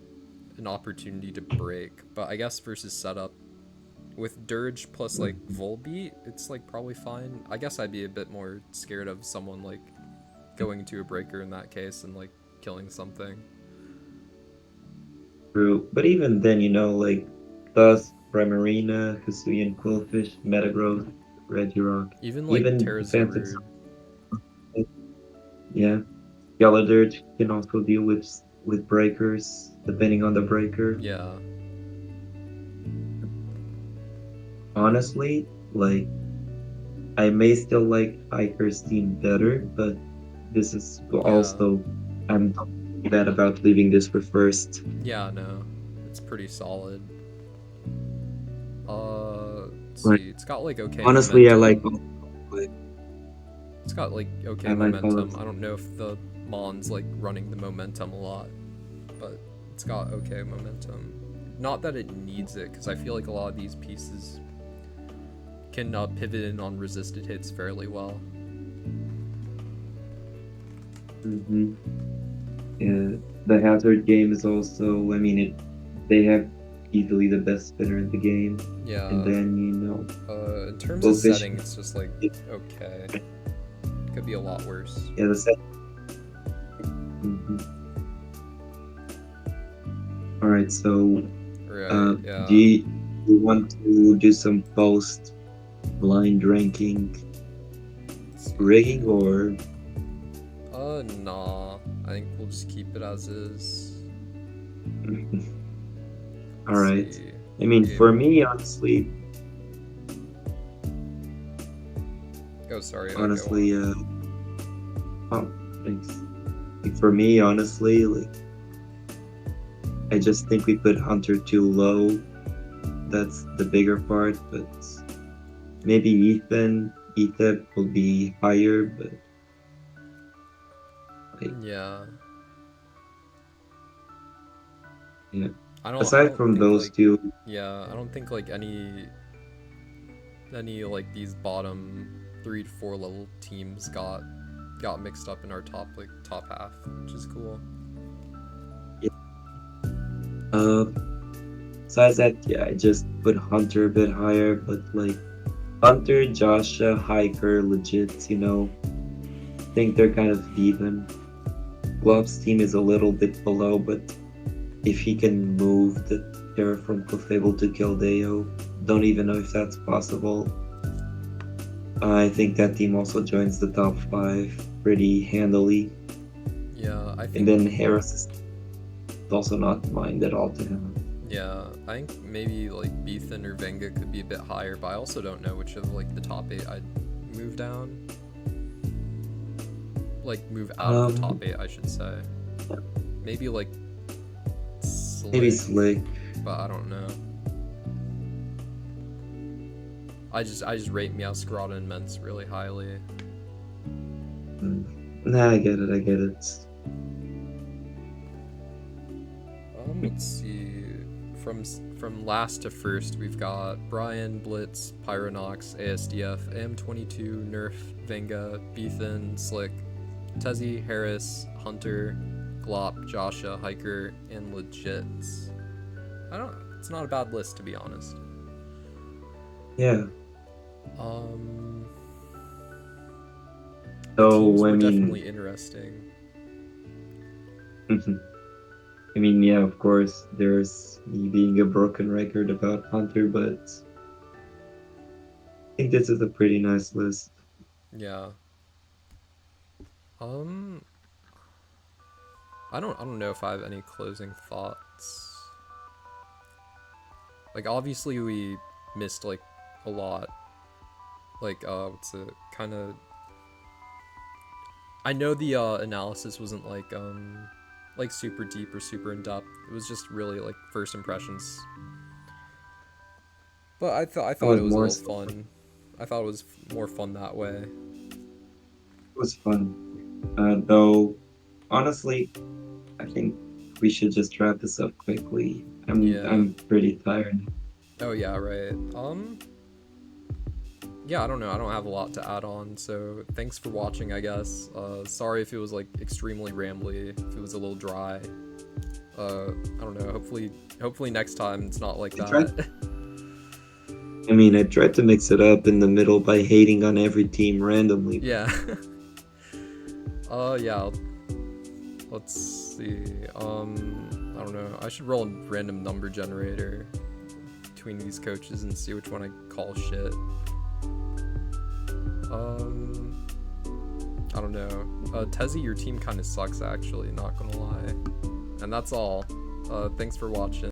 an opportunity to break, but I guess versus setup with Dirge plus like Volbeat, it's like probably fine. I guess I'd be a bit more scared of someone like going into a breaker in that case and like killing something. true. But even then, like Dusk, Primarina, Hisuian Quillfish, Metagross, Regirock, Even like even defensive. Terrazarud. Yeah, Skeledirge can also deal with breakers depending on the breaker. Yeah. Honestly, like I may still like Hiker's team better, but this is Yeah. also I'm not bad about leaving this for first. Yeah, no. It's pretty solid. Let's Like see. It's got like okay honestly, I like momentum. like, It's got like I okay like all momentum. of I don't know if the Mon's like running the momentum a lot, but it's got okay momentum. Not that it needs it, because I feel like a lot of these pieces can pivot in on resisted hits fairly well. hmm Yeah, the hazard game is also. I mean, they have easily the best spinner in the game, and Yeah. then In terms of Quillfish. setting, it's just like okay. Could be a lot worse. Yeah, the set. hmm All right, so Right. do Yeah. you want to do some post blind ranking Let's see. rigging or? Nah. I think we'll just keep it as is. All Let's right. see. I mean, for Game. me, honestly, Oh, sorry. Go honestly, on. oh, thanks. Like, for me, honestly, like I just think we put Hunter too low. That's the bigger part, but maybe Ethan will be higher, but like Yeah. yeah. I Aside don't from think those like two, yeah, I don't think like any like these bottom 3 to 4 level teams got mixed up in our top half, which is cool. yeah. Uh, besides that, yeah, I just put Hunter a bit higher, but like Hunter, Joshua, Hiker, legit, think they're kind of even. Glop's team is a little bit below, but if he can move the Terra from Clefable to Keldeo, don't even know if that's possible. I think that team also joins the top 5 pretty handily. Yeah, I And think then Harris is also not mine at all to him. yeah, I think maybe like Beethan or Venga could be a bit higher, but I also don't know which of like the top 8 I'd move down. Like move out of the top 8, I should say. Maybe like Maybe Slick, Slick. but I don't know. I just rate Meowscarada and Mence really highly. Nah, I get it. Let's see. From last to first, we've got Brian, Blitz, Pyronox, ASDF, AM22, Nerf, Venga, Beethan, Slick, Tezzy, Harris, Hunter, Glop, Joshua, Hiker, and Legits. It's not a bad list, to be honest. Yeah. The teams So, I were mean, definitely interesting. yeah, of course, there's me being a broken record about Hunter, but I think this is a pretty nice list. Yeah. I don't know if I have any closing thoughts. Like, obviously we missed, like, a lot. Like, what's it, kind of... I know the, analysis wasn't, like, super deep or super in-depth. It was just really, like, first impressions. But I It thought was it was a more little so. fun. I thought it was more fun that way. It was fun. Though, honestly, I think we should just wrap this up quickly. Yeah. I'm pretty tired. Oh, yeah, right. Yeah, I don't know. I don't have a lot to add on, so thanks for watching, I guess. Sorry if it was, like, extremely rambly, if it was a little dry. I don't know. Hopefully next time it's not like I tried. that. I tried to mix it up in the middle by hating on every team randomly. Yeah. Yeah. Let's see. I don't know. I should roll a random number generator between these coaches and see which one I call shit. I don't know. Tezzy, your team kind of sucks, actually, not gonna lie. And that's all. Thanks for watching.